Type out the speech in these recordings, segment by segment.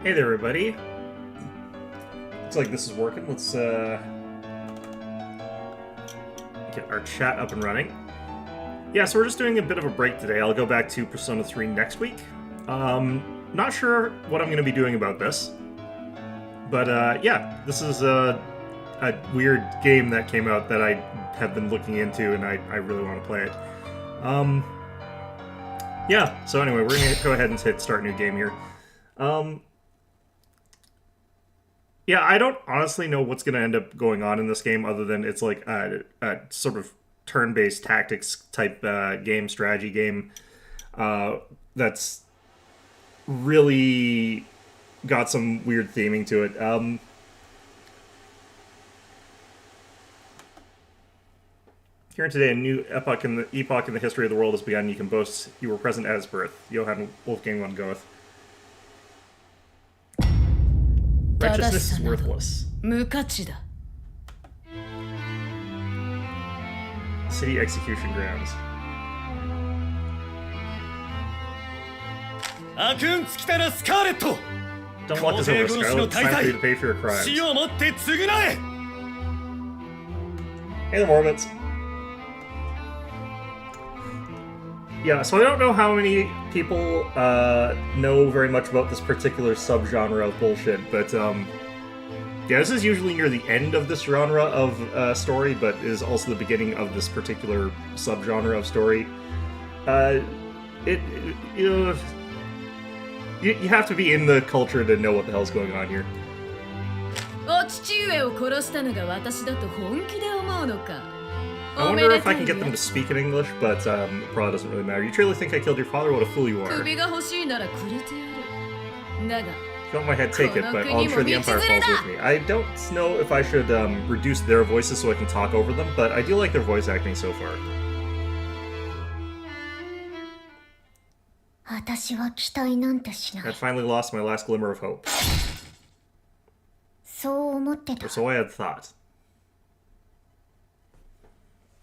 Hey there, everybody. Looks like this is working. Let's get our chat up and running. Yeah, so we're just doing a bit of a break today. I'll go back to Persona 3 next week. Not sure what I'm going to be doing about this. But yeah, this is a weird game that came out that I have been looking into, and I really want to play it. Yeah, so anyway, we're going to go ahead and hit start new game here. Yeah, I don't honestly know what's going to end up going on in this game other than it's like a sort of turn-based tactics type game, strategy game that's really got some weird theming to it. Here today, a new epoch in the history of the world has begun. You can boast you were present at its birth. Johann Wolfgang von Goethe. Righteousness is worthless. City execution grounds. Don't walk this over, Scarlet. It's time for you to pay for your crimes. Hey there, Morbits. Yeah, so I don't know how many people know very much about this particular subgenre of bullshit, but yeah, this is usually near the end of this genre of story, but is also the beginning of this particular subgenre of story. You have to be in the culture to know what the hell's going on here. I wonder if I can get them to speak in English, but probably doesn't really matter. You truly think I killed your father? What a fool you are. If you want my head, take it, but I'm sure the Empire falls with me. I don't know if I should reduce their voices so I can talk over them, but I do like their voice acting so far. I'd finally lost my last glimmer of hope. Or so I had thought.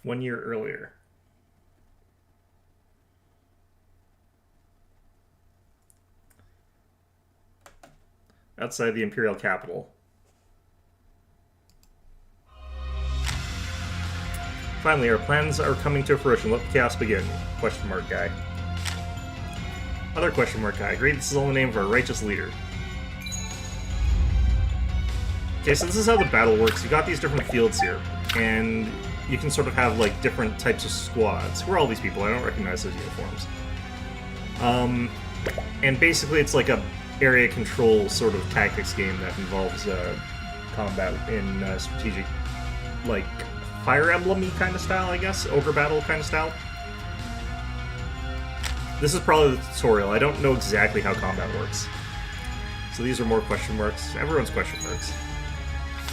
1 year earlier. Outside the Imperial capital. Finally, our plans are coming to fruition. Let the chaos begin. Question mark guy. Other question mark guy. Great, this is all the name of our righteous leader. Okay, so this is how the battle works. You got these different fields here, and you can sort of have like different types of squads. Who are all these people? I don't recognize those uniforms. And basically it's like a area control sort of tactics game that involves combat in strategic, like Fire Emblem-y kind of style, I guess. Ogre battle kind of style. This is probably the tutorial. I don't know exactly how combat works. So these are more question marks. Everyone's question marks.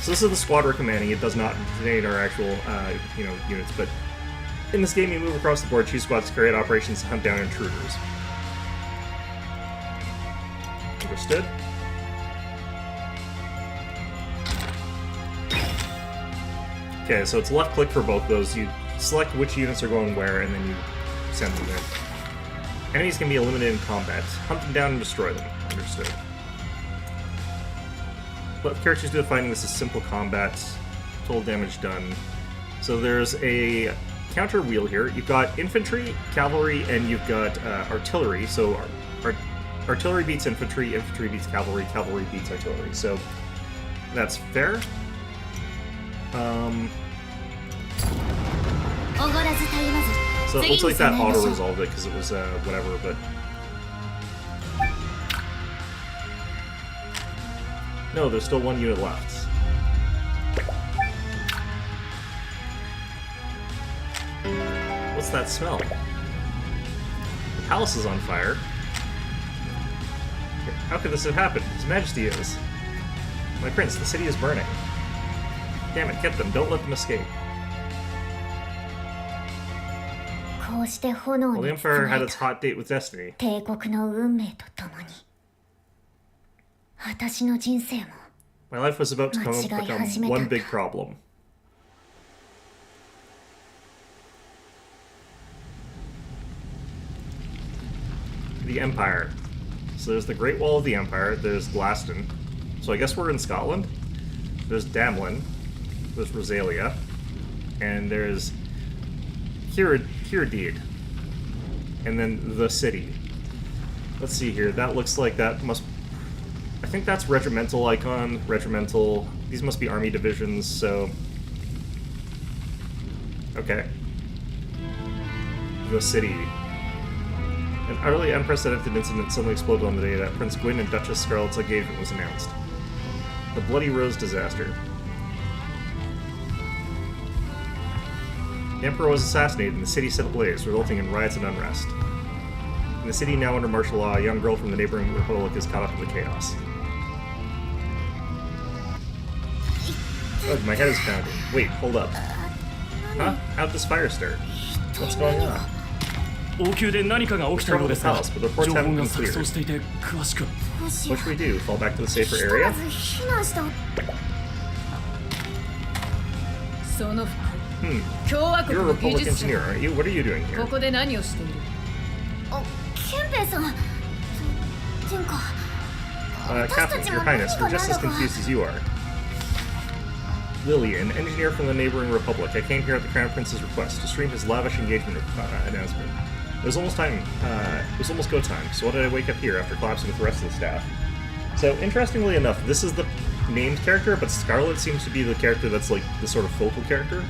So this is the squad we're commanding. It does not contain our actual, units, but in this game you move across the board, choose squads to carry out operations to hunt down intruders. Understood? Okay, so it's left click for both those. You select which units are going where, and then you send them in. Enemies can be eliminated in combat. Hunt them down and destroy them. Understood. Let characters do the fighting. This is simple combat. Total damage done. So there's a counter wheel here. You've got infantry, cavalry, and you've got artillery. So artillery beats infantry, infantry beats cavalry, cavalry beats artillery. So that's fair. So it looks like that auto-resolved it because it was whatever, but... No, there's still one unit left. What's that smell? The palace is on fire. How could this have happened? His Majesty is. My prince, the city is burning. Damn it, get them. Don't let them escape. Well, the Empire had its hot date with destiny. My life was about to become one big problem. The Empire. So there's the Great Wall of the Empire, there's Glaston. So I guess we're in Scotland. There's Damlin, there's Rosalia, and there's Kiradid. And then the city. Let's see here, that looks like that must... I think that's regimental icon, regimental... These must be army divisions, so... Okay. The city. An utterly unprecedented incident suddenly exploded on the day that Prince Gwyn and Duchess Scarlet's engagement was announced. The Bloody Rose disaster. The Emperor was assassinated and the city set ablaze, resulting in riots and unrest. In the city now under martial law, a young girl from the neighboring republic is caught up in the chaos. Oh, my head is pounding. Wait, hold up. Huh? How'd this fire start? What's going on? Trouble with the palace, but the reports haven't been cleared. What should we do? Fall back to the safer area? You're a Republic engineer, aren't you? What are you doing here? Captain, Your Highness, we're just as confused as you are. Lily, an engineer from the neighboring republic. I came here at the Crown Prince's request to stream his lavish engagement announcement. It was almost time. It was almost go time. So why did I wake up here after collapsing with the rest of the staff? So interestingly enough, this is the named character, but Scarlet seems to be the character that's like the sort of focal character.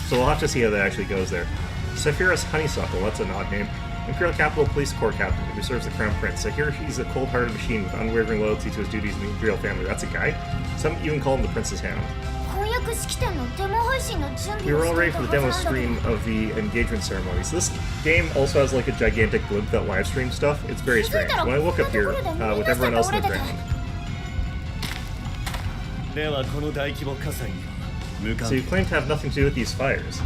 So we'll have to see how that actually goes there. Sephiroth Honeysuckle, that's an odd name. Imperial Capital Police Corps captain who serves the Crown Prince. I hear he's a cold-hearted machine with unwavering loyalty to his duties in the Imperial family. That's a guy? Some even call him the Prince's Hound. We were all ready for the demo stream of the engagement ceremony. So this game also has like a gigantic blimp that live streams stuff. It's very strange. When I woke up here, with everyone else in the ground. So you claim to have nothing to do with these fires.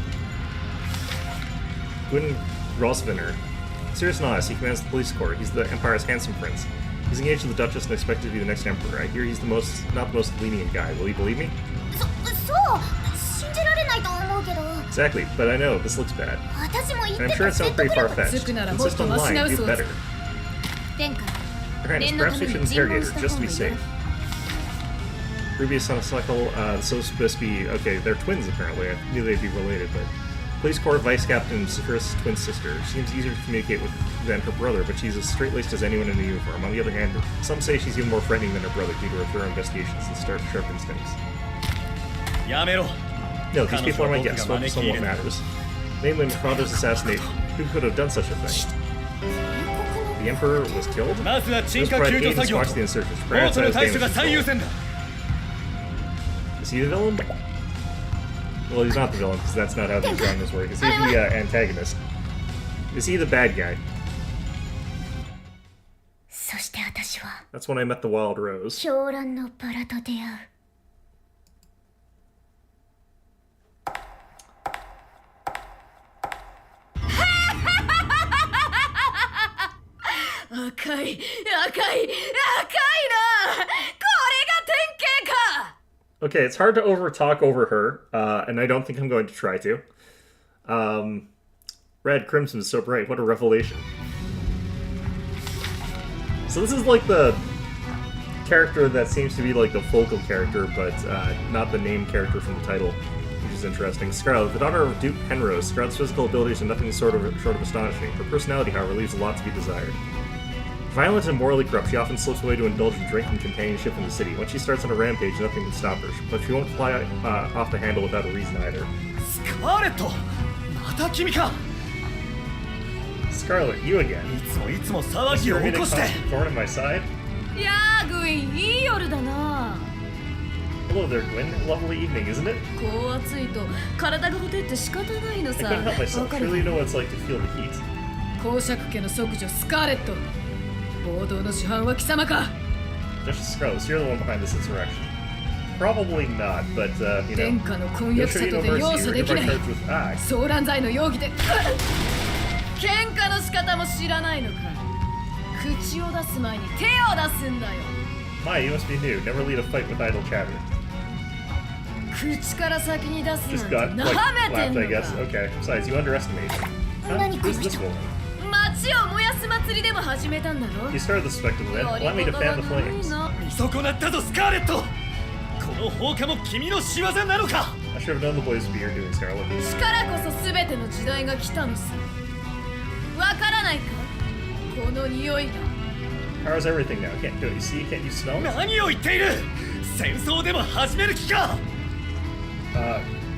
Gwyn Rosviner. Serious Nas, he commands the police corps. He's the Empire's handsome prince. He's engaged to the Duchess and expected to be the next emperor. I hear he's not the most lenient guy. Will you believe me? Exactly, but I know, this looks bad. And I'm sure it sounds pretty far-fetched. Insist on lying, do better. Your Highness, perhaps we should interrogate her, just to be safe. Ruby Honeysuckle, so supposed to be... Okay, they're twins, apparently. I knew they'd be related, but... Police Corps Vice Captain Sephiroth's twin sister. She seems easier to communicate with than her brother, but she's as straight-laced as anyone in the uniform. On the other hand, some say she's even more frightening than her brother due to her thorough investigations and sharp instincts. No, these people are my guests. Focus on what matters. Namely, my father's assassination. Who could have done such a thing? The Emperor was killed? Those pride agents watch the insurgents. Is he the villain? Well, he's not the villain, because that's not how these genres work. Is he the antagonist? Is he the bad guy? That's when I met the Wild Rose. Okay, it's hard to overtalk over her, and I don't think I'm going to try to. Red Crimson is so bright, what a revelation. So this is like the character that seems to be like the focal character, but not the named character from the title, which is interesting. Scarlet, the daughter of Duke Penrose, Scarlet's physical abilities are nothing short of astonishing. Her personality, however, leaves a lot to be desired. Violent and morally corrupt, she often slips away to indulge in drink and companionship in the city. Once she starts on a rampage, nothing can stop her, but she won't fly off the handle without a reason either. Scarlet, you again. Is your hidden constant thorn in my side? Hello there, Gwyn. Lovely evening, isn't it? I couldn't help myself. Surely you know what it's like to feel the heat. Duchess Scarlet, you're the one behind this insurrection. Probably not, but, you know, you'll show you no mercy. You're charged with acts. My, you must be new. Never lead a fight with idle chatter. Just got, like, laughed, I guess. Okay. Besides, you underestimate me. Huh? Who's this woman? 街を燃やす祭りでも始めたんだろ You started the spectacle then. Allow me to fan the flames. 見損なったぞスカーレット。この放火も君の仕業なのか。 I should have known the blaze would be your doing, Scarlet. 力こそ全ての時代が来たのさ。わからないかこの匂いが。 How's everything now? Can't you see? Can't you smell? 何を言っている。戦争でも始める気か。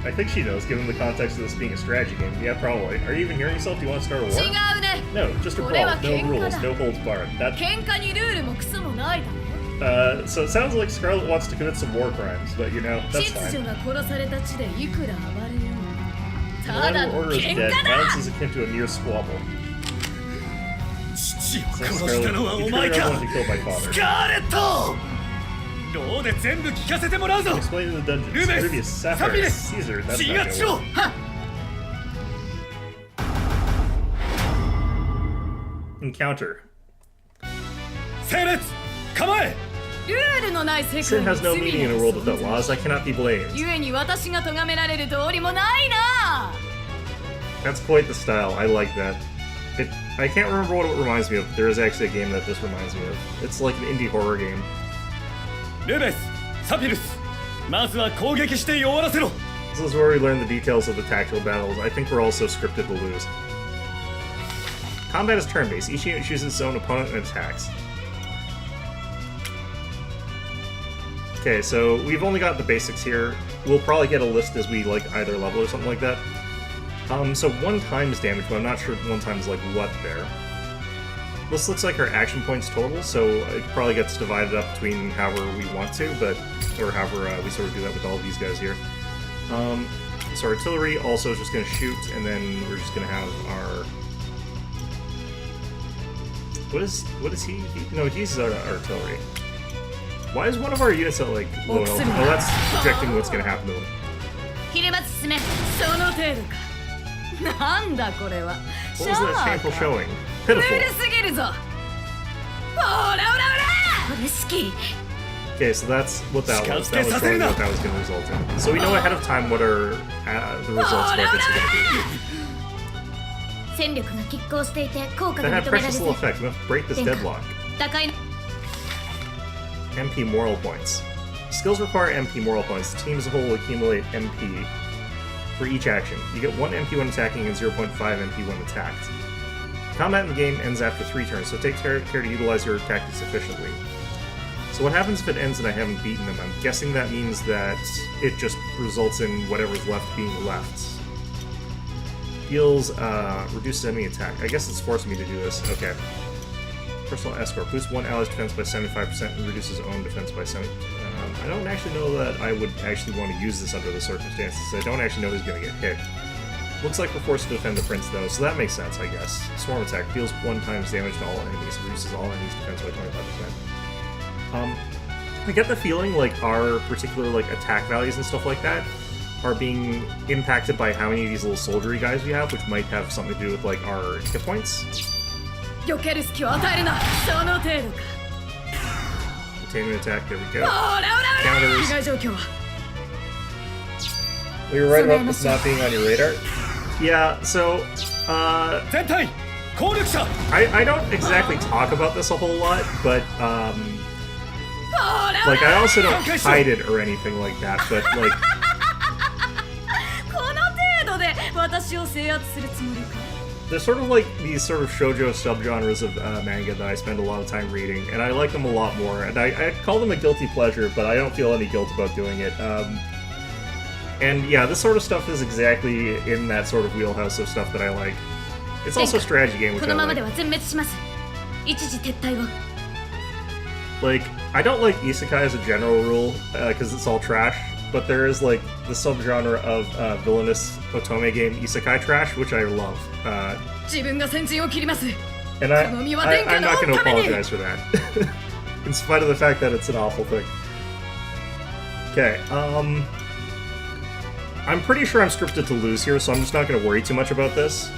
I think she knows, given the context of this being a strategy game. Yeah, probably. Are you even hearing yourself? Do you want to start a war? 違うね。 No, just a brawl. No rules, no holds barred. That. 喧嘩にルールもクソもないだろ。 So it sounds like Scarlet wants to commit some war crimes, but you know, that's 秩 fine. 序が殺された地でいくら暴れよう。 The ただ one の order is 喧 dead. 嘩だ。 Violence is akin to a mere squabble. 父を So 殺したのは Scarlet, お you 前 triggered か。 everyone to kill my ス father. カーレット。ローで全部聞かせてもらうぞ。 Explain in the dungeons. Rubius, Rubius, Sapphire, Sapphire, Caesar. That's 鎮 not 圧し gonna ろ。 work. はっ。 Encounter. 整列。構え。ルールのない世界 Sin に has no 罪 meaning in a な world ど without laws. I cannot be blamed. ゆえに私が咎められる道理もないな。 That's quite the style. I like that. I can't remember what it reminds me of, but there is actually a game that this reminds me of. It's like an indie horror game. ルベス、サピルス。まずは攻撃して弱らせろ。 This is where we learn the details of the tactical battles. I think we're also scripted to lose. Combat is turn-based. Each unit chooses its own opponent and attacks. Okay, so we've only got the basics here. We'll probably get a list as we like either level or something like that. So 1 times damage, but I'm not sure 1 times like what there. This looks like our action points total, so it probably gets divided up between however we want to, but or however we sort of do that with all of these guys here. So artillery also is just going to shoot, and then we're just going to have our. What is he? No, he's our artillery. Why is one of our units at like low health? Oh, that's projecting what's going to happen to them. ひれまつ進め。その程度か。なんだこれは。 What was that shameful showing? ルー Pitiful. ルすぎるぞ。ほらほらほら。これ好き。 Okay, so that's what that was. That was showing what that was going to result in. So we know ahead of time what our the results of our bits are going to be. 戦力が拮抗していて効果 That が had 認められ precious ず little effect. We have to break this deadlock. 高い MP moral points. Skills require MP moral points. The team as a whole will accumulate MP for each action. You get 1 MP when attacking and 0.5 MP when attacked. Combat in the game ends after 3 turns, so take care to utilize your tactics efficiently. So what happens if it ends and I haven't beaten them? I'm guessing that means that it just results in whatever's left being left. Heals, reduces enemy attack. I guess it's forcing me to do this. Okay. Personal escort. Boosts 1 ally's defense by 75% and reduces own defense by 70%. I don't actually know that I would actually want to use this under the circumstances. I don't actually know who's going to get hit. Looks like we're forced to defend the prince, though, so that makes sense, I guess. Swarm attack deals 1 times damage to all enemies, reduces all enemies' defense by 25%. I get the feeling like our particular like attack values and stuff like that are being impacted by how many of these little soldiery guys we have, which might have something to do with like our hit points. 避ける隙を与えるな。その程度か。 Containment attack, there we go. ほらほらほら。 Counters. 被害状況は。 We were right about this not being on your radar. Yeah, so, 全体攻略者。 I don't exactly talk about this a whole lot, but, ほら like, I also don't hide it or anything like that, but, like, この程度で私を制圧するつもりか。 there's sort of like these sort of shoujo subgenres of manga that I spend a lot of time reading, and I like them a lot more, and I call them a guilty pleasure, but I don't feel any guilt about doing it. And yeah, this sort of stuff is exactly in that sort of wheelhouse of stuff that I like. It's also a strategy game, which こ I のままで like. は全滅します。一時撤退を。 Like, I don't like isekai as a general rule, because it's all trash, but there is like the subgenre of villainous otome game isekai trash, which I love. 自分が先陣を切ります。 And I'm not going to apologize for that, in spite of the fact that it's an awful thing. Okay, I'm pretty sure I'm scripted to lose here, so I'm just not going to worry too much about this.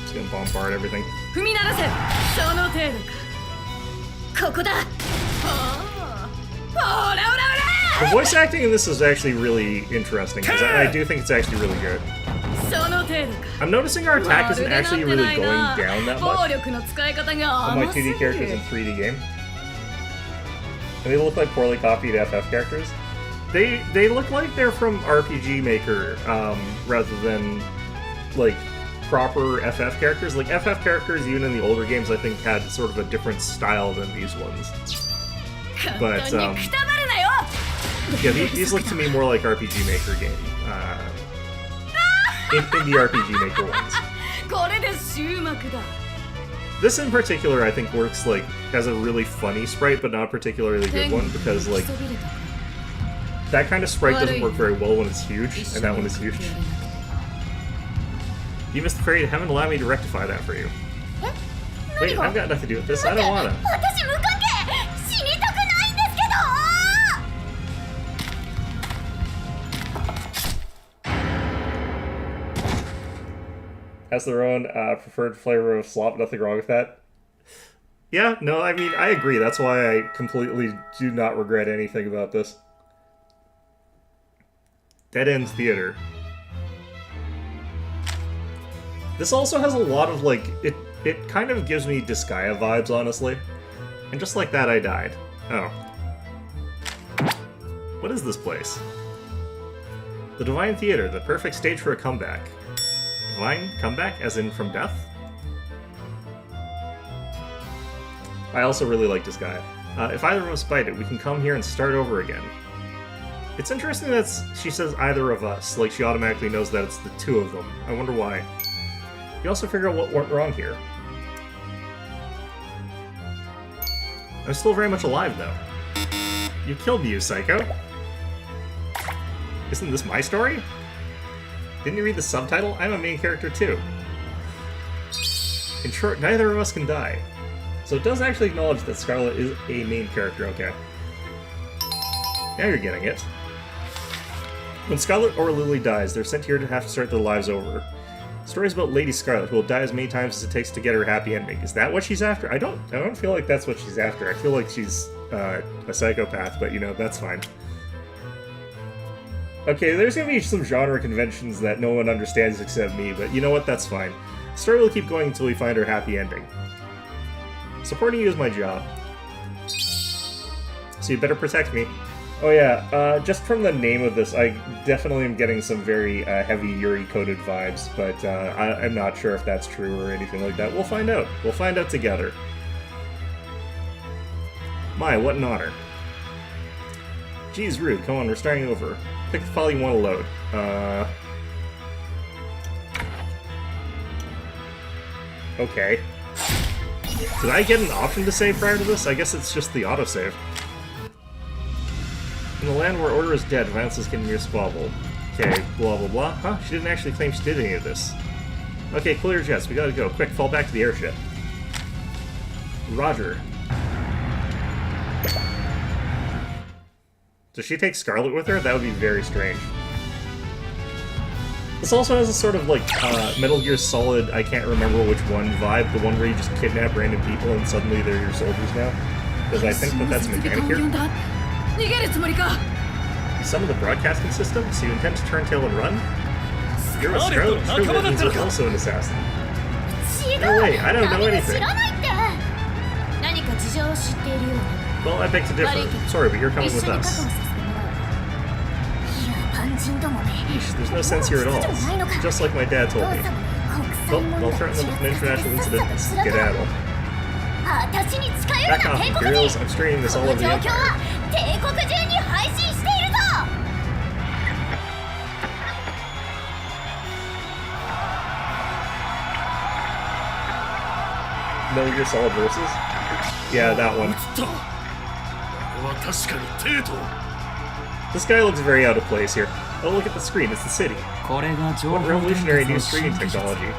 Just going to bombard everything. 踏み鳴らせ。その程度か。ここだ。ほらほらほら。 The voice acting in this is actually really interesting, because I do think it's actually really good. その程度か I'm noticing our attack isn't actually really going down that 暴 much 力の使い方が on my 甘すぎ 2D characters る in 3D game. And they look like poorly copied FF characters. They look like they're from RPG Maker rather than like proper FF characters. Like FF characters, even in the older games, I think had sort of a different style than these ones. But 簡単にくたばるなよ yeah, these look to me more like RPG Maker game. Indie RPG Maker ones. これで終幕だ This in particular, I think, works like as a really funny sprite, but not a particularly good one because like that kind of sprite doesn't work very well when it's huge, and that one is huge. You missed the ferry to heaven. Allow me to rectify that for you. Wait, I've got nothing to do with this. I don't wanna. 私無関係死にたくないんですけど Has their own preferred flavor of slop. Nothing wrong with that. Yeah, no, I mean, I agree. That's why I completely do not regret anything about this. Dead Ends Theater. This also has a lot of, like, it kind of gives me Disgaea vibes, honestly. And just like that, I died. Oh. What is this place? The Divine Theater, the perfect stage for a comeback. Divine comeback, as in from death? I also really like Disgaea. If either of us bite it, we can come here and start over again. It's interesting that she says either of us, like she automatically knows that it's the two of them. I wonder why. You also figure out what went wrong here. I'm still very much alive, though. You killed me, you psycho. Isn't this my story? Didn't you read the subtitle? I'm a main character, too. In short, neither of us can die. So it does actually acknowledge that Scarlet is a main character, okay. Now you're getting it. When Scarlet or Lily dies, they're sent here to have to start their lives over. Stories about Lady Scarlet, who will die as many times as it takes to get her happy ending. Is that what she's after? I don't feel like that's what she's after. I feel like she's a psychopath, but you know, that's fine. Okay, there's gonna be some genre conventions that no one understands except me, but you know what? That's fine. The story will keep going until we find her happy ending. Supporting you is my job. So you better protect me. Oh yeah, just from the name of this, I definitely am getting some very heavy Yuri-coded vibes, but I'm not sure if that's true or anything like that. We'll find out. We'll find out together. My, what an honor. Geez, rude. Come on, we're starting over. Pick the file you want to load. Okay. Did I get an option to save prior to this? I guess it's just the autosave. In the land where order is dead, violence is getting near squabble. Okay, blah blah blah. Huh? She didn't actually claim she did any of this. Okay, cool your jets. We gotta go. Quick, fall back to the airship. Roger. Does she take Scarlet with her? That would be very strange. This also has a sort of like Metal Gear Solid, I can't remember which one vibe, the one where you just kidnap random people and suddenly they're your soldiers now. Because I think that that's a mechanic here. You summon the broadcasting system, so you intend to turn tail and run? You're a Scarlet, surely that means you're also an assassin. No way, I don't know anything. Well, I beg to differ. Sorry, but you're coming with us. Yeesh, there's no sense here at all. Just like my dad told me. Well, I'll threaten them with an international incident and skedaddle. Back off, Imperials. I'm straining this all over the Empire. Metal Gear Solid Versus? Yeah, that one. This guy looks very out of place here. Oh, look at the screen, it's the city. What revolutionary new screening technology.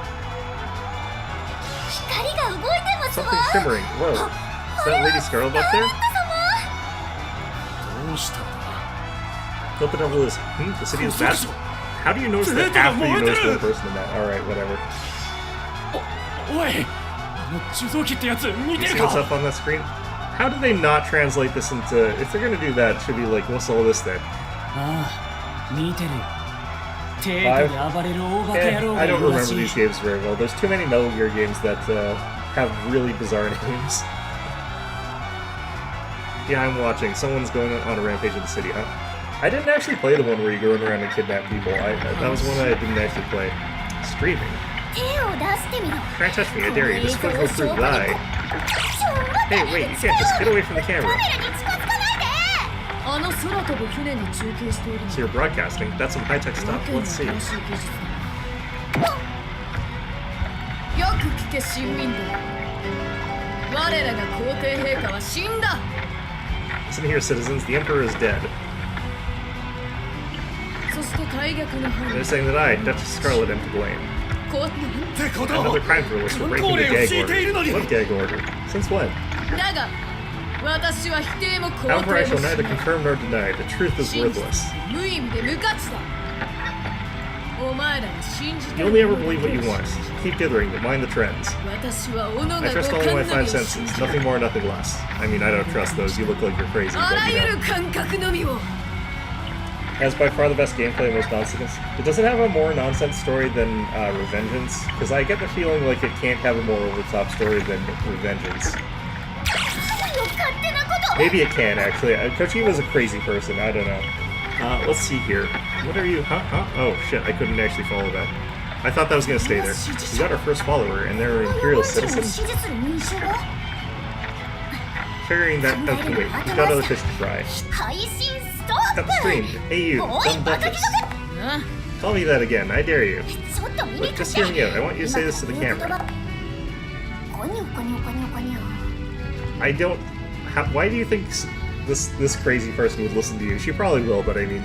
Something shimmering. Whoa. Is that Lady Scarlet up there? What the devil is... the city is bad? How do you notice that after you notice one person in that? Alright, whatever. You see what's up on that screen? How do they not translate this into... If they're gonna do that, it should be like, what's all this then? I don't remember these games very well. There's too many Metal Gear games that have really bizarre names. Yeah, I'm watching. Someone's going on a rampage in the city, huh? I didn't actually play the one where you go around and kidnap people. That was one I didn't actually play. Streaming? Try and touch me, I dare you. This foot will prove die. Hey, wait, you can't just get away from the camera. So you're broadcasting? That's some high-tech stuff. Let's see. Listen here, citizens. The Emperor is dead. They're saying that I, Duchess Scarlet, am to blame. Another crime for list for breaking the gag order. What gag order? Since when? However, I shall neither confirm nor deny. The truth is worthless. You only ever believe what you want. Keep dithering, but mind the trends. I trust only my five senses. Nothing more, nothing less. I mean, I don't trust those. You look like you're crazy, but you know. Has by far the best gameplay and most nonsense. It doesn't have a more nonsense story than Revengeance, because I get the feeling like it can't have a more over-the-top story than Revengeance. Maybe it can, actually. Kochima's a crazy person, I don't know. Let's see here. What are you? Huh? Oh, shit, I couldn't actually follow that. I thought that was going to stay there. We got our first follower, and they're Imperial citizens. Figuring that out the wait. We've got other fish to fry. Cut the stream. Hey you, dumb Duchess. Call me that again, I dare you. Look, just hear me out. I want you to say this to the camera. I don't... why do you think this crazy person would listen to you? She probably will, but I mean...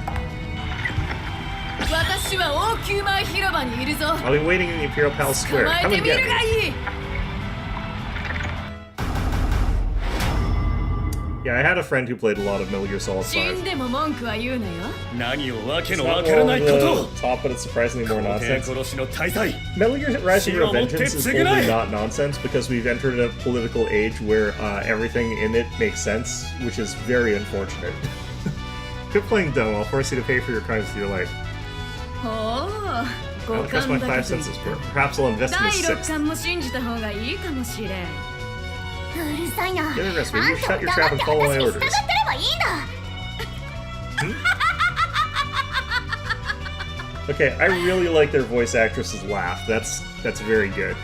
I'll be waiting in the Imperial Palace Square. Come and get me. Yeah, I had a friend who played a lot of Metal Gear Solid 5. It's not the top, but it's surprisingly more nonsense. Metal Gear Rising Revengeance is fully not nonsense because we've entered a political age where everything in it makes sense, which is very unfortunate. Quit playing dumb, I'll force you to pay for your crimes with your life. I'll trust my five senses for it. Perhaps I'll invest in the sixth. Get a rest, you shut your trap and follow my orders. Okay, I really like their voice actress's laugh. That's very good.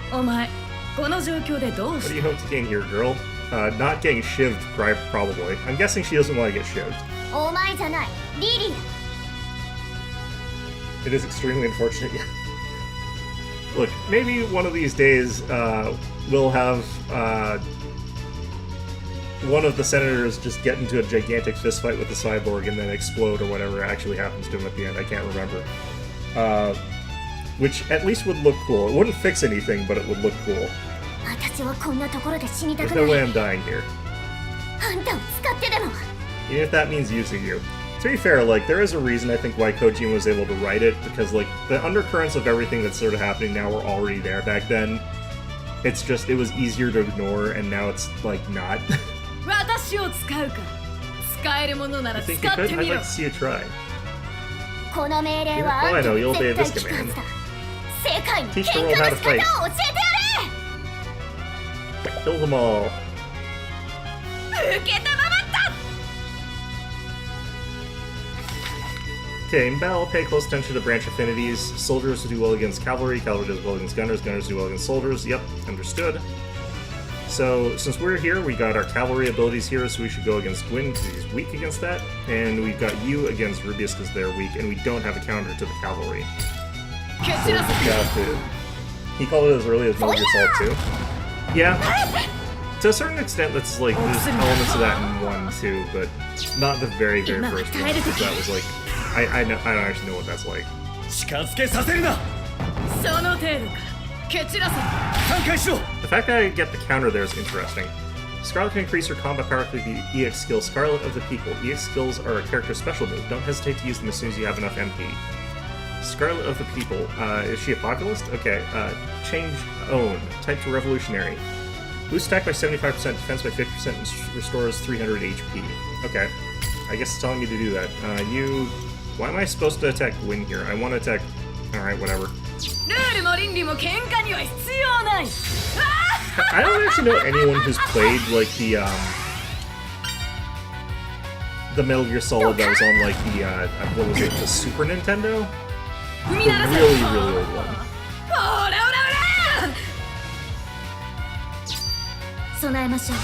What do you hope to gain here, girl? Not getting shivved, probably. I'm guessing she doesn't want to get shivved. It is extremely unfortunate, yeah. Look, maybe one of these days we'll have one of the senators just get into a gigantic fistfight with the cyborg and then explode or whatever actually happens to him at the end. I can't remember. Which at least would look cool. It wouldn't fix anything, but it would look cool. There's no way I'm dying here. Even if that means using you. To be fair, like, there is a reason I think why Kojima was able to write it, because, like, the undercurrents of everything that's sort of happening now were already there back then. It's just, it was easier to ignore, and now it's, like, not. I think you could? I'd like to see you try. Oh, I know, you'll obey this command. Teach the world how to fight. Kill them all. Okay, in battle, pay close attention to branch affinities. Soldiers do well against cavalry, cavalry does well against gunners, gunners do well against soldiers. Yep, understood. So, since we're here, we got our cavalry abilities here, so we should go against Gwyn because he's weak against that. And we've got you against Rubius because they're weak, and we don't have a counter to the cavalry. So we just have to... He called it as early as Metal Gear Solid 2. Yeah. To a certain extent, that's like, there's elements of that in 1 too, but not the very, very first one, because that was like... I don't actually know what that's like. The fact that I get the counter there is interesting. Scarlet can increase her combat power through the EX skill Scarlet of the People. EX skills are a character's special move. Don't hesitate to use them as soon as you have enough MP. Scarlet of the People. Is she a populist? Okay. Change own. Type to revolutionary. Boost attack by 75%, defense by 50%, and restores 300 HP. Okay. I guess it's telling me to do that. Why am I supposed to attack Gwyn here? I want to attack... Alright, whatever. ルールも倫理も喧嘩には必要ない。 I don't actually know anyone who's played, like, the Metal Gear Solid that was on, like, what was it, the Super Nintendo? The really, really old one. ほらほらほら。備えましょう。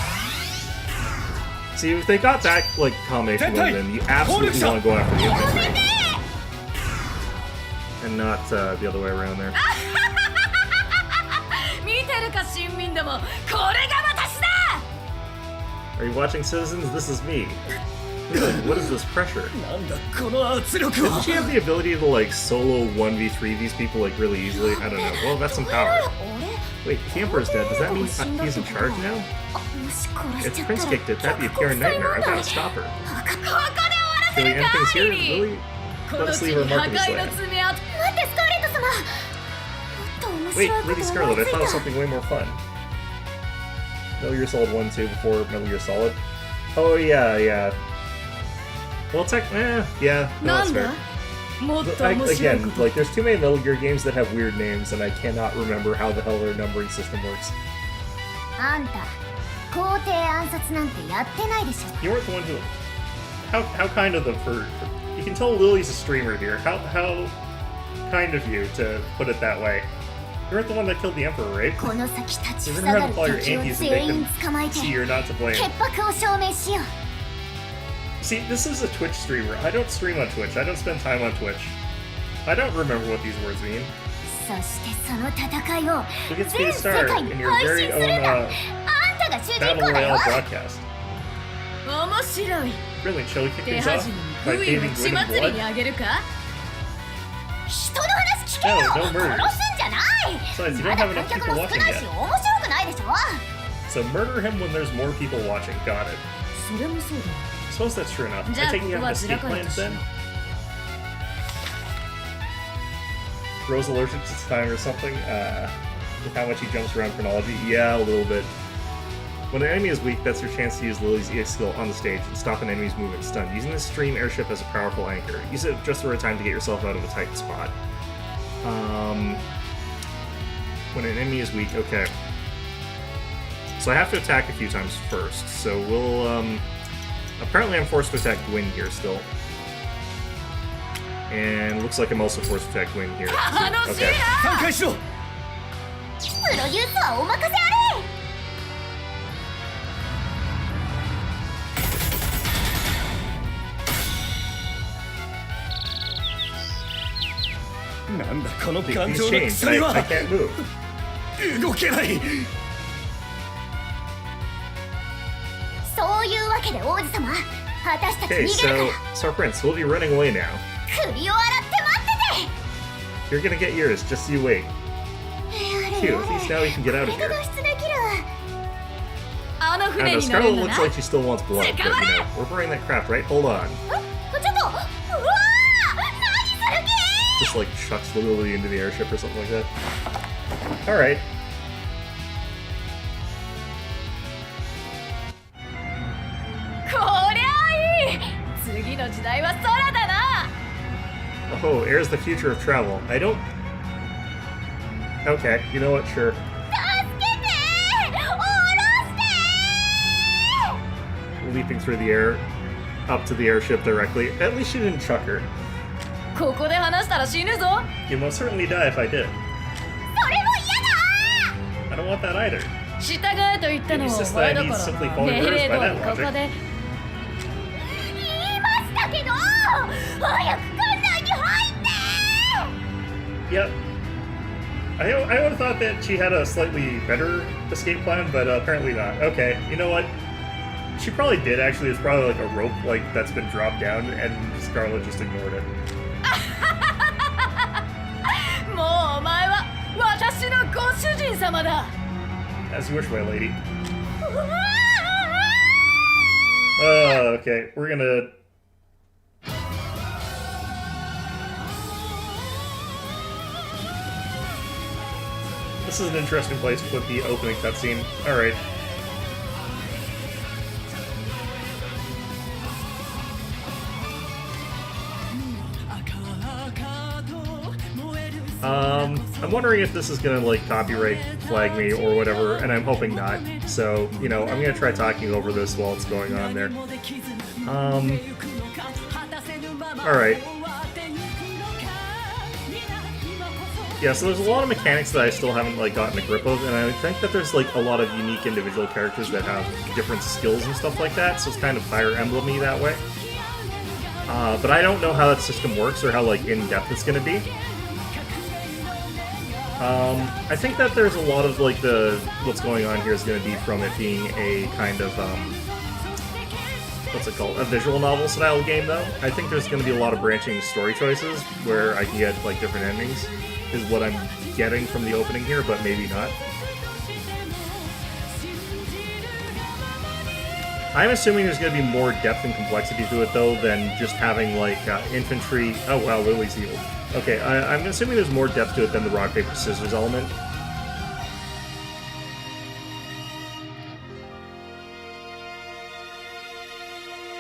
See, if they got that, like, combination one, then you absolutely want to go after the infantry. And not the other way around there. 見てるか新民ども、これが私だ。 Are you watching, citizens? This is me. What is this pressure? なんだこの圧力 Doesn't は she have the ability to, like, solo 1v3 these people, like, really easily? I don't know. Well, that's some power. Wait, the Emperor's dead. Does that mean he's in charge now? If Prince kicked it, that'd be a pure nightmare. I've got to stop her. ここで終わらせ Really, るか anything's here? リリー。 Really? こ Let の us 地 leave に our 破 mark in this 壊の land. 爪痕。待ってスカーレット様。もっと面 Wait, 白いこ Lady と Scarlet, 思 I いつい thought of た。 something way more fun. Metal Gear Solid 1, 2 before Metal Gear Solid. Oh, yeah. Well, yeah, no, な that's ん fair. だもっと面白い Again, こと。 like, there's too many Metal Gear games that have weird names, and I cannot remember how the hell their numbering system works. あんた皇帝暗殺なんてやってないでしょ。 You weren't the one who... How kind of them for... You can tell Lily's a streamer here. How kind of you to put it that way. You weren't the one that killed the Emperor, right? この先立ち You're ふ gonna さが have る to call your 敵を aunties and 全 make 員 them 捕まえて see you're not to blame. 潔白を証明しよう。 See, this is a Twitch streamer. I don't stream on Twitch. I don't spend time on Twitch. I don't remember what these words mean. そしてその戦いを Look at 全 Speed 世 Star 界に in your 配 very 信す own るんだ。あんたが主人 Battle 公だよ。 Royale broadcast. 面白い。 Brilliant. Shall we kick 手 things off 始め by に bathing 軍医を血 Gwyn in 祭りに blood? あげるか。人の話聞けよ。 No, no 殺 murders. すんじゃない。 Besides, you ま don't だ have 観 enough 客 people も watching 少ないし yet. 面白くないでしょ。 So murder him when there's more people watching. Got it. それもそうだ。 Suppose that's true enough. I Jack, take you have an what, escape Jack, plans what? then? Rose allergic to time or something? With how much he jumps around chronology? Yeah, a little bit. When an enemy is weak, that's your chance to use Lily's EX skill on the stage and stop an enemy's movement stun. Using this stream airship as a powerful anchor. Use it just the right time to get yourself out of a tight spot. When an enemy is weak, okay. So I have to attack a few times first. So we'll, apparently I'm forced to attack Gwyn here still. And looks like I'm also forced to attack Gwyn here. too. 楽しい Okay. な。挽回しろ。プロデュースはお任せあれ。なんだこの These 感情の chains, 鎖 I は can't move. 動けない。そういうわけで王子様、私たち Okay, 逃げるか so Prince, we'll be running away now. ら首を洗って待ってて。 You're gonna get yours, just you wait. や Phew, れ at least now we can get out of これ here. で脱出できる。あの I don't 船 know, に乗る Scarlet んだ looks な。 like she still wants blood, but you know, we're burning that craft, right? Hold on. ちょっと、うわー、何する気？ Just like chucks Lily into the airship or something like that. Alright. こりゃいい。次の時代は空だな。 Oh, air's the future of travel. I don't... Okay, you know what, sure. 助けて！下ろして！ Leaping through the air, up to the airship directly. At least she didn't chuck her. ここで話したら死ぬぞ。 You most certainly die if I did. それも嫌だ！ I don't want that either. 従えと言ったの It's も just お前 that だ I need か simply ら following 命 orders 令 by 通 that りここ logic. で。言いましたけど！早く館内に入って！ Yep. I would have thought that she had a slightly better escape plan, but apparently not. Okay, you know what? She probably did actually. It's probably like a rope like that's been dropped down, and Scarlet just ignored it. もうお前は私のご主人様だ。 As you wish, my lady. うわー！ Okay, we're gonna. This is an interesting place to put the opening cutscene. Alright. I'm wondering if this is gonna like copyright flag me or whatever, and I'm hoping not. So, you know, I'm gonna try talking over this while it's going on there. Alright. Yeah, so there's a lot of mechanics that I still haven't like gotten a grip of, and I think that there's like a lot of unique individual characters that have different skills and stuff like that, so it's kind of Fire Emblem-y that way. But I don't know how that system works or how like in-depth it's gonna be. I think that there's a lot of like what's going on here is going to be from it being a kind of what's it called, a visual novel style game though. I think there's going to be a lot of branching story choices where I can get like different endings is what I'm getting from the opening here, but maybe not. I'm assuming there's going to be more depth and complexity to it though than just having like infantry. Oh wow, Lily's healed. Okay, I'm assuming there's more depth to it than the rock, paper, scissors element.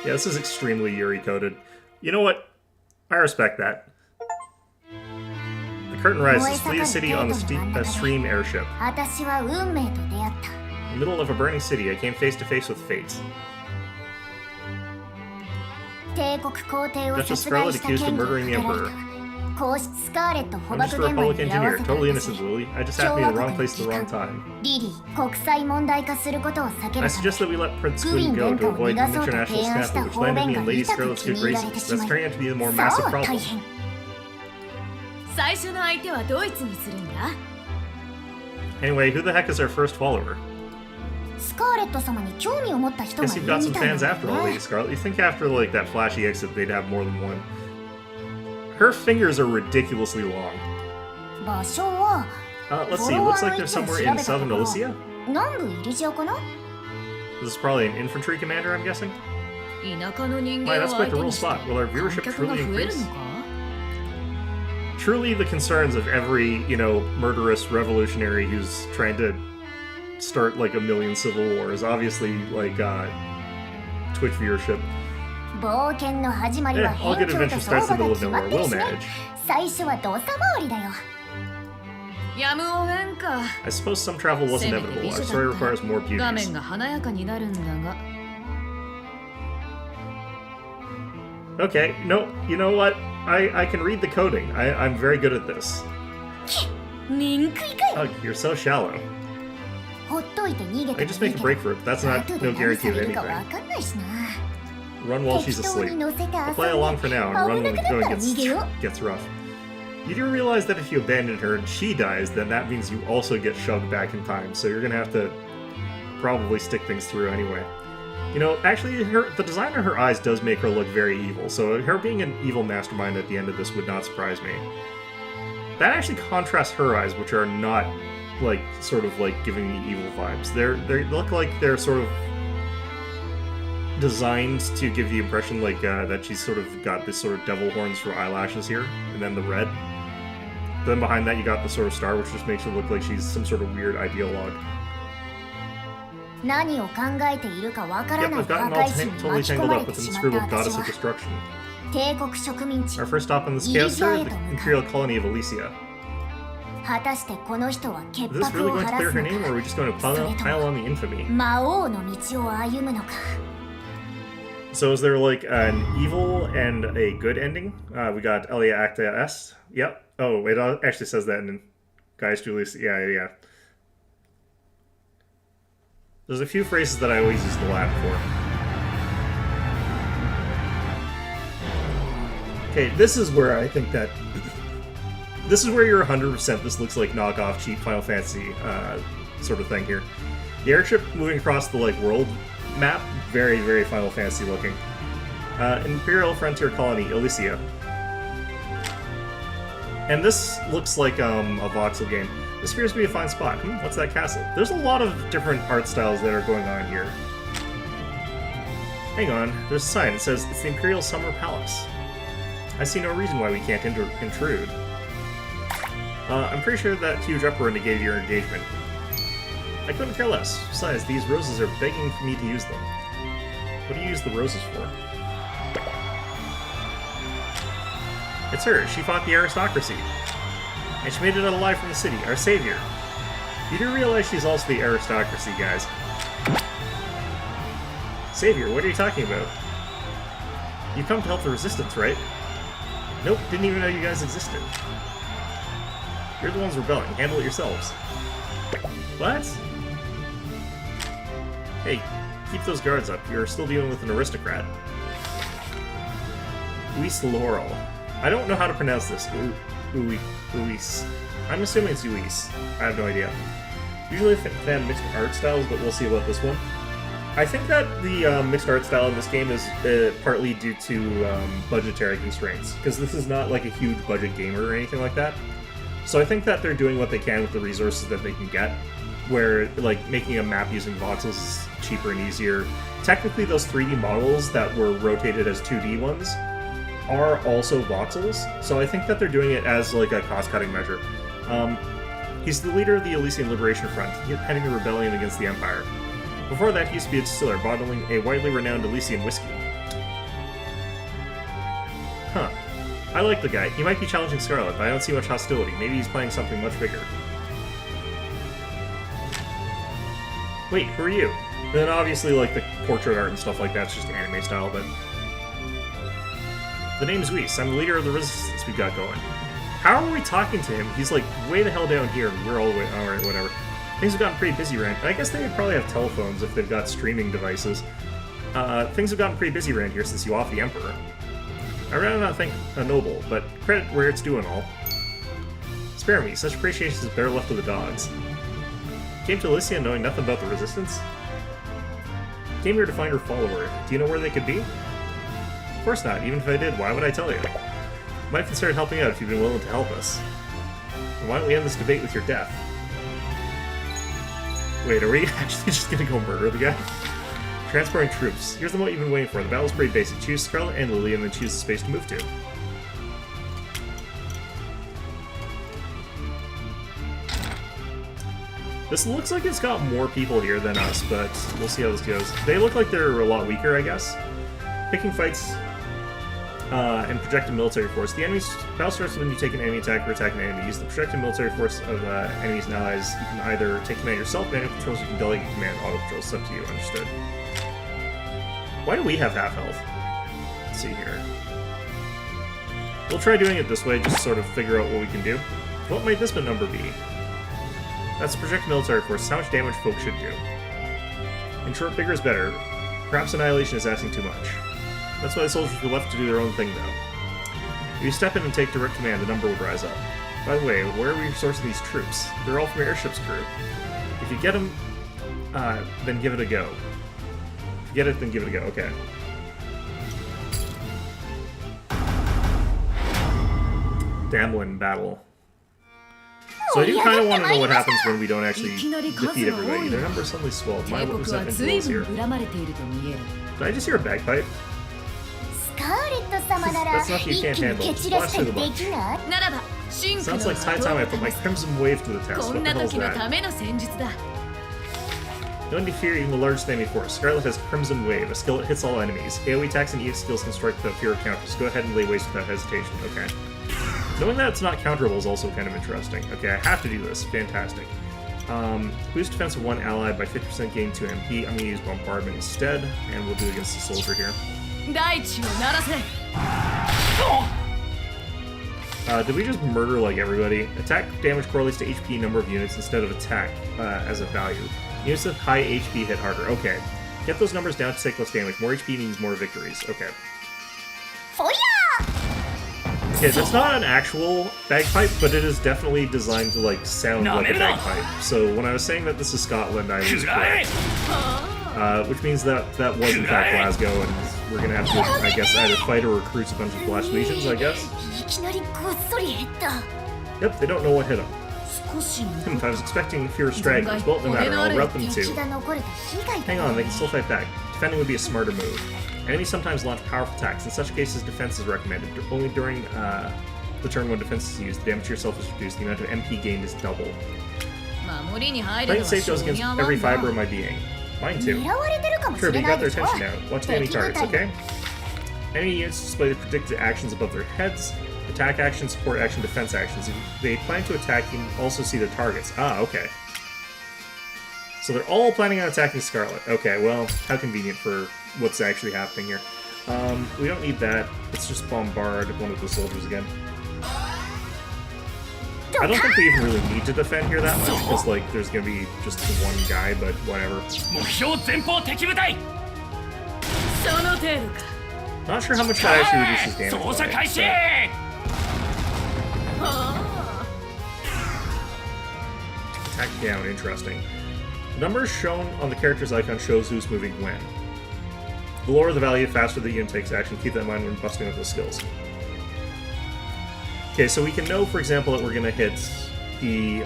Yeah, this is extremely Yuri-coded. You know what? I respect that. The curtain rises. Flee the city on the stream airship. In the middle of a burning city, I came face to face with fate. Duchess Scarlet accused of murdering the Emperor. I'm just a Republic engineer, totally innocent, Lily. I just happened to be in the wrong place at the wrong time. I suggest that we let Prince Queen go to avoid an international scandal which landed me in Lady Scarlet's good graces. That's turning out to be the more massive problem. Anyway, who the heck is our first follower? Guess you've got some fans after all, Lady Scarlet. You think after like that flashy exit they'd have more than one. Her fingers are ridiculously long. Let's see, looks like they're somewhere in southern Alicia? This is probably an infantry commander, I'm guessing? Why, that's quite the rural spot. Will our viewership truly increase? Truly the concerns of every, you know, murderous revolutionary who's trying to start like a million civil wars. Obviously, like, Twitch viewership. Yeah, all good adventure starts in the middle of nowhere. We'll manage. I suppose some travel was inevitable. Our story requires more beauties. Okay, no, you know what? I can read the coding. I'm very good at this. Oh, you're so shallow. I just make a break for it, but that's not no guarantee of anything. Run while she's asleep. I'll play along for now and run when the going gets rough. You do realize that if you abandon her and she dies, then that means you also get shoved back in time, so you're gonna have to probably stick things through anyway. You know, actually, the design of her eyes does make her look very evil, so her being an evil mastermind at the end of this would not surprise me. That actually contrasts her eyes, which are not, like, sort of, like, giving me evil vibes. They look like they're sort of designed to give the impression like that she's sort of got this sort of devil horns for eyelashes here, and then the red. Then behind that you got the sort of star, which just makes her look like she's some sort of weird ideologue. Yep, I've gotten all totally tangled up with an inscrutable goddess of destruction. Our first stop on this chaos, the Imperial colony of Alicia. Is this really going to clear her name, or are we just going to pile on the infamy? So is there like an evil and a good ending? We got Elia Acta S. Yep. Oh, it actually says that in Gaius Julius. Yeah. There's a few phrases that I always use the Latin for. Okay, this is where I think that... this is where you're 100% this looks like knockoff cheap Final Fantasy sort of thing here. The airship moving across the like world map, very, very Final Fantasy looking. Imperial Frontier Colony, Alicia. And this looks like a voxel game. This appears to be a fine spot. What's that castle? There's a lot of different art styles that are going on here. Hang on, there's a sign that says it's the Imperial Summer Palace. I see no reason why we can't intrude. I'm pretty sure that huge uproar negated your engagement. I couldn't care less. Besides, these roses are begging for me to use them. What do you use the roses for? It's her. She fought the aristocracy. And she made it out alive from the city, our savior. You do realize she's also the aristocracy, guys. Savior, what are you talking about? You come to help the resistance, right? Nope, didn't even know you guys existed. You're the ones rebelling. Handle it yourselves. What? Hey, keep those guards up. You're still dealing with an aristocrat. Luis Laurel. I don't know how to pronounce this. Luis. I'm assuming it's Luis. I have no idea. Usually a fan of mixed art styles, but we'll see about this one. I think that the mixed art style in this game is partly due to budgetary constraints, because this is not like a huge budget gamer or anything like that. So I think that they're doing what they can with the resources that they can get, where like making a map using voxels is cheaper and easier. Technically those 3D models that were rotated as 2D ones are also voxels, so I think that they're doing it as like a cost-cutting measure. He's the leader of the Elysian Liberation Front, heading a rebellion against the Empire. Before that, he used to be a distiller, bottling a widely renowned Elysian whiskey. Huh. I like the guy. He might be challenging Scarlet, but I don't see much hostility. Maybe he's playing something much bigger. Wait, who are you? And then obviously, like, the portrait art and stuff like that's just anime style, but... The name's Whis. I'm the leader of the resistance we've got going. How are we talking to him? He's, like, way the hell down here, and we're all the way... Alright, whatever. Things have gotten pretty busy around... I guess they probably have telephones if they've got streaming devices. Things have gotten pretty busy around here since you off the Emperor. I'd rather not think a noble, but credit where it's due and all. Spare me, such appreciation is better left to the dogs. Came to Elysian knowing nothing about the Resistance? Came here to find her follower. Do you know where they could be? Of course not. Even if I did, why would I tell you? Might consider helping out if you've been willing to help us. And why don't we end this debate with your death? Wait, are we actually just gonna go murder the guy? Transporting troops. Here's the moment you've been waiting for. The battle's pretty basic. Choose Scarlet and Lily, and then choose the space to move to. This looks like it's got more people here than us, but we'll see how this goes. They look like they're a lot weaker, I guess. Picking fights and projected military force. The enemy's battle starts when you take an enemy attack or attack an enemy. Use the projected military force of enemies and allies. You can either take command yourself, manual controls, you can delegate command auto controls. It's up to you. Understood. Why do we have half health? Let's see here. We'll try doing it this way, just to sort of figure out what we can do. What might this number be? That's the projected military force. How much damage folks should do. In short, bigger is better. Perhaps Annihilation is asking too much. That's why the soldiers were left to do their own thing, though. If you step in and take direct command, the number would rise up. By the way, where are we sourcing these troops? They're all from your airship's crew. If you get them, then give it a go. If you get it, then give it a go. Okay. Damlin battle. So I do kind of want to know what happens when we don't actually defeat everybody. Their number suddenly swelled. My resentment grows here. Did I just hear a bagpipe? That's nothing you can't handle. Splash through the bunch. Sounds like it's high time I put my Crimson Wave to the test. What the hell is that? No need to fear even the largest enemy force. Scarlet has Crimson Wave, a skill that hits all enemies. AoE attacks and EX skills can strike without fear of counters. Go ahead and lay waste without hesitation. Okay. Knowing that it's not counterable is also kind of interesting. Okay, I have to do this. Fantastic. Boost defense of one ally by 50%, gain 2 MP. I'm going to use Bombardment instead, and we'll do it against the soldier here. Did we just murder, like, everybody? Attack damage correlates to HP number of units instead of attack as a value. Units with high HP hit harder. Okay. Get those numbers down to take less damage. More HP means more victories. Okay. Okay, that's not an actual bagpipe, but it is definitely designed to, like, sound like a bagpipe. So when I was saying that this is Scotland, I was correct. Which means that that was in fact Glasgow, and we're gonna have to, I guess, either fight or recruit a bunch of Flash Legions, I guess. Yep, they don't know what hit them. If I was expecting fewer stragglers, well, no matter, I'll route them too. Hang on, they can still fight back. Defending would be a smarter move. Enemies sometimes launch powerful attacks. In such cases, defense is recommended. Only during the turn when defense is used, the damage to yourself is reduced. The amount of MP gained is double. Playing safe goes against every fiber of my being. Mine too. Sure, but you got their attention now. Watch the enemy targets, okay? Enemy units display the predicted actions above their heads. Attack action, support action, defense actions. If they plan to attack, you can also see their targets. Ah, okay. So they're all planning on attacking Scarlet. Okay, well, how convenient for what's actually happening here. We don't need that. Let's just bombard one of the soldiers again. I don't think we even really need to defend here that much, because, like, there's gonna be just the one guy, but whatever. 目標前方敵部隊 その程度か Not sure how much that actually reduces damage. 操作 by, 開始 but- は Attack down, interesting. The numbers shown on the character's icon shows who's moving when. The lower the value, the faster the unit takes action. Keep that in mind when busting up the skills. Okay, so we can know, for example, that we're going to hit the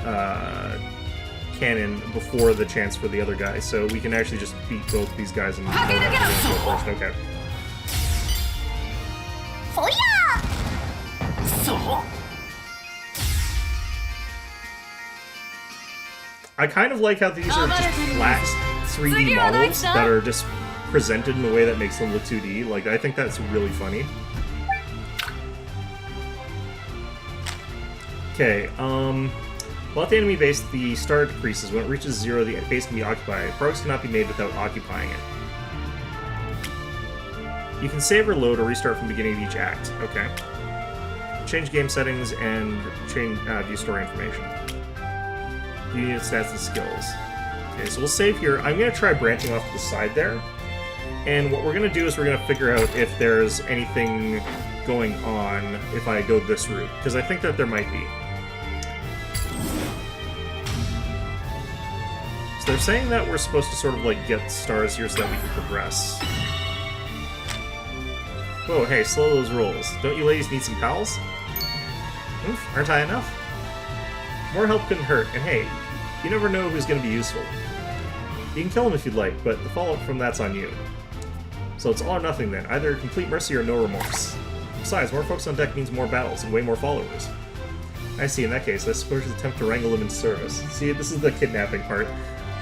cannon before the chance for the other guy, so we can actually just beat both these guys and know that we're gonna go first. Okay. そりゃ そう I kind of like how these are just flat 3D models that are just presented in a way that makes them look 2D. Like, I think that's really funny. Okay, well, at the enemy base, the star decreases. When it reaches 0, the base can be occupied. Progress cannot be made without occupying it. You can save or load or restart from the beginning of each act. Okay. Change game settings and change view story information. Unit stats and skills. Okay, so we'll save here. I'm going to try branching off to the side there. And what we're going to do is we're going to figure out if there's anything going on if I go this route. Because I think that there might be. So they're saying that we're supposed to sort of like get stars here so that we can progress. Whoa, hey, slow those rolls. Don't you ladies need some pals? Oof, aren't I enough? More help couldn't hurt, and hey, you never know who's going to be useful. You can kill him if you'd like, but the fallout from that's on you. So it's all or nothing then, either complete mercy or no remorse. Besides, more folks on deck means more battles and way more followers. I see, in that case, I suppose you attempt to wrangle them in service. See, this is the kidnapping part.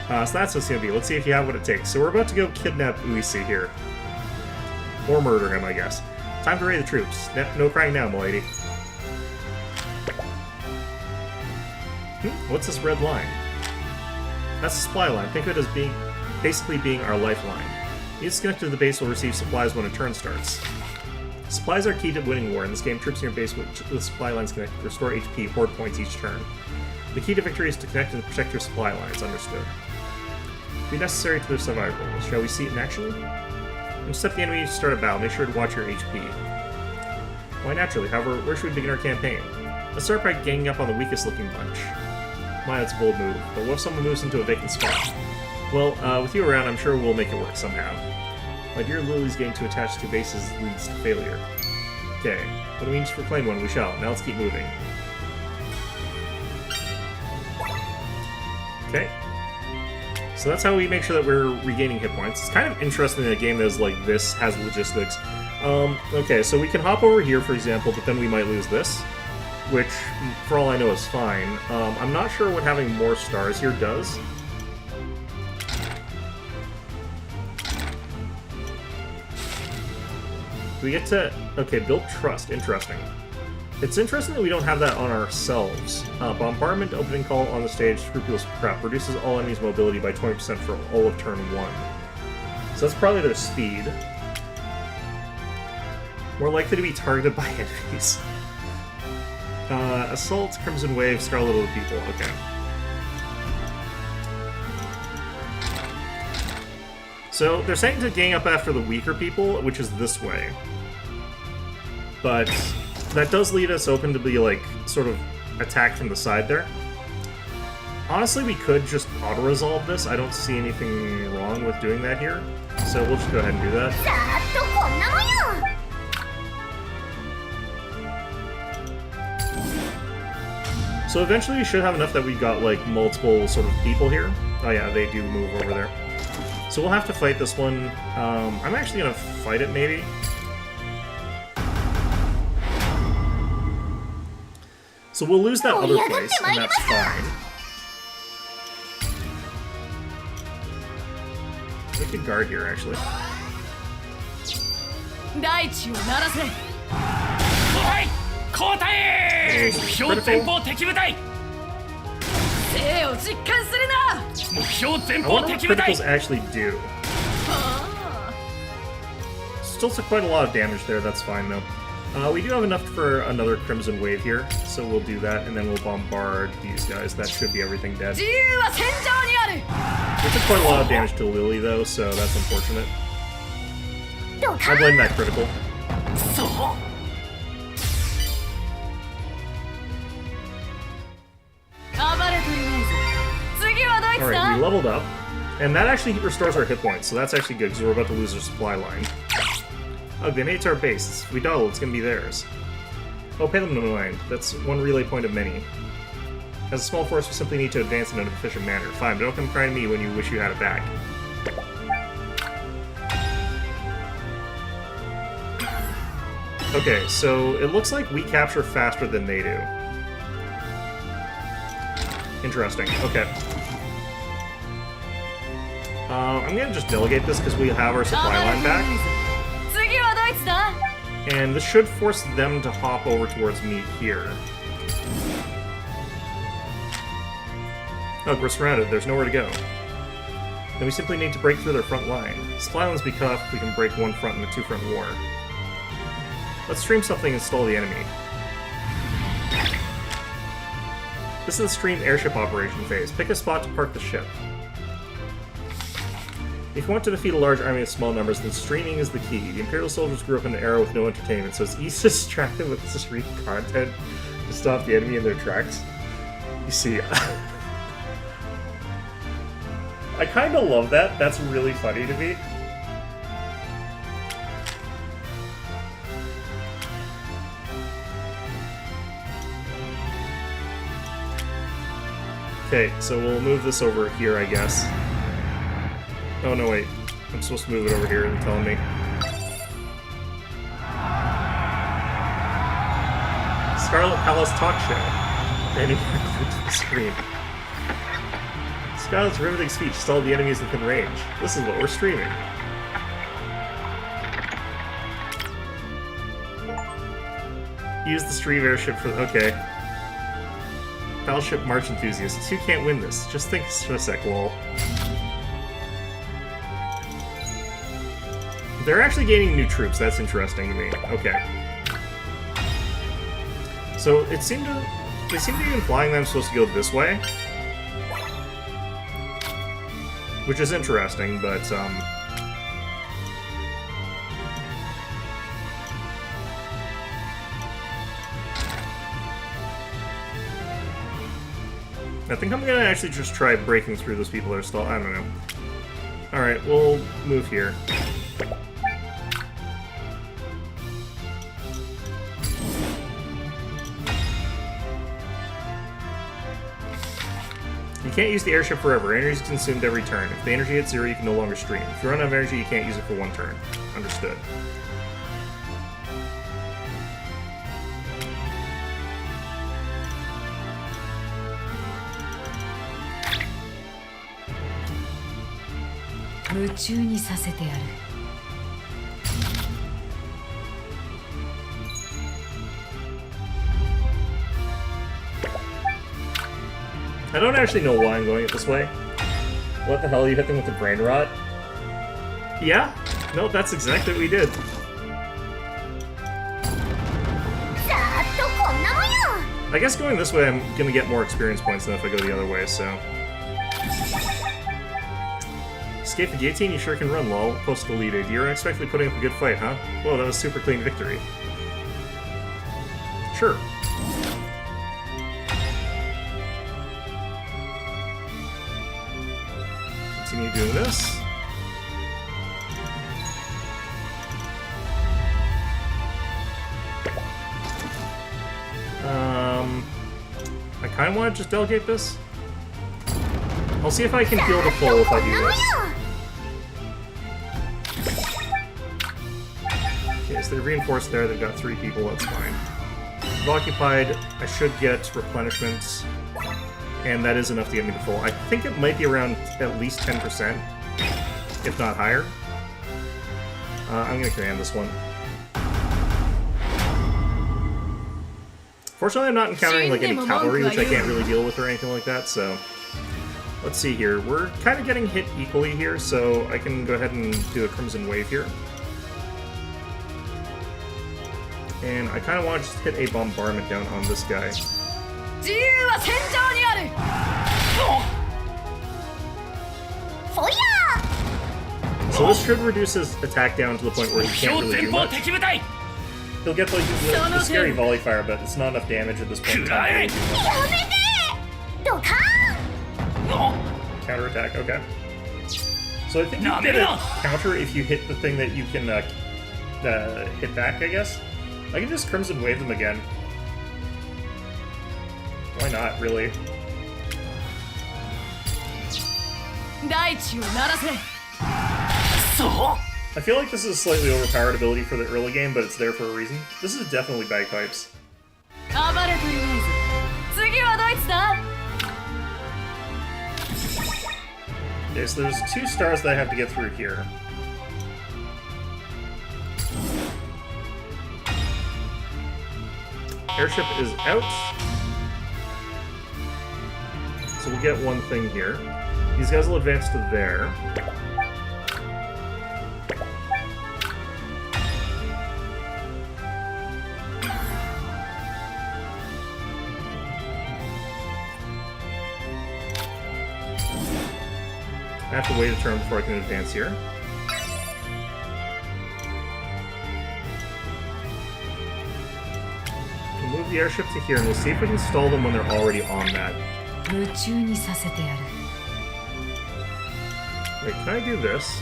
So that's what it's going to be. Let's see if you have what it takes. So we're about to go kidnap Uisi here. Or murder him, I guess. Time to raid the troops. No crying now, milady. What's this red line? That's the supply line. Think of it as basically being our lifeline. Units connected to the base will receive supplies when a turn starts. Supplies are key to winning war. In this game, troops in your base with supply lines connected restore HP, horde points each turn. The key to victory is to connect and protect your supply lines, understood. Be necessary to their survival. Shall we see it in action? When you step the enemy to start a battle, make sure to watch your HP. Why naturally, however, where should we begin our campaign? Let's start by ganging up on the weakest looking bunch. My, that's a bold move, but what if someone moves into a vacant spot? Well, with you around, I'm sure we'll make it work somehow. My dear Lily's getting too attached to bases leads to failure. Okay, when we need to reclaim one, we shall. Now let's keep moving. Okay. So that's how we make sure that we're regaining hit points. It's kind of interesting that a game that is like this has logistics. Okay, so we can hop over here, for example, but then we might lose this, which, for all I know, is fine. I'm not sure what having more stars here does. We get to... Okay, build trust. Interesting. It's interesting that we don't have that on ourselves. Bombardment opening call on the stage, scrupulous prep, reduces all enemies' mobility by 20% for all of turn 1. So that's probably their speed. More likely to be targeted by enemies. Assault, Crimson Wave, Scarlet Little People. Okay. So they're saying to gang up after the weaker people, which is this way. But that does lead us open to be, like, sort of attacked from the side there. Honestly, we could just auto-resolve this. I don't see anything wrong with doing that here. So we'll just go ahead and do that. さーっとこんなもんよ So eventually we should have enough that we got, like, multiple sort of people here. Oh yeah, they do move over there. So we'll have to fight this one. I'm actually gonna fight it, maybe. So we'll lose that other place, and that's fine. We could guard here, actually. 大地を鳴らせ はい交代。目標前方敵部隊。生を実感するな。目標前 I 方 wonder what 敵部隊。 criticals actually do. あ Still took quite a lot of damage there, that's fine though. We do have enough for another Crimson Wave here, so we'll do that, and then we'll bombard these guys. That should be everything あ dead. 自由は戦場にある。 We took quite a lot of damage to Lily though, so that's unfortunate. ド I カ blame that critical. そう。暴れてるね。次はどいつ Alright, だ we leveled up, and that actually restores our hit points, so that's actually good, because we're about to lose our supply line. Oh, they made it to our base. If we double, it's going to be theirs. Oh, pay them no mind. That's one relay point of many. As a small force, we simply need to advance in an efficient manner. Fine, but don't come crying to me when you wish you had it back. Okay, so it looks like we capture faster than they do. Interesting. Okay. I'm gonna just delegate this because we have our supply line back. 次はどいつだ And this should force them to hop over towards me here. Oh, we're surrounded. There's nowhere to go. Then we simply need to break through their front line. Supply lines be cut off if we can break one front in a two-front war. Let's stream something and stall the enemy. This is the stream airship operation phase. Pick a spot to park the ship. If you want to defeat a large army of small numbers, then streaming is the key. The Imperial soldiers grew up in an era with no entertainment, so it's easy to distract them with stream content to stop the enemy in their tracks. You see, I kind of love that. That's really funny to me. Okay, so we'll move this over here, I guess. Oh, no, wait. I'm supposed to move it over here, they're telling me. Scarlet Palace Talk Show. Any to the screen. Scarlet's riveting speech stalled the enemies within range. This is what we're streaming. Use the stream airship for... Okay. Battleship March enthusiasts. You can't win this. Just think for a sec, lol. They're actually gaining new troops. That's interesting to me. Okay. So they seem to be implying that I'm supposed to go this way, which is interesting. But I think I'm gonna actually just try breaking through those people that are still. I don't know. All right, we'll move here. You can't use the airship forever. Energy is consumed every turn. If the energy hits zero, you can no longer stream. If you run out of energy, you can't use it for one turn. Understood. I don't actually know why I'm going it this way. What the hell? You hit them with the brain rot? Yeah? No, that's exactly what we did. ざーっとこんなもんよ I guess going this way, I'm gonna get more experience points than if I go the other way, so... Escape the guillotine? You sure can run, lol. Post deleted. You're unexpectedly putting up a good fight, huh? Whoa, that was super clean victory. Sure. Continue doing this. I kind of want to just delegate this. I'll see if I can heal the full if I do this. Okay, so they reinforced there. They've got 3 people. That's fine. I've occupied. I should get replenishments. And that is enough to get me to full. I think it might be around at least 10%, if not higher. I'm going to command this one. Fortunately, I'm not encountering like any cavalry, which I can't really deal with or anything like that, so... Let's see here. We're kind of getting hit equally here, so I can go ahead and do a Crimson Wave here. And I kind of want to just hit a bombardment down on this guy. So this should reduce his attack down to the point where he can't really do much. He'll get like the scary volley fire, but it's not enough damage at this point in time. Counterattack, okay. So I think you get a counter if you hit the thing that you can hit back, I guess. I can just Crimson Wave them again. Why not, really? I feel like this is a slightly overpowered ability for the early game, but it's there for a reason. This is definitely bagpipes. Okay, so there's 2 stars that I have to get through here. Airship is out. So we'll get one thing here. These guys will advance to there. I have to wait a turn before I can advance here. We'll move the airship to here, and we'll see if we can stall them when they're already on that. Wait, can I do this?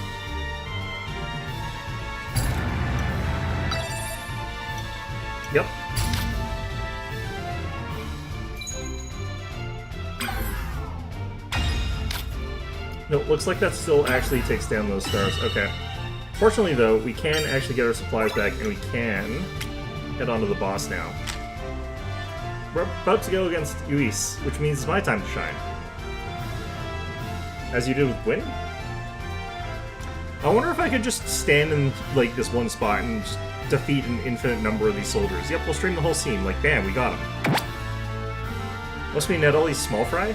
Yep. No, looks like that still actually takes down those stars. Okay. Fortunately, though, we can actually get our supplies back, and we can head on to the boss now. We're about to go against Uis, which means it's my time to shine. As you did with Gwyn? I wonder if I could just stand in, like, this one spot and just defeat an infinite number of these soldiers. Yep, we'll stream the whole scene. Like, bam, we got them. Must be Nettlie's small fry?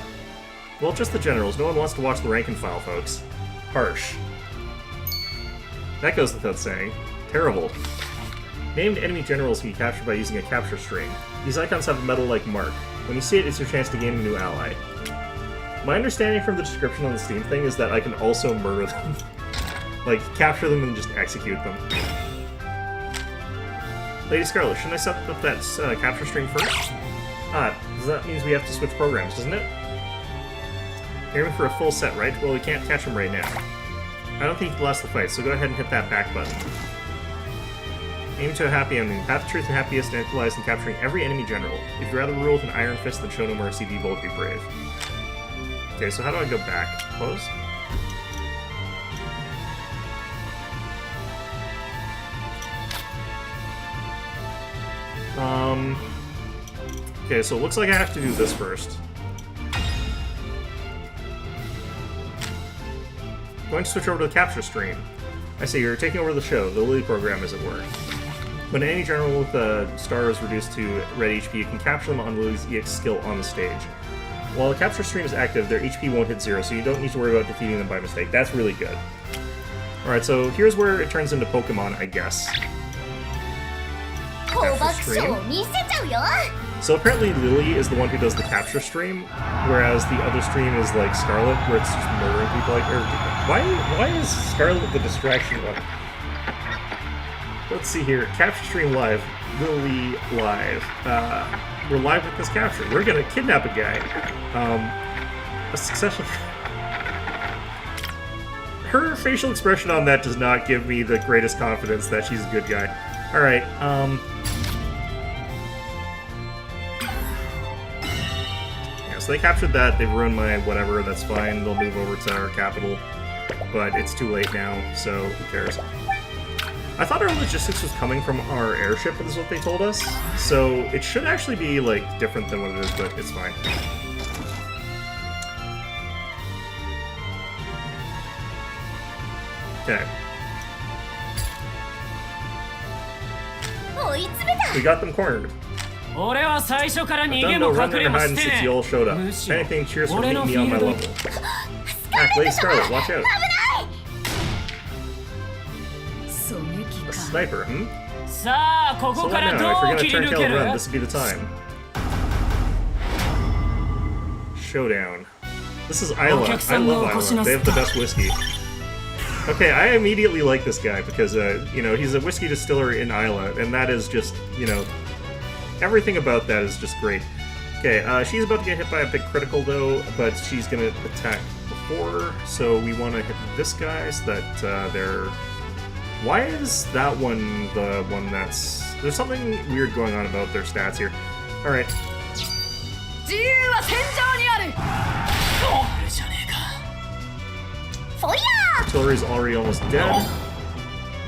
Well, just the generals. No one wants to watch the rank and file, folks. Harsh. That goes without saying. Terrible. Named enemy generals can be captured by using a capture string. These icons have a metal-like mark. When you see it, it's your chance to gain a new ally. My understanding from the description on the Steam thing is that I can also murder them. Like, capture them and just execute them. Lady Scarlet, shouldn't I set up that capture string first? Ah, that means we have to switch programs, doesn't it? You're aiming for a full set, right? Well, we can't catch him right now. I don't think he can last the fight, so go ahead and hit that back button. Aim to a happy ending. Path of Truth and Happiest lies in capturing every enemy general. If you'd rather rule with an iron fist than show no mercy, be bold, be brave. Okay, so how do I go back? Close? Okay, so it looks like I have to do this first. Going to switch over to the capture stream. I see you're taking over the show, the Lily program, as it were. When any general with a star is reduced to red HP, you can capture them on Lily's EX skill on the stage. While the capture stream is active, their HP won't hit 0, so you don't need to worry about defeating them by mistake. That's really good. Alright, so here's where it turns into Pokemon, I guess. Capture stream. So apparently Lily is the one who does the capture stream, whereas the other stream is like Scarlet, where it's just murdering people. Like, why is Scarlet the distraction one? Let's see here. Capture stream live. Lily live. We're live with this capture. We're gonna kidnap a guy. A successful. Her facial expression on that does not give me the greatest confidence that she's a good guy. All right. So they captured that, they've ruined my whatever, that's fine, they'll move over to our capital, but it's too late now, so who cares. I thought our logistics was coming from our airship, is what they told us, so it should actually be, like, different than what it is, but it's fine. Okay. We got them cornered. 俺は最初から逃 Done げ no も run 隠 and れも hide し and て since ね you all showed up. むしろ Anything, cheers for 俺 meeting の me フィ on ー my ルド level. Act, Lady Scarlet, watch out. 狙撃 A か sniper, hmm? さあこ So こ what から now? If ど you're う gonna 切り turn 抜 tail け and る run, this would be the time. Showdown. This is Isla. I love Isla. They have the best whiskey. Okay, I immediately like this guy because, you know, he's a whiskey distiller in Isla, and that is just, you know, everything about that is just great. Okay, she's about to get hit by a big critical, though, but she's going to attack before, so we want to hit this guy so that they're... Why is that one the one that's... There's something weird going on about their stats here. Alright. 自由は戦場にあるあるじゃねえか Artillery's already almost dead.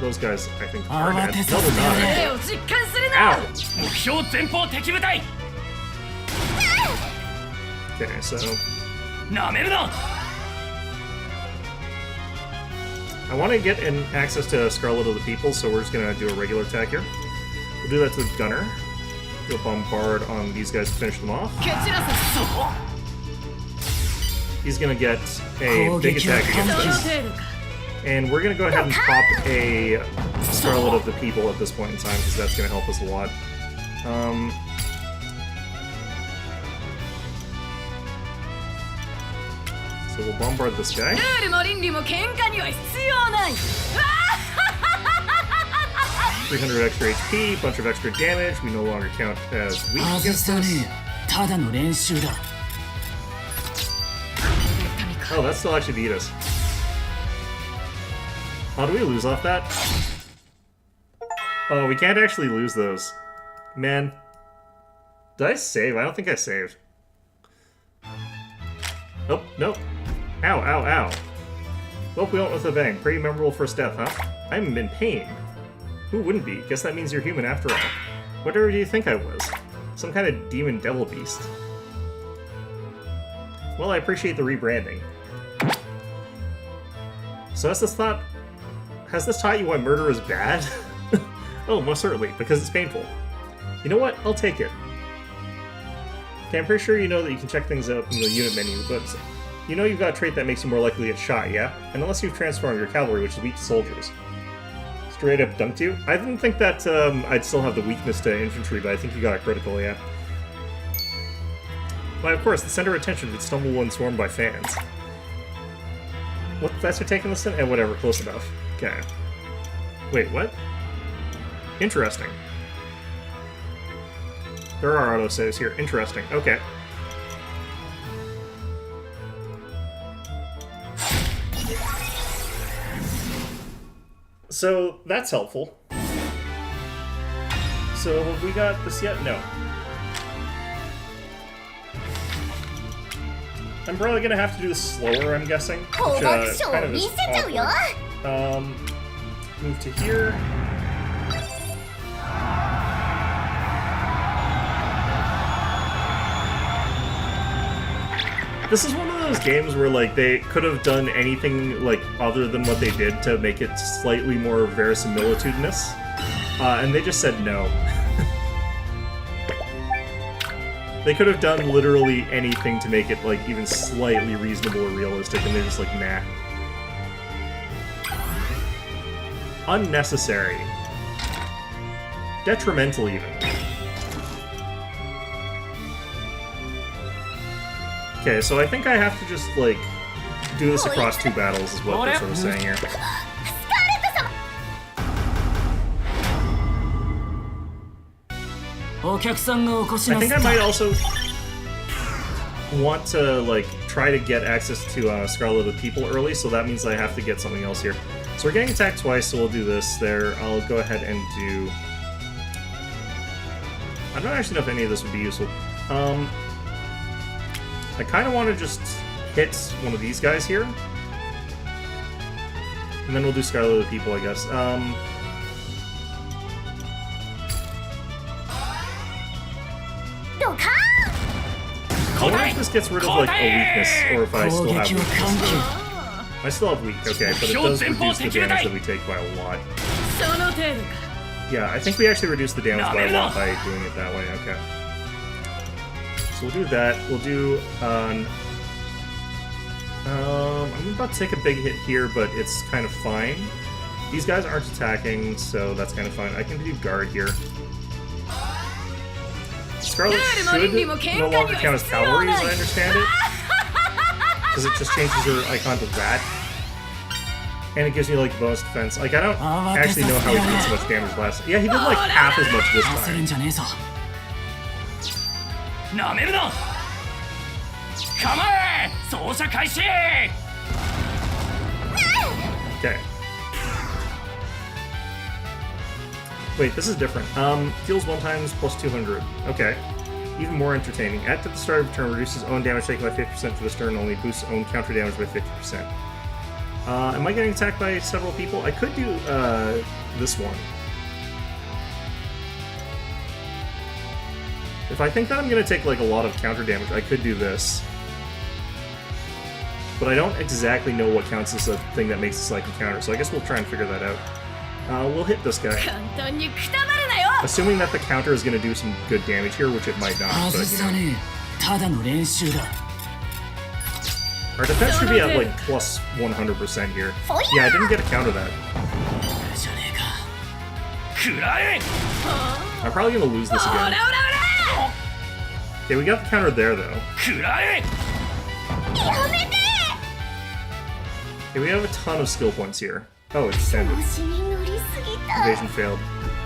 Those guys, I think, are dead. No, they're not. 手を実感するな Ow! 目標前方敵部隊 Okay, so... なめるな I want to get an access to Scarlet of the People, so we're just going to do a regular attack here. We'll do that to the gunner. Do a bombard on these guys to finish them off. 蹴散らす He's going to get a big attack そ against の this. 程度か And we're going to go ahead and pop a Scarlet of the People at this point in time, because that's going to help us a lot. So we'll bombard this guy. ルールも倫理も喧嘩には必要ない 300 extra HP, bunch of extra damage. We no longer count as weak 外 against さね this. えただの練習だ Oh, that still actually beat us. How do we lose off that? Oh, we can't actually lose those. Man. Did I save? I don't think I saved. Oh, nope. Ow, ow, ow. Well, we went with a bang. Pretty memorable first death, huh? I'm in pain. Who wouldn't be? Guess that means you're human after all. Whatever do you think I was? Some kind of demon devil beast. Well, I appreciate the rebranding. So has this taught you why murder is bad? Oh, most certainly, because it's painful. You know what? I'll take it. Okay, I'm pretty sure you know that you can check things out in the unit menu, but you know you've got a trait that makes you more likely to get shot, yeah? And unless you've transformed your cavalry, which is weak to soldiers. Straight up dunked you? I didn't think that I'd still have the weakness to infantry, but I think you got a critical, yeah. Why, of course, the center of attention would stumble when swarmed by fans. What, that's for taking this in? And whatever, close enough. Okay. Wait, what? Interesting. There are autosaves here. Interesting. Okay. So, that's helpful. So, have we got this yet? No. I'm probably gonna have to do this slower, I'm guessing. Which, kind of is awkward. Move to here. This is one of those games where, like, they could have done anything, like, other than what they did to make it slightly more verisimilitudinous. And they just said no. They could have done literally anything to make it, like, even slightly reasonable or realistic, and they're just like, nah. Unnecessary. Detrimental, even. Okay, so I think I have to just, like, do this across 2 battles, is what they're sort of saying here. I think I might also want to, like, try to get access to Scarlet of the People early, so that means I have to get something else here. So we're getting attacked twice, so we'll do this there. I'll go ahead and do... I don't actually know if any of this would be useful. I kind of want to just hit one of these guys here. And then we'll do Scarlet of the People, I guess. I wonder if this gets rid of, like, a weakness, or if I still have weakness. I still have weak, okay, but it does reduce the damage that we take by a lot. その程度か Yeah, I think we actually reduced the damage by a lot by doing it that way, okay. So we'll do that. We'll do I'm about to take a big hit here, but it's kind of fine. These guys aren't attacking, so that's kind of fine. I can do guard here. Scarlet should no longer count as cavalry, as I understand it. Because it just changes her icon to that. And it gives me, like, bonus defense. Like, I don't actually know how he did so much damage last... Yeah, he did, like, half as much this time. Okay. Wait, this is different. Deals 1 times plus 200. Okay. Even more entertaining. Add to the start of the turn, reduces own damage taken by 50% for this turn, only boosts own counter damage by 50%. Am I getting attacked by several people? I could do this one. If I think that I'm going to take like a lot of counter damage, I could do this. But I don't exactly know what counts as a thing that makes this like a counter, so I guess we'll try and figure that out. We'll hit this guy. Assuming that the counter is going to do some good damage here, which it might not, but you know. Our defense should be at like plus 100% here. Yeah, I didn't get a counter that. I'm probably going to lose this again. Okay, we got the counter there though. Okay, we have a ton of skill points here. Oh, it's ended. Invasion failed.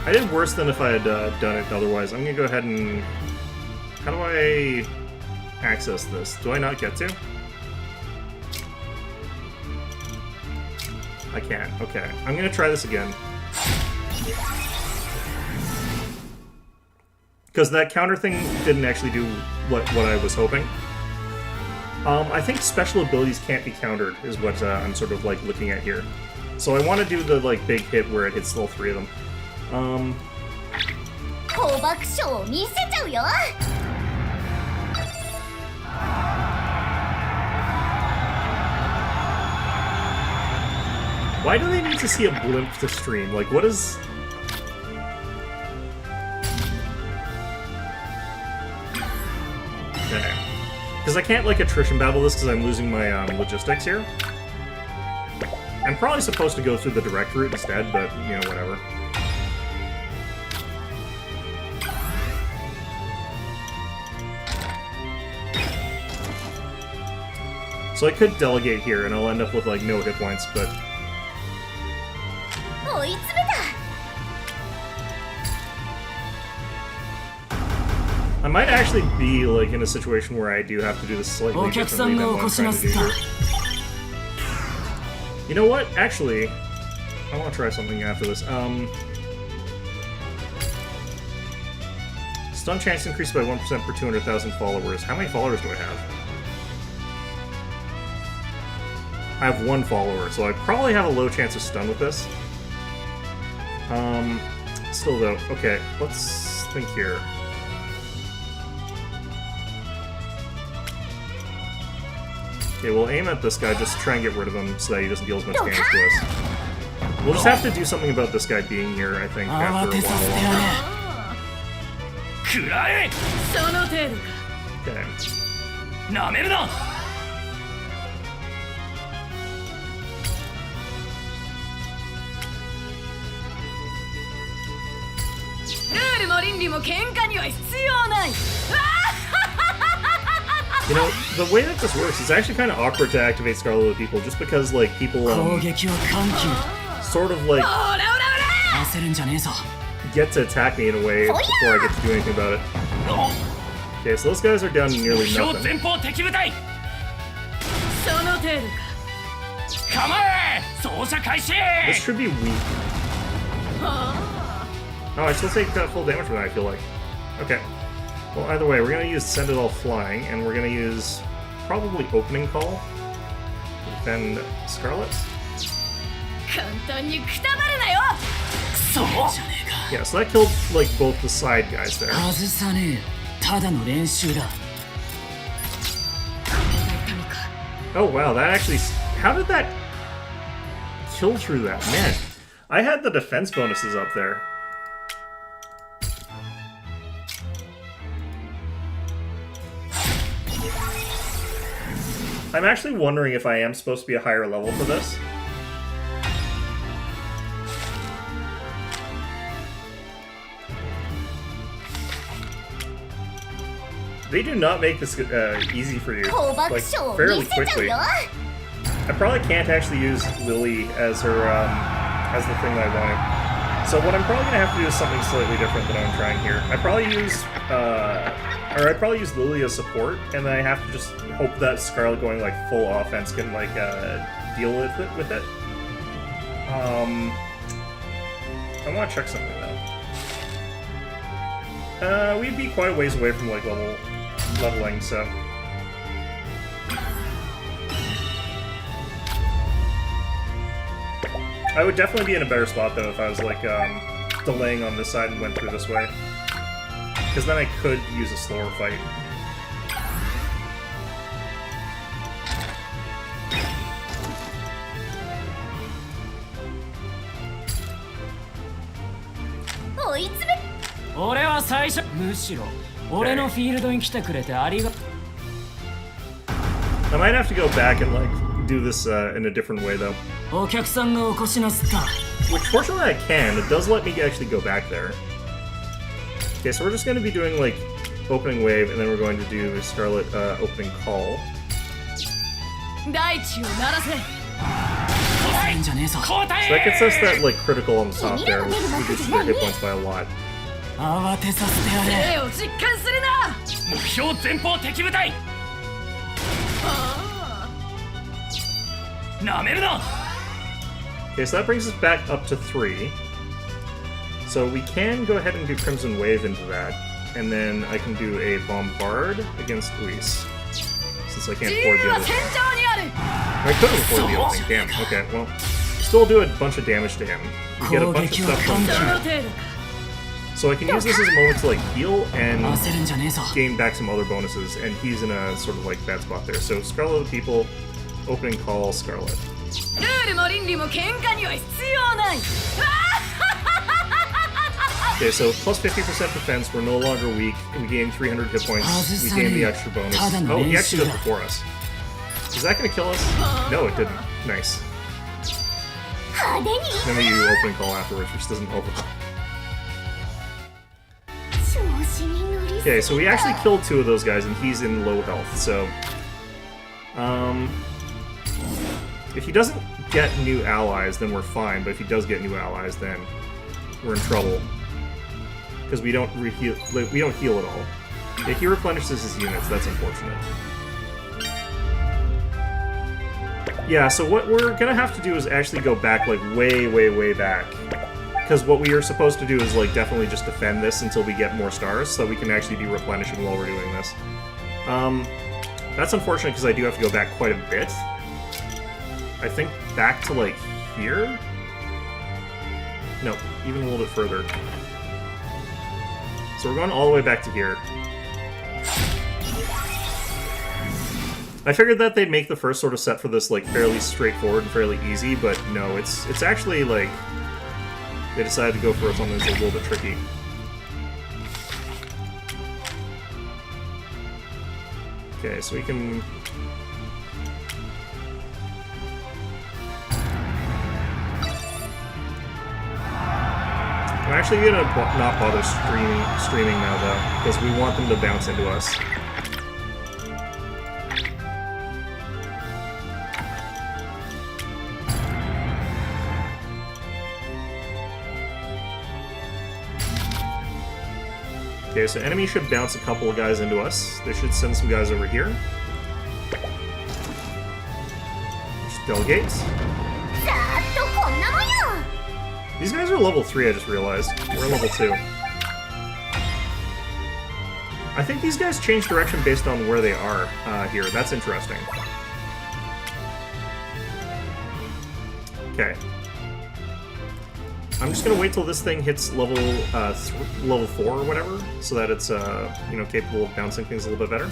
I did worse than if I had done it otherwise. I'm gonna go ahead and... How do I access this? Do I not get to? I can't. Okay. I'm gonna try this again. Because that counter thing didn't actually do what I was hoping. I think special abilities can't be countered, is what I'm sort of like looking at here. So I want to do the like big hit where it hits all 3 of them. Why do they need to see a blimp to stream? Like, what is... Okay. Because I can't, like, attrition battle this because I'm losing my logistics here. I'm probably supposed to go through the direct route instead, but, you know, whatever. So I could delegate here, and I'll end up with, like, no hit points, but... I might actually be, like, in a situation where I do have to do this slightly differently than what I'm trying to do here. You know what? Actually, I want to try something after this. Stun chance increased by 1% per 200,000 followers. How many followers do I have? I have 1 follower, so I probably have a low chance of stun with this. Still though, okay, let's think here. Okay, we'll aim at this guy, just try and get rid of him so that he doesn't deal as much damage to us. We'll just have to do something about this guy being here, I think, after a while. Okay. You know, the way that this works, it's actually kind of awkward to activate Scarlet with people, just because, like, people, sort of, like, get to attack me in a way before I get to do anything about it. Okay, so those guys are down to nearly nothing. This should be weak. Oh, I still take full damage from that, I feel like. Okay. Well, either way, we're going to use Send It All Flying, and we're going to use probably Opening Call to defend Scarlet. Yeah, so that killed, like, both the side guys there. Oh, wow, that actually... How did that kill through that? Man, I had the defense bonuses up there. I'm actually wondering if I am supposed to be a higher level for this. They do not make this easy for you, like, fairly quickly. I probably can't actually use Lily as her, as the thing that I wanted. So what I'm probably gonna have to do is something slightly different than I'm trying here. I probably use Lily as support, and then I have to just hope that Scarlet going like full offense can like deal with it. I want to check something though. We'd be quite a ways away from like leveling, so. I would definitely be in a better spot though if I was like delaying on this side and went through this way. Because then I could use a slower fight. I might have to go back and like do this in a different way though. Which fortunately I can. It does let me actually go back there. Okay, so we're just going to be doing like opening wave, and then we're going to do Scarlet opening call. So that gets us that like critical on the top there, which reduces their hit points by a lot. Okay, so that brings us back up to 3. So we can go ahead and do Crimson Wave into that, and then I can do a Bombard against Luis, since I can't afford the other thing. I couldn't afford the other thing, damn. Okay, well, still do a bunch of damage to him. We get a bunch of stuff from that. So I can use this as a moment to like heal and gain back some other bonuses, and he's in a sort of like bad spot there. So Scarlet of the People, opening call, Scarlet. Okay, so plus 50% defense, we're no longer weak, we gain 300 hit points, we gain the extra bonus. Oh, he actually goes before us. Is that gonna kill us? No, it didn't. Nice. Then we do opening call afterwards, which doesn't help at all. Okay, so we actually killed 2 of those guys, and he's in low health, so... if he doesn't get new allies, then we're fine, but if he does get new allies, then we're in trouble. Because we don't heal at all. If he replenishes his units, that's unfortunate. Yeah, so what we're gonna have to do is actually go back, like, way, way, way back. Because what we are supposed to do is, like, definitely just defend this until we get more stars, so we can actually be replenishing while we're doing this. That's unfortunate because I do have to go back quite a bit. I think back to, like, here? No, even a little bit further. So we're going all the way back to here. I figured that they'd make the first sort of set for this, like, fairly straightforward and fairly easy, but no, it's actually, like, they decided to go for something that's a little bit tricky. Okay, so we can... I'm actually gonna not bother streaming now, though, because we want them to bounce into us. Okay, so enemy should bounce a couple of guys into us. They should send some guys over here. Just delegate. These guys are level 3, I just realized. We're level 2. I think these guys change direction based on where they are here. That's interesting. Okay. I'm just gonna wait till this thing hits level 4 or whatever, so that it's you know, capable of bouncing things a little bit better.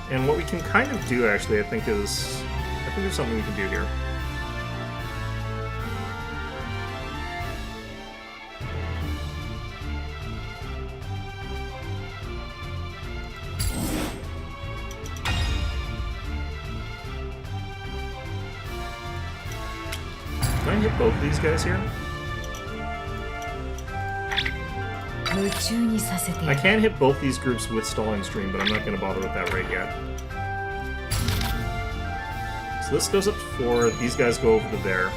And what we can kind of do, actually, I think we there's something we can do here. Can I hit both of these guys here? 夢中にさせて I can hit both these groups with stalling stream, but I'm not going to bother with that right yet. So this goes up to 4, these guys go over to there.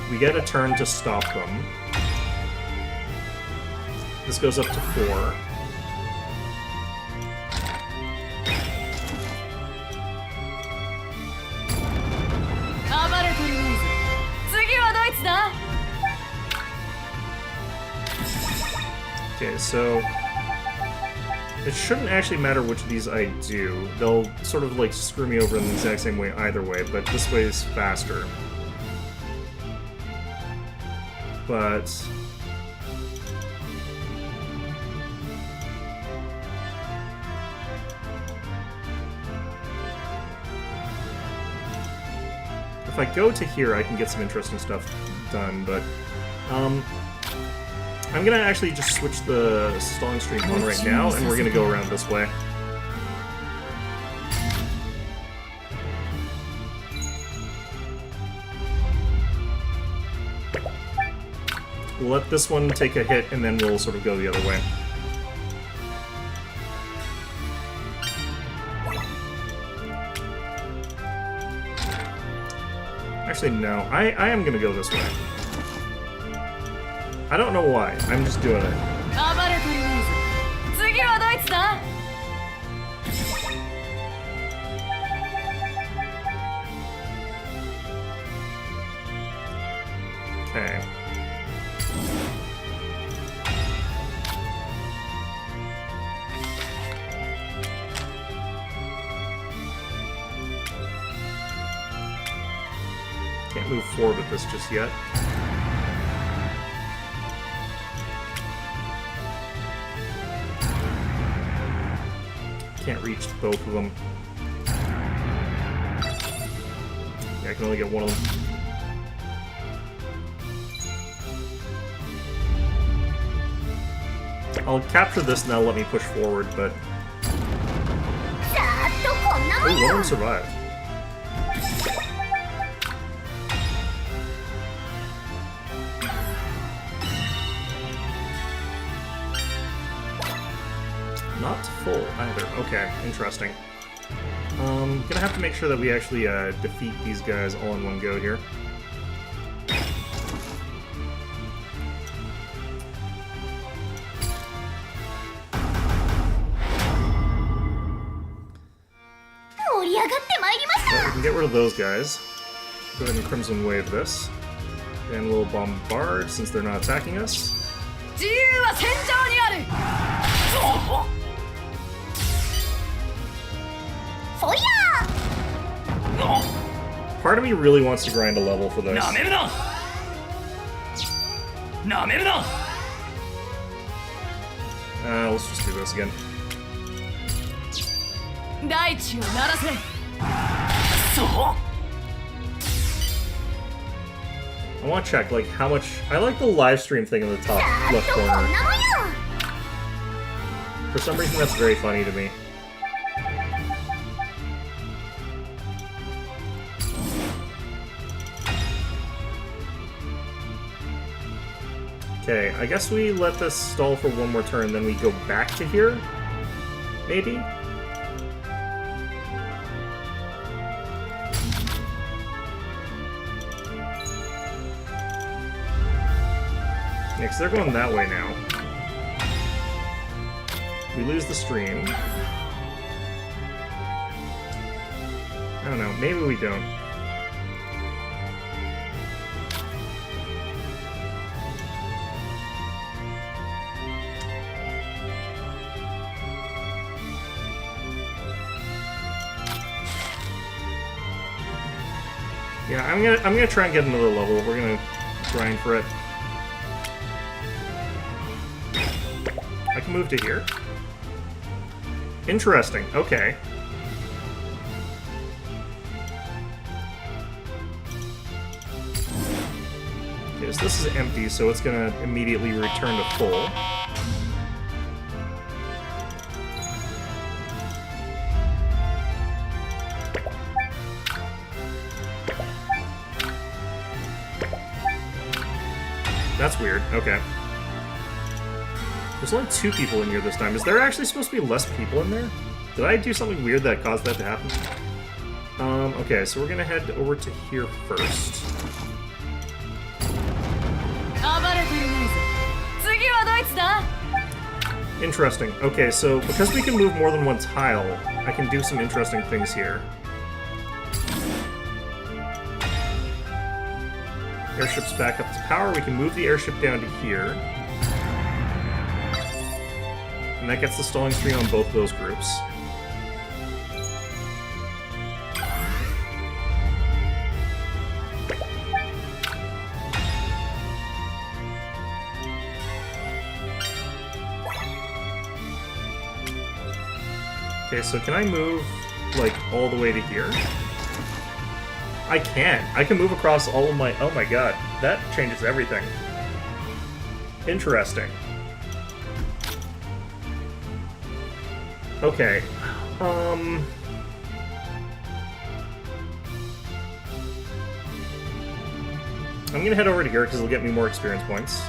We get a turn to stop them. This goes up to 4. Okay, so it shouldn't actually matter which of these I do. They'll sort of like screw me over in the exact same way either way, but this way is faster. But if I go to here, I can get some interesting stuff done, but I'm gonna actually just switch the stalling stream on right now, and we're gonna go around this way. We'll let this one take a hit, and then we'll sort of go the other way. Actually, no. I am gonna go this way. I don't know why. I'm just doing it. Okay. Can't move forward with this just yet. Can't reach both of them. Yeah, I can only get one of them. I'll capture this and that'll let me push forward, but... Oh, one of them survived. Not full either. Okay, interesting. Gonna have to make sure that we actually defeat these guys all in one go here. So we can get rid of those guys. Go ahead and Crimson Wave this. And we'll bombard since they're not attacking us. Part of me really wants to grind a level for this. Let's just do this again. I want to check, like, how much... I like the live stream thing in the top left corner. For some reason, that's very funny to me. Okay, I guess we let this stall for one more turn, then we go back to here? Maybe? Yeah, 'cause they're going that way now. We lose the stream. I don't know, maybe we don't. Yeah, I'm gonna try and get another level. We're gonna grind for it. I can move to here. Interesting. Okay. Okay, so this is empty, so it's gonna immediately return to full. That's weird. Okay. There's only 2 people in here this time. Is there actually supposed to be less people in there? Did I do something weird that caused that to happen? Okay, so we're gonna head over to here first. Interesting. Okay, so because we can move more than one tile, I can do some interesting things here. Airship's back up to power. We can move the airship down to here. And that gets the stalling screen on both those groups. Okay, so can I move, like, all the way to here? I can. I can move across all of my... Oh my god. That changes everything. Interesting. Okay. I'm gonna head over to here because it'll get me more experience points.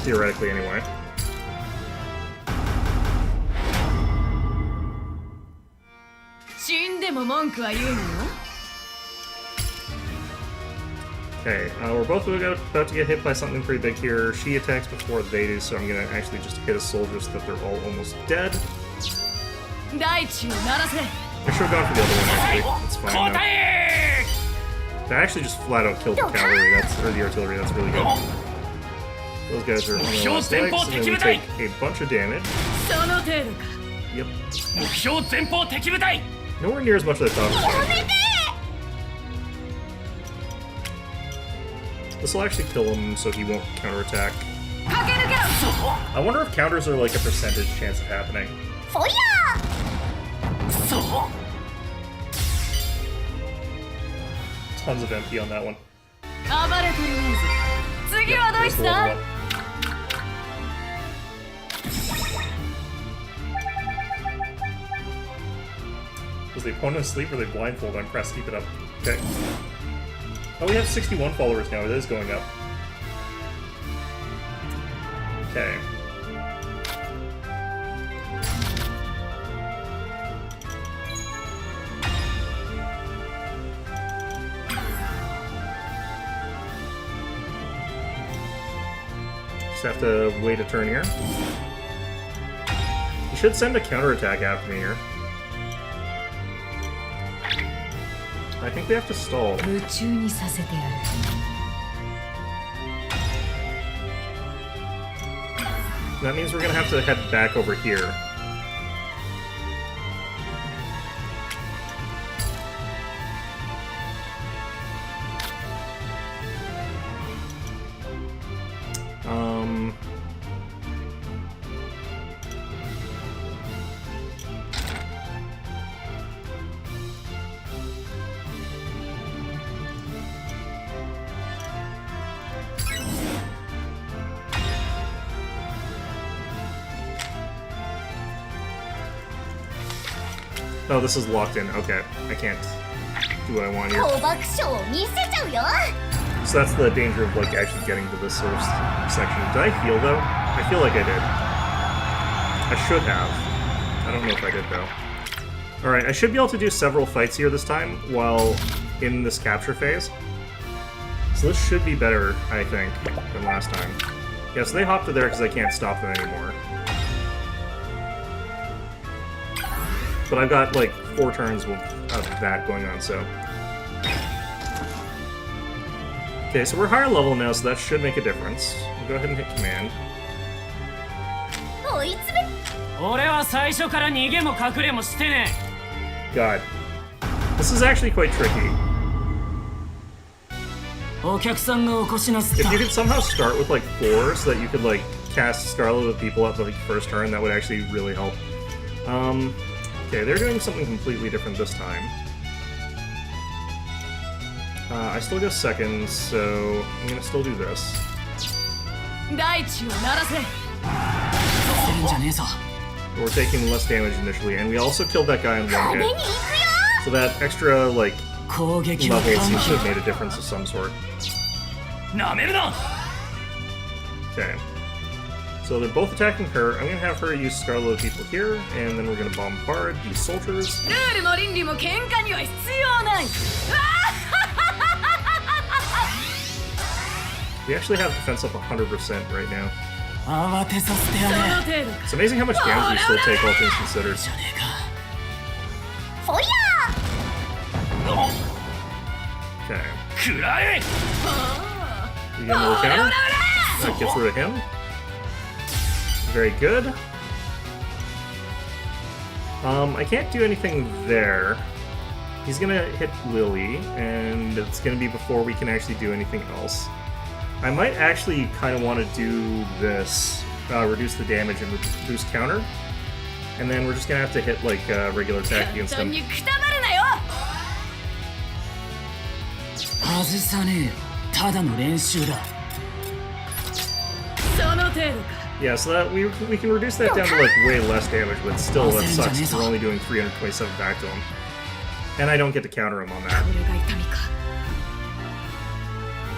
Theoretically, anyway. Okay, we're both about to get hit by something pretty big here. She attacks before they do, so I'm gonna actually just hit a soldier so that they're all almost dead. I should have gone for the other one, actually. It's fine, though. That actually just flat out killed the cavalry, or the artillery, that's really good. Those guys are on their last legs, and then we take a bunch of damage. Yep. Nowhere near as much as I thought it was. This will actually kill him so he won't counterattack. I wonder if counters are like a percentage chance of happening. Tons of MP on that one. Yeah, there's the one. Was the opponent asleep or they blindfold? I'm pressed. Keep it up. Okay. Oh, we have 61 followers now. It is going up. Okay. Just have to wait a turn here. You should send a counterattack after me here. I think we have to stall. That means we're gonna have to head back over here. Oh, this is locked in. Okay, I can't do what I want here. So that's the danger of like actually getting to this sort of section. Did I heal though? I feel like I did. I should have. I don't know if I did though. Alright, I should be able to do several fights here this time while in this capture phase. So this should be better, I think, than last time. Yeah, so they hopped to there because I can't stop them anymore. But I've got like 4 turns of that going on, so. Okay, so we're higher level now, so that should make a difference. We'll go ahead and hit command. God. This is actually quite tricky. If you could somehow start with like 4 so that you could like cast Scarlet with people at the like, first turn, that would actually really help. Okay, they're doing something completely different this time. I still get seconds, so I'm gonna still do this. 大地を鳴らせ We're taking less damage initially, and we also killed that guy in one hit. So that extra, like, level seems to have made a difference of some sort. なめるな Okay. So they're both attacking her. I'm gonna have her use Scarlet people here, and then we're gonna bombard these soldiers. ルールも倫理も喧嘩には必要ない We actually have defense up 100% right now. 慌てさせてやそのれ程度か It's amazing how much damage we still take, all things considered. じゃねえかそりゃ Okay. 食らえ We get another counter. That gets rid of him. Very good. I can't do anything there. He's gonna hit Lily, and it's gonna be before we can actually do anything else. I might actually kind of want to do this, reduce the damage and reduce counter, and then we're just gonna have to hit like regular attack against 簡単 him. にくたばるなよ外さねえよただの練習だその程度か Yeah, so that we can reduce that down to like way less damage, but still that sucks. 'Cause we're only doing 327 back to him, and I don't get to counter him on that. これが痛みか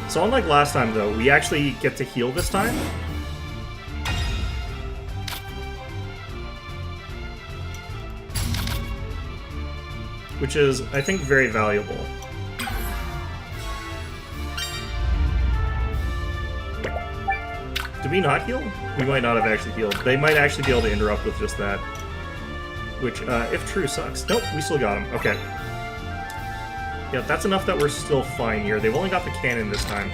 So unlike last time though, we actually get to heal this time. Which is, I think, very valuable. Did we not heal? We might not have actually healed. They might actually be able to interrupt with just that. Which, if true, sucks. Nope, we still got him. Okay. Yeah, that's enough that we're still fine here. They've only got the cannon this time.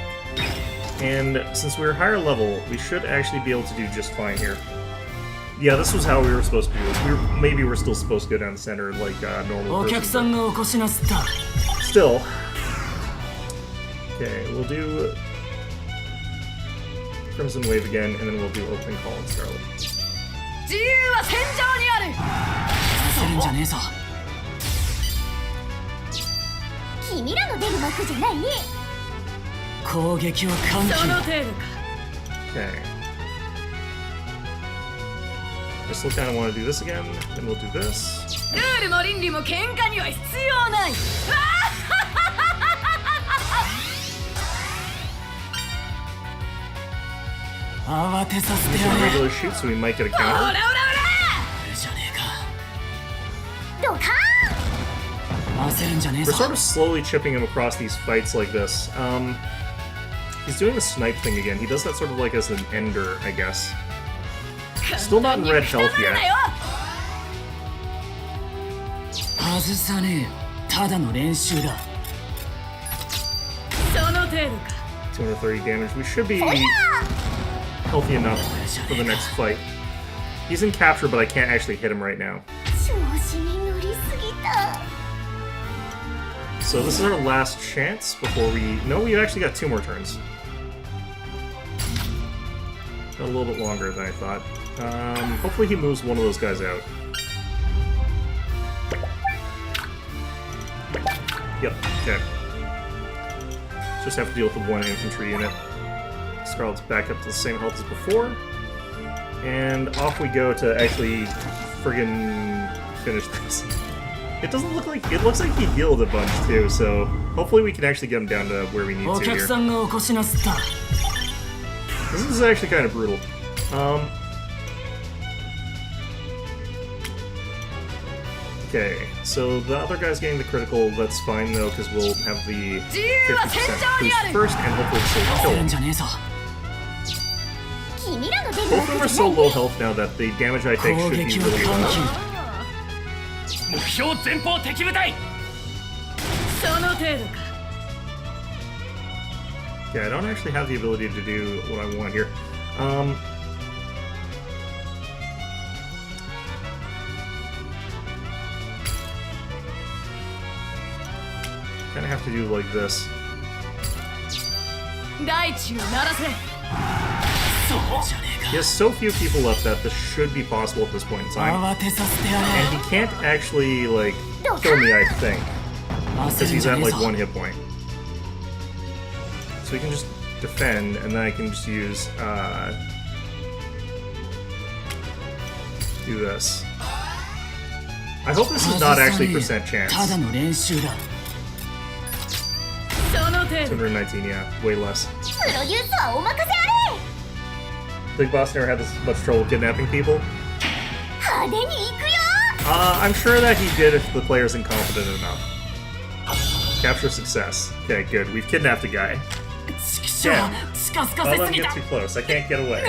And since we're higher level, we should actually be able to do just fine here. Yeah, this was how we were supposed to do it. Maybe we're still supposed to go down the center like normal お客 person, さんがお越しなすった but still. Okay, we'll do Crimson Wave again, and then we'll do Opening Call and Scarlet. 自由は戦場にある焦るんじゃねえぞ君らの出る幕じゃないね攻撃は緩その急程度か Okay. I still kind of want to do this again, then we'll do this. ルールも倫理も喧嘩には必要ない 慌てさせて Use や a れ regular shoot, so we might get a オラ counter. オラオラじゃねえかドカ焦るんじゃねえ We're ぞ sort of slowly chipping him across these fights like this. He's doing the snipe thing again. He does that sort of like as an ender, I guess. Still not in red health yet. 外さねえよただの練習だその程度か230 damage. We should be healthy enough for the next fight. He's in capture, but I can't actually hit him right now. 調子に乗りすぎた So this is our last chance before we... No, we've actually got 2 more turns. Got a little bit longer than I thought. Hopefully he moves one of those guys out. Yep, okay. Just have to deal with the 1 infantry unit. Scarlet's back up to the same health as before. And off we go to actually friggin' finish this. It doesn't look like... It looks like he healed a bunch too, so hopefully we can actually get him down to where we need お to 客 here. さんがお越しなすった This is actually kind of brutal. Okay, so the other guy's getting the critical. That's fine though, because we'll have the 自由は戦 50% 場に boost ある first, and hopefully still 焦 kill るん him. じゃねえぞ君らの出る Both of them 幕 are じゃ so ない low ね health now that the damage I take 攻 should be 撃は really 緩 low. 急目標前方敵部隊その程度か Yeah, I don't actually have the ability to do what I want here. Kind of have to do like this. 大地を鳴らせ そ He has so few people left that this should be possible at this point in time. And he can't actually, like, kill me, I think. Because he's at, like, 1 hit point. So we can just defend, and then I can just use, do this. I hope this is not actually percent chance. 219, yeah, way less. プロデュースはお任せあれ Big Boss never had this much trouble kidnapping people. 派手に行くよ I'm sure that he did if the player's incompetent enough. Capture success. Okay, good. We've kidnapped a guy. Yeah. Don't let him get too close. I can't get away.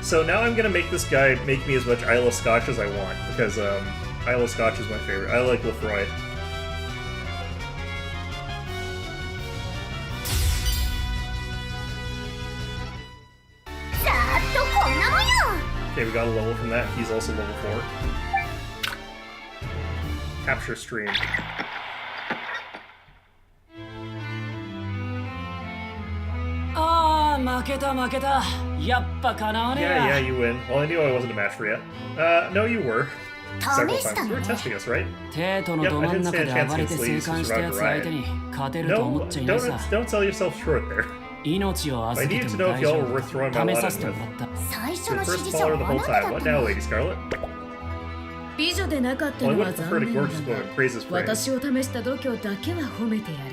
So now I'm gonna make this guy make me as much Isle of Scotch as I want, because Isle of Scotch is my favorite. I like Lefroy. Okay, we got a level from that. He's also level 4. Capture stream. Yeah, you win. Well, I knew I wasn't a match for you. No, you were. Several times. You were testing us, right? Yep, I didn't stand a chance against Lee, so survived the riot. No, don't sell yourself short there. I needed to know if y'all were worth throwing my lot in with. Your first caller the whole time. What now, Lady Scarlet? 美女でなかった Well, I の would は prefer 残 to 念 gorgeous だ woman が praise his friend. 私を試した度胸だけは褒めてやる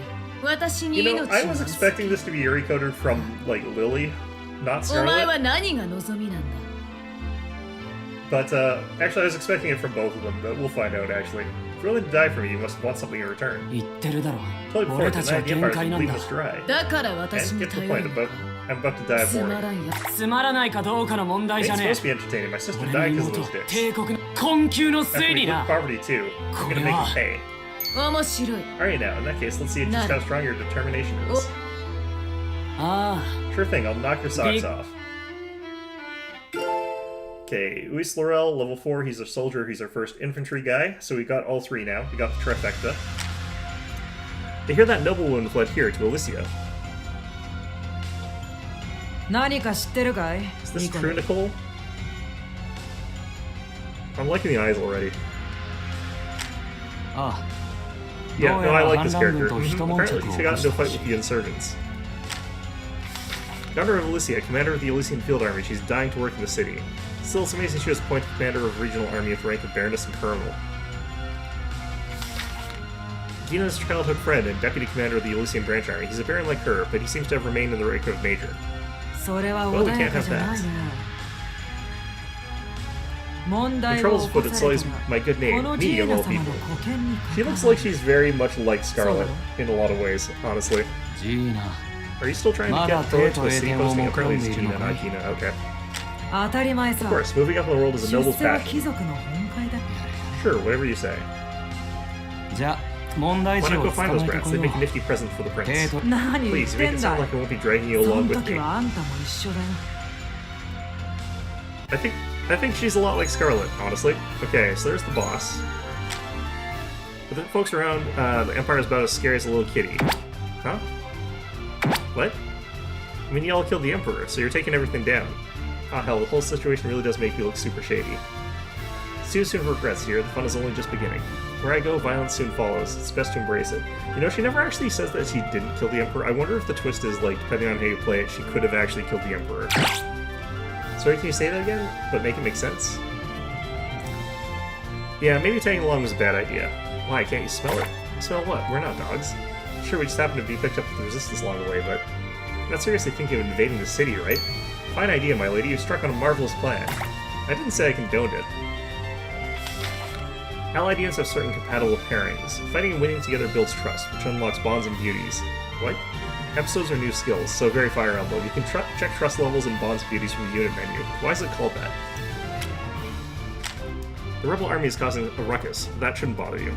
私に You 命 know, を I was 預け expecting this to be Yuri-coded from, like, Lily, not お前 Scarlet. は何が望みなんだ But, actually, I was expecting it from both of them, but we'll find out, actually. If you're willing to die for me, you must want something in return. 言ってるだろ Totally before 俺たちは tonight, the 限 Empire is 界なん leave だ us dry. だから私 And に get to the 頼 point, る about, I'm about to die つ for ま it. らんよつまらないかどうかの問題 It's じゃね supposed to be entertaining. My sister 俺 died の because of 妹 those dicks. 帝国の困窮の After 末 we に put な poverty too. I'm gonna make you pay. 面白い Alright now, in that case, let's see just how strong your determination is. あ Sure thing, I'll knock your socks off. Okay, Luis Laurel, level 4, he's a soldier, he's our first infantry guy, so we got all 3 now. We got the trifecta. I hear that noblewoman fled here to Elysia. 何か知ってるかい Is this true, Nicole? I'm liking the eyes already. あ Yeah, no, I like this どうやら character. 反乱軍と一 Mhm. 悶着を Apparently, she got into a fight with the insurgents. Governor of Elysia, commander of the Elysian Field Army, she's dying to work in the city. Still, it's amazing she was appointed commander of a regional army with the rank of Baroness and Colonel. Dina's childhood friend and deputy commander of the Elysian Branch Army. He's a baron like her, but he seems to have remained in the rank of major. それは Well, we 穏 can't やか have じゃない that. ね問 The 題を troubles 起こ with it され sullies たら my good こ name, のジ me ー of ナ all 様の people. 保険に She 関 looks わ like she's very much like Scarlet So? in a lot of ways, honestly. ジーナ Are you still trying to get Thor to a city posting? Apparently it's Gina, not Gina. Okay. 当たり前さ Of course, moving up in the world is a 出 noble's 世は貴 passion. 族の本懐だ Sure, whatever you say. じゃあ問題 Why 児 not を go 捕 find ま those えて brats? こ They よ make a う nifty present for the 帝 prince. 都何言 Please, っ you て make ん it だ sound い like I won't be dragging you そ along の with 時 me. はあんたも一緒だよ I think she's a lot like Scarlet, honestly. Okay, so there's the boss. With the folks around, the Empire is about as scary as a little kitty. Huh? What? I mean, you all killed the Emperor, so you're taking everything down. Ah, hell, the whole situation really does make you look super shady. Soon regrets here, the fun is only just beginning. Where I go, violence soon follows. It's best to embrace it. You know, she never actually says that she didn't kill the Emperor. I wonder if the twist is, like, depending on how you play it, she could have actually killed the Emperor. Sorry, can you say that again? But make it make sense? Yeah, maybe tagging along was a bad idea. Why, can't you smell it? Smell what? We're not dogs. Sure, we just happened to be picked up with the resistance along the way, but... I'm not seriously thinking of invading the city, right? Fine idea, my lady. You struck on a marvelous plan. I didn't say I condoned it. Allied units have certain compatible pairings. Fighting and winning together builds trust, which unlocks bonds and beauties. What? Episodes are new skills, so very Fire Emblem. You can check trust levels and bonds and beauties from the unit menu. Why is it called that? The rebel army is causing a ruckus. That shouldn't bother you.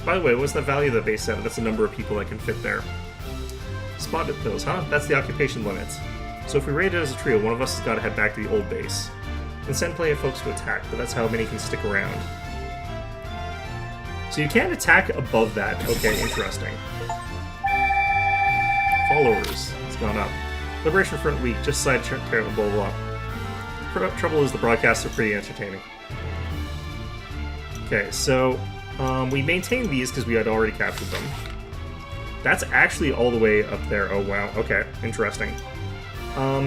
By the way, what's the value of the base set? That's the number of people that can fit there. Spotted those, huh? That's the occupation limits. So if we raid it as a trio, one of us has got to head back to the old base. And send plenty of folks to attack, but that's how many can stick around. So you can't attack above that. Okay, interesting. followers has gone up. Liberation Front weak, just side blah blah blah. Trouble is the broadcasts are pretty entertaining. Okay, so we maintained these because we had already captured them. That's actually all the way up there. Oh wow, okay, interesting.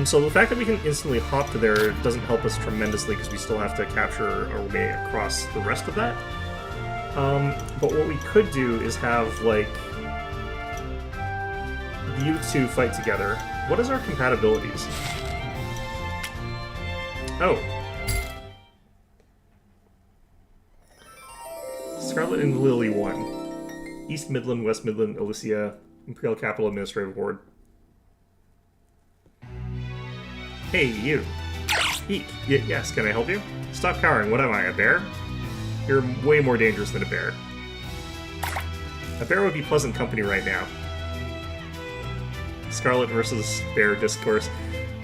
So the fact that we can instantly hop to there doesn't help us tremendously because we still have to capture our way across the rest of that. But what we could do is have, like, you two fight together. What is our compatibilities? Oh. Scarlet and Lily 1. East Midland, West Midland, Alicia, Imperial Capital Administrative Ward. Hey, you. Eek. Yes, can I help you? Stop cowering. What am I, a bear? You're way more dangerous than a bear. A bear would be pleasant company right now. Scarlet versus bear discourse.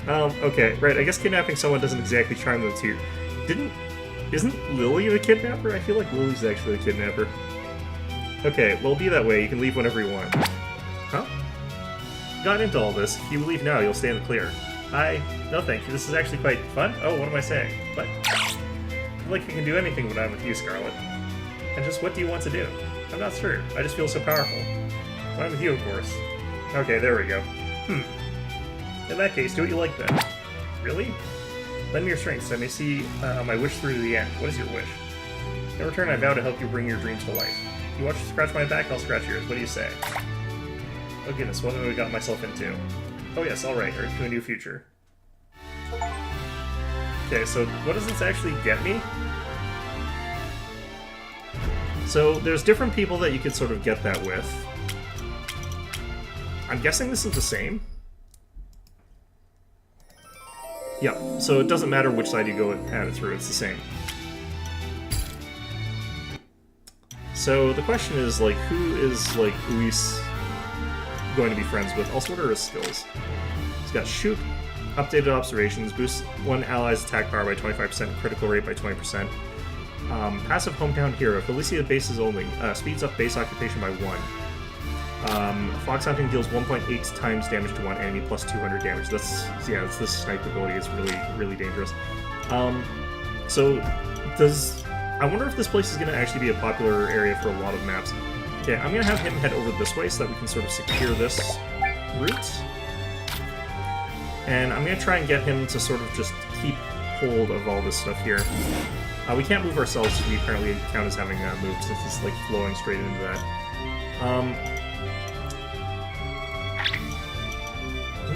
Okay, right, I guess kidnapping someone doesn't exactly charm them too. Isn't Lily the kidnapper? I feel like Lily's actually the kidnapper. Okay, well, be that way. You can leave whenever you want. Huh? Got into all this. If you leave now, you'll stay in the clear. No thank you. This is actually quite fun. Oh, what am I saying? But I feel like I can do anything when I'm with you, Scarlet. And just what do you want to do? I'm not sure. I just feel so powerful. When I'm with you, of course. Okay, there we go. In that case, do what you like then. Really? Lend me your strength so I may see my wish through to the end. What is your wish? In return, I vow to help you bring your dreams to life. You want to scratch my back, I'll scratch yours. What do you say? Oh goodness, what have I got myself into? Oh yes, alright, Earth to a new future. Okay, so what does this actually get me? So there's different people that you could sort of get that with. I'm guessing this is the same. Yeah, so it doesn't matter which side you go at it through, it's the same. So the question is, like, who is, like, Luis going to be friends with? Also, what are his skills? He's got Shoot, Updated Observations, boosts one ally's attack power by 25%, critical rate by 20%. Passive Hometown Hero, Felicia bases only, speeds up base occupation by 1. Fox Hunting deals 1.8 times damage to one enemy plus 200 damage. That's, yeah, it's this snipe ability. It's really, really dangerous. I wonder if this place is going to actually be a popular area for a lot of maps. Okay, I'm going to have him head over this way so that we can sort of secure this route. And I'm going to try and get him to sort of just keep hold of all this stuff here. We can't move ourselves, so we apparently count as having moved since it's like flowing straight into that. I'm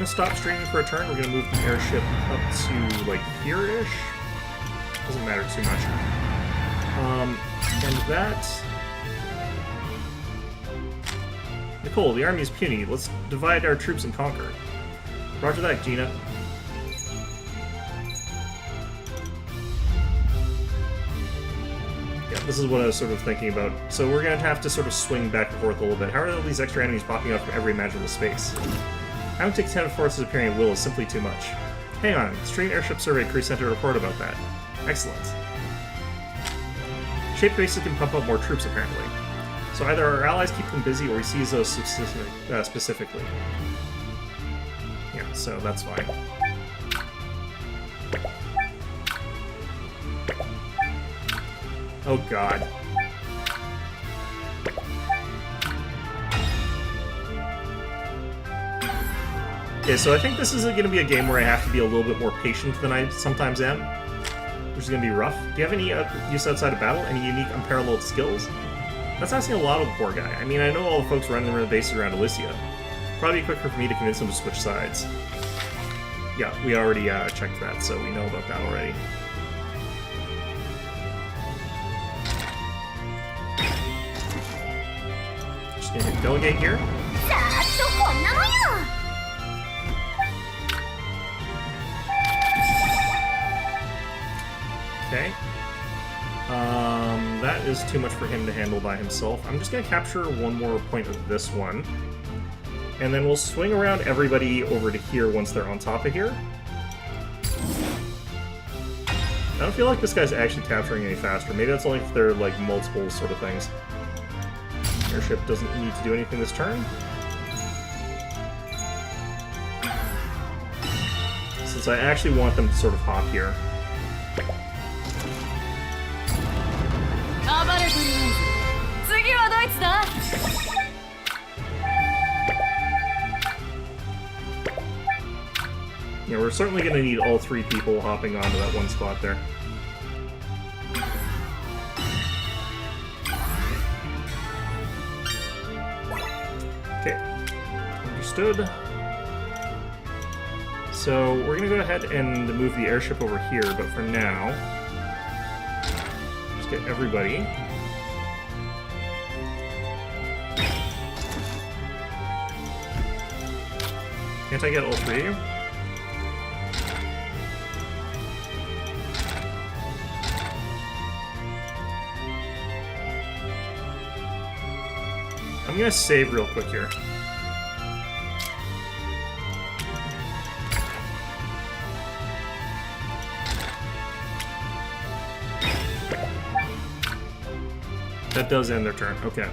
going to stop streaming for a turn. We're going to move the airship up to, like, here-ish. Doesn't matter too much. And that... Nicole, the army is puny. Let's divide our troops and conquer. Roger that, Gina. Yeah, this is what I was sort of thinking about. So we're going to have to sort of swing back and forth a little bit. How are all these extra enemies popping up from every imaginable space? Having to extended forces appearing at will is simply too much. Hang on, Stream Airship Survey Crew sent a report about that. Excellent. Shape bases can pump up more troops, apparently. So either our allies keep them busy, or we seize those specifically. Yeah, so that's fine. Oh god. Okay, so I think this is going to be a game where I have to be a little bit more patient than I sometimes am, which is going to be rough. Do you have any use outside of battle? Any unique unparalleled skills? That's asking a lot of the poor guy. I mean, I know all the folks running the bases around Alicia. Probably quicker for me to convince them to switch sides. Yeah, we already checked that, so we know about that already. Just gonna hit delegate here. Okay. That is too much for him to handle by himself. I'm just going to capture one more point of this one. And then we'll swing around everybody over to here once they're on top of here. I don't feel like this guy's actually capturing any faster. Maybe that's only if they're, like, multiple sort of things. Airship doesn't need to do anything this turn. So I actually want them to sort of hop here. 暴れとりあえず次はドイツだ Yeah, we're certainly going to need all 3 people hopping onto that one spot there. Okay, understood. So we're going to go ahead and move the airship over here, but for now, just get everybody. Can't I get all 3 of you? I'm gonna save real quick here. That does end their turn, okay.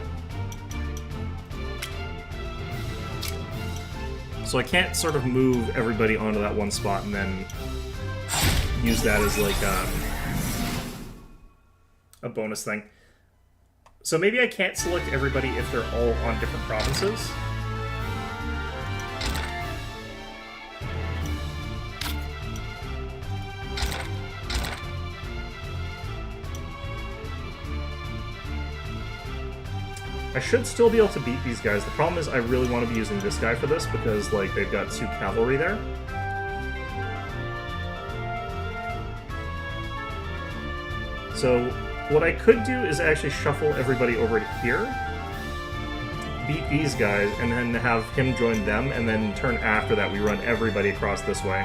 So I can't sort of move everybody onto that one spot and then use that as like a bonus thing. So maybe I can't select everybody if they're all on different provinces. I should still be able to beat these guys. The problem is I really want to be using this guy for this because, like, they've got 2 cavalry there. So what I could do is actually shuffle everybody over to here, beat these guys, and then have him join them, and then turn after that we run everybody across this way.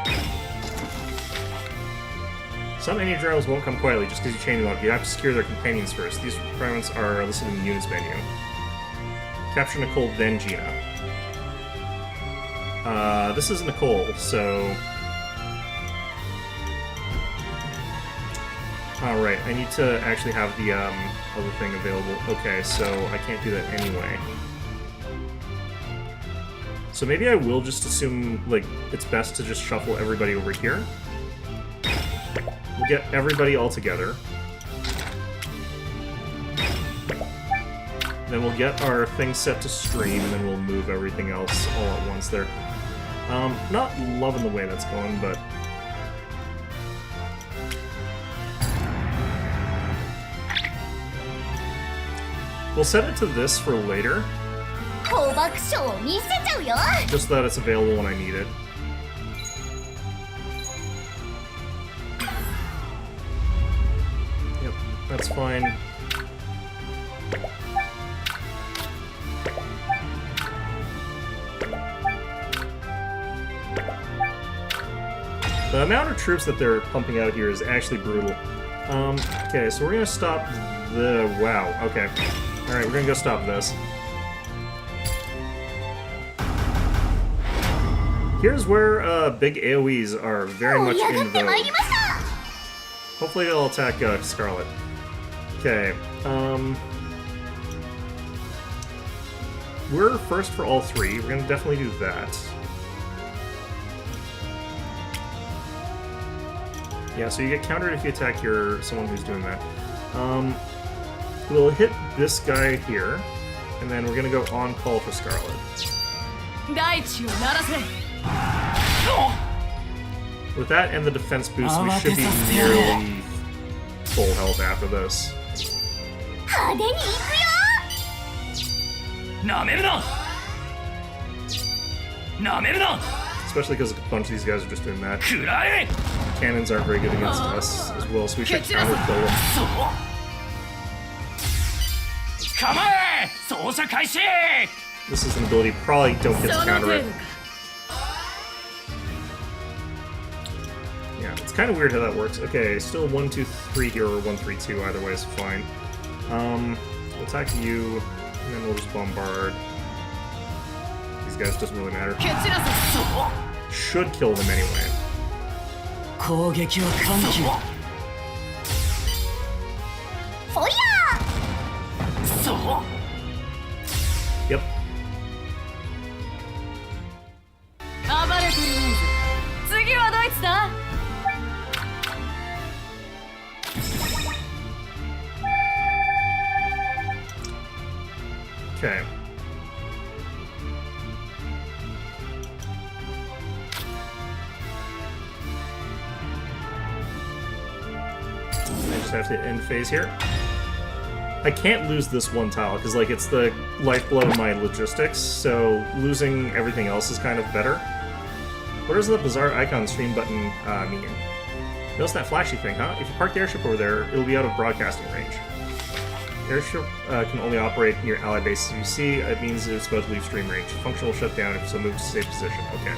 Some enemy generals won't come quietly just because you chain them up. You have to secure their companions first. These requirements are listed in the units menu. Capture Nicole, then Gina. This is Nicole, so... Alright, I need to actually have the other thing available. Okay, so I can't do that anyway. So maybe I will just assume, like, it's best to just shuffle everybody over here. We'll get everybody all together. Then we'll get our thing set to stream, and then we'll move everything else all at once there. Not loving the way that's going, but... We'll set it to this for later, 放爆ショーを見せちゃうよ just so that it's available when I need it. Yep, that's fine. The amount of troops that they're pumping out here is actually brutal. Okay, so we're gonna stop the... Wow, okay. Alright, we're gonna go stop this. Here's where big AoEs are very much in vogue. Hopefully they'll attack Scarlet. Okay, we're first for all 3. We're gonna definitely do that. Yeah, so you get countered if you attack someone who's doing that. We'll hit this guy here, and then we're gonna go on call for Scarlet. 大地を鳴らせ With that and the defense boost, we should be nearly full health after this. 派手に行くよなめるななめるな Especially because a bunch of these guys are just doing that. くらえ Cannons aren't very good against us as well, so we should counter kill them. 構え操作開始 This is an ability probably don't get to その counter 程 it. 度か Yeah, it's kind of weird how that works. Okay, still 1, 2, 3 here, or 1, 3, 2. Either way is fine. We'll attack you, and then we'll just bombard. These guys doesn't really matter. 蹴散らせ Should kill them anyway. 攻撃は緩急フォイヤそう Yep. 暴れとりあえず次はドイツつだ。 Okay. I just have to end phase here. I can't lose this one tile, because, like, it's the lifeblood of my logistics, so losing everything else is kind of better. What does the bizarre icon stream button mean? Notice that flashy thing, huh? If you park the airship over there, it'll be out of broadcasting range. Airship can only operate near allied bases. If you see, it means it's about to leave stream range. Function will shut down if so move to safe position. Okay.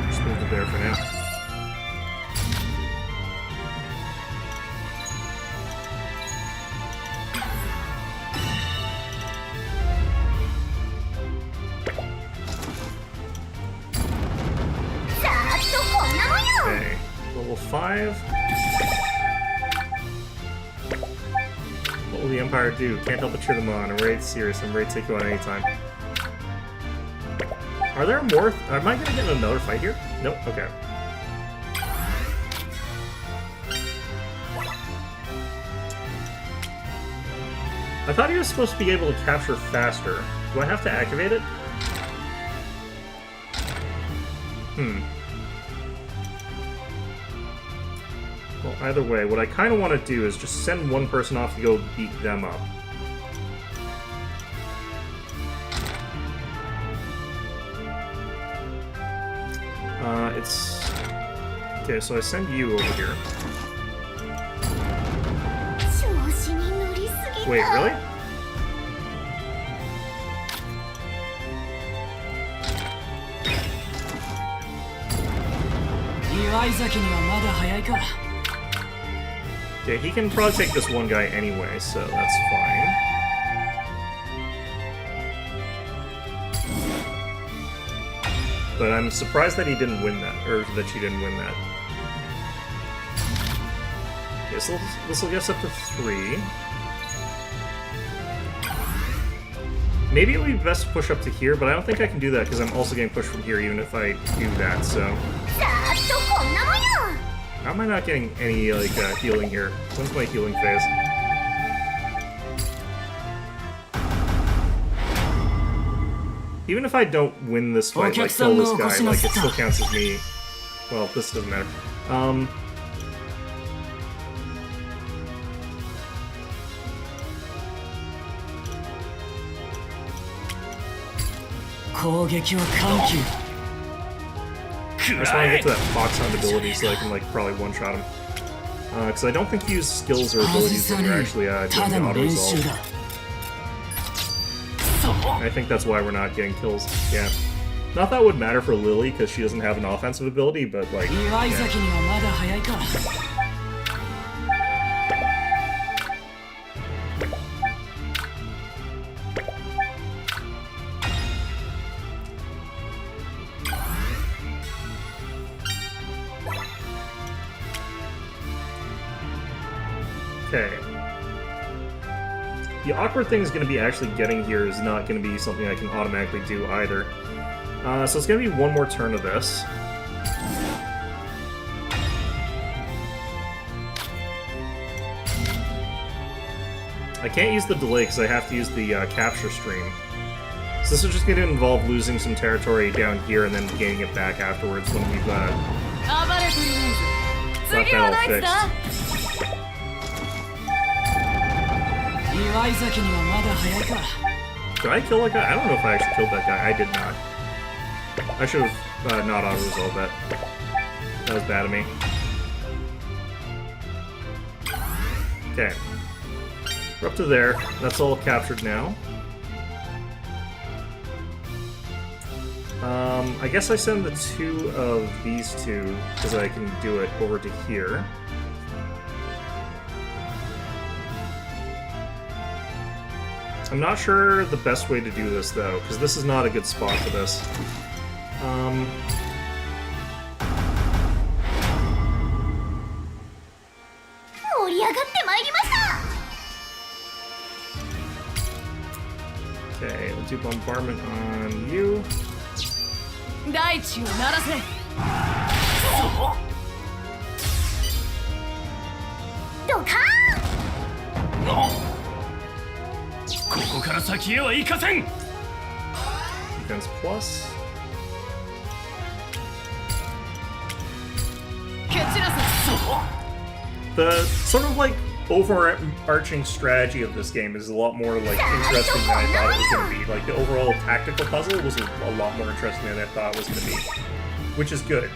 Just move it there for now. Okay. Level 5. What will the Empire do? Can't help but cheer them on. I'm ready to serious. I'm ready to take you on anytime. Are there more? Am I going to get in another fight here? Nope. Okay. I thought he was supposed to be able to capture faster. Do I have to activate it? Well, either way, what I kind of want to do is just send one person off to go beat them up. It's... Okay, so I send you over here. Wait, really? Yeah, he can probably take this one guy anyway, so that's fine. But I'm surprised that he didn't win that, or that she didn't win that. Okay, so this will get us up to 3. Maybe it would be best to push up to here, but I don't think I can do that because I'm also getting pushed from here even if I do that, so... How am I not getting any, like, healing here? When's my healing phase? Even if I don't win this fight, like, kill this guy, like, it still counts as me. Well, this doesn't matter. I just want to get to that Fox Hunt ability so I can, like, probably one-shot him. Because I don't think you use skills or abilities when you're actually doing the auto-resolve. I think that's why we're not getting kills. Yeah. Not that would matter for Lily, because she doesn't have an offensive ability, but, like, yeah. Okay. The awkward thing is going to be actually getting here is not going to be something I can automatically do either. So it's going to be one more turn of this. I can't use the delay because I have to use the capture stream. So this is just going to involve losing some territory down here and then gaining it back afterwards when we've got that all fixed. Did I kill that guy? I don't know if I actually killed that guy. I did not. I should have not auto-resolved that. That was bad of me. Okay. We're up to there. That's all captured now. I guess I send the 2 of these 2, because I can do it, over to here. I'm not sure the best way to do this, though, because this is not a good spot for this. Okay, we'll do bombardment on you. 大地を鳴らせ。ドカここから先へは行かせん。 Defense plus. 蹴散らせ。 The sort of like overarching strategy of this game is a lot more like interesting than I thought it was going to be. Like the overall tactical puzzle was a lot more interesting than I thought it was going to be, which is good.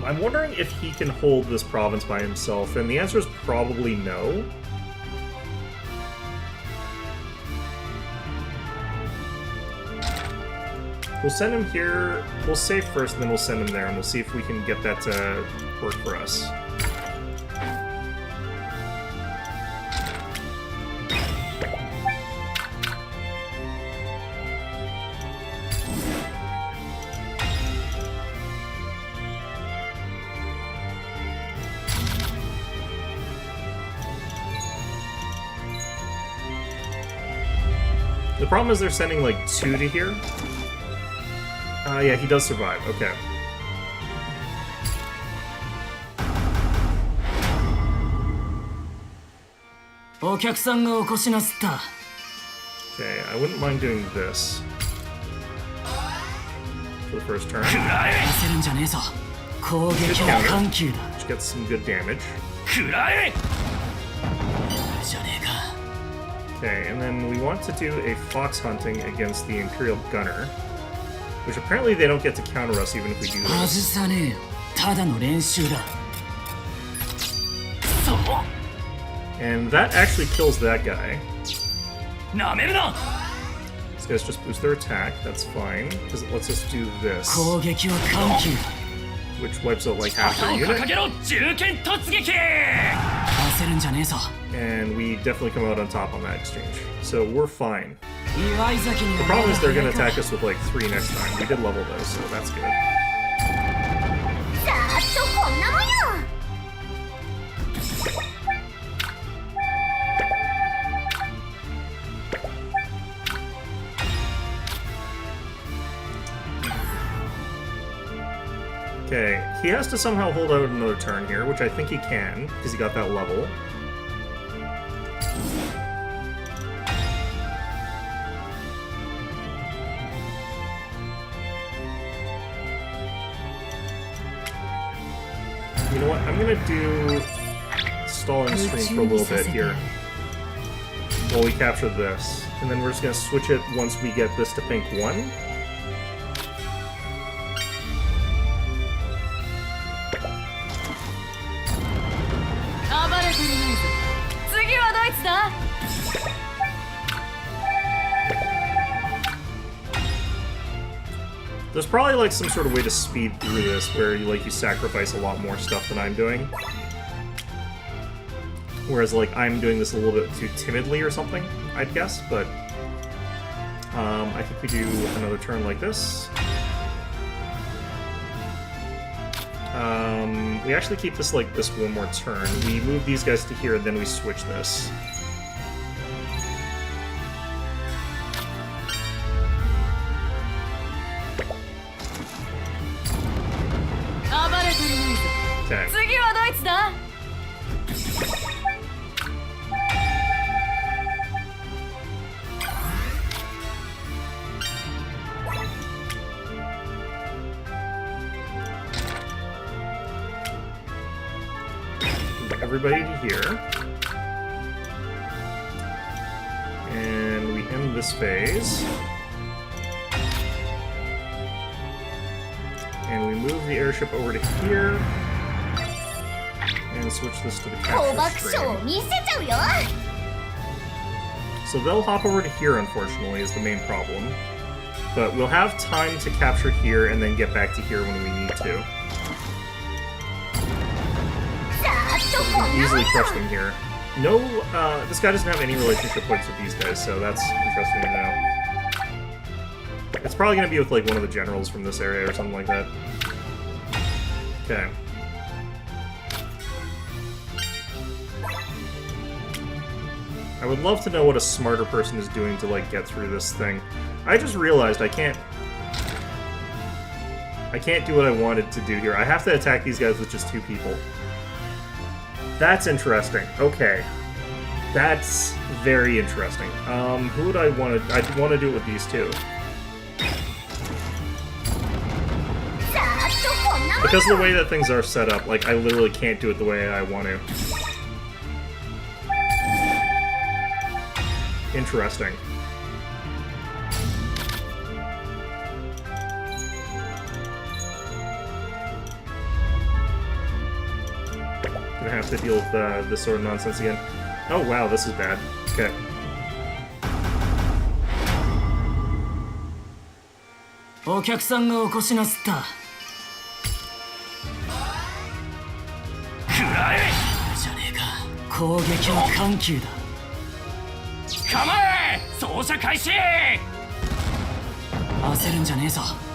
I'm wondering if he can hold this province by himself, and the answer is probably no. We'll send him here. We'll save first, and then we'll send him there, and we'll see if we can get that to work for us. The problem is they're sending like 2 to here. Yeah, he does survive. Okay. Okay, I wouldn't mind doing this for the first turn. Which gets some good damage. Okay, and then we want to do a fox hunting against the Imperial Gunner, which apparently they don't get to counter us even if we do this. And that actually kills that guy. These guys just boost their attack, that's fine, because it lets us do this, which wipes out like half their unit. And we definitely come out on top on that exchange. So we're fine. The problem is they're going to attack us with like 3 next time. We did level those, so that's good. さーっとこんなもんよ。 Okay, he has to somehow hold out another turn here, which I think he can, because he got that level. You know what? I'm gonna do stalling stream for a little bit here while we capture this, and then we're just gonna switch it once we get this to pink 1. There's probably like some sort of way to speed through this where you sacrifice a lot more stuff than I'm doing. Whereas like I'm doing this a little bit too timidly or something, I'd guess, but I think we do another turn like this. We actually keep this like this one more turn. We move these guys to here and then we switch this. Okay. Everybody to here. And we end this phase. And we move the airship over to here. And switch this to the 放爆 capture ショー stream. 見せちゃうよ。 So they'll hop over to here, unfortunately, is the main problem. But we'll have time to capture here and then get back to here when we need to. さーっとこんなもん Easily よ。 crush them here. No, this guy doesn't have any relationship points with these guys, so that's interesting to know. It's probably going to be with like one of the generals from this area or something like that. Okay. I would love to know what a smarter person is doing to, like, get through this thing. I just realized I can't do what I wanted to do here. I have to attack these guys with just 2 people. That's interesting. Okay. That's very interesting. Who would I want to... I'd want to do it with these 2. Because of the way that things are set up, like, I literally can't do it the way I want to. Interesting. Gonna have to deal with this sort of nonsense again. Oh wow, this is bad. Okay.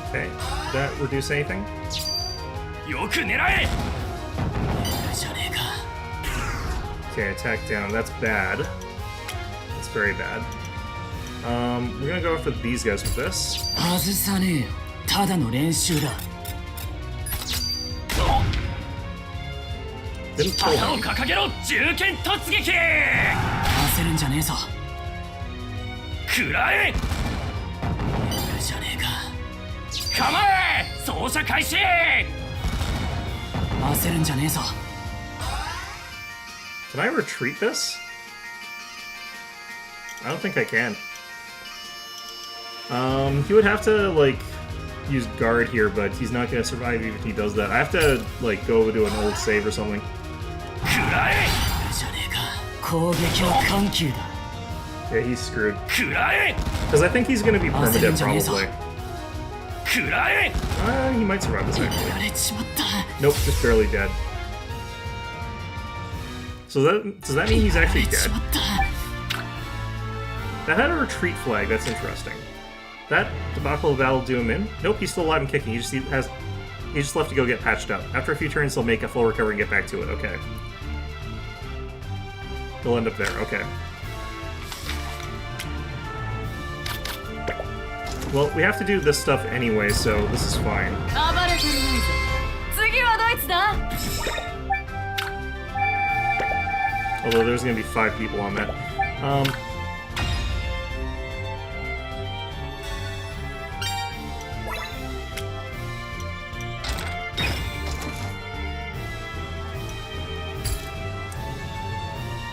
Okay, did that reduce anything? Okay, attack down. That's bad. That's very bad. We're gonna go after these guys with this. Didn't kill him. Can I retreat this? I don't think I can. He would have to, like, use guard here, but he's not gonna survive even if he does that. I have to, like, go do an old save or something. Yeah, he's screwed. Because I think he's gonna be permadeath, probably. He might survive this, actually. Nope, just barely dead. So does that mean he's actually dead? That had a retreat flag, that's interesting. That debacle of battle do him in? Nope, he's still alive and kicking. He just left to go get patched up. After a few turns, he'll make a full recovery and get back to it. Okay. He'll end up there. Okay. Well, we have to do this stuff anyway, so this is fine. Although there's gonna be 5 people on that.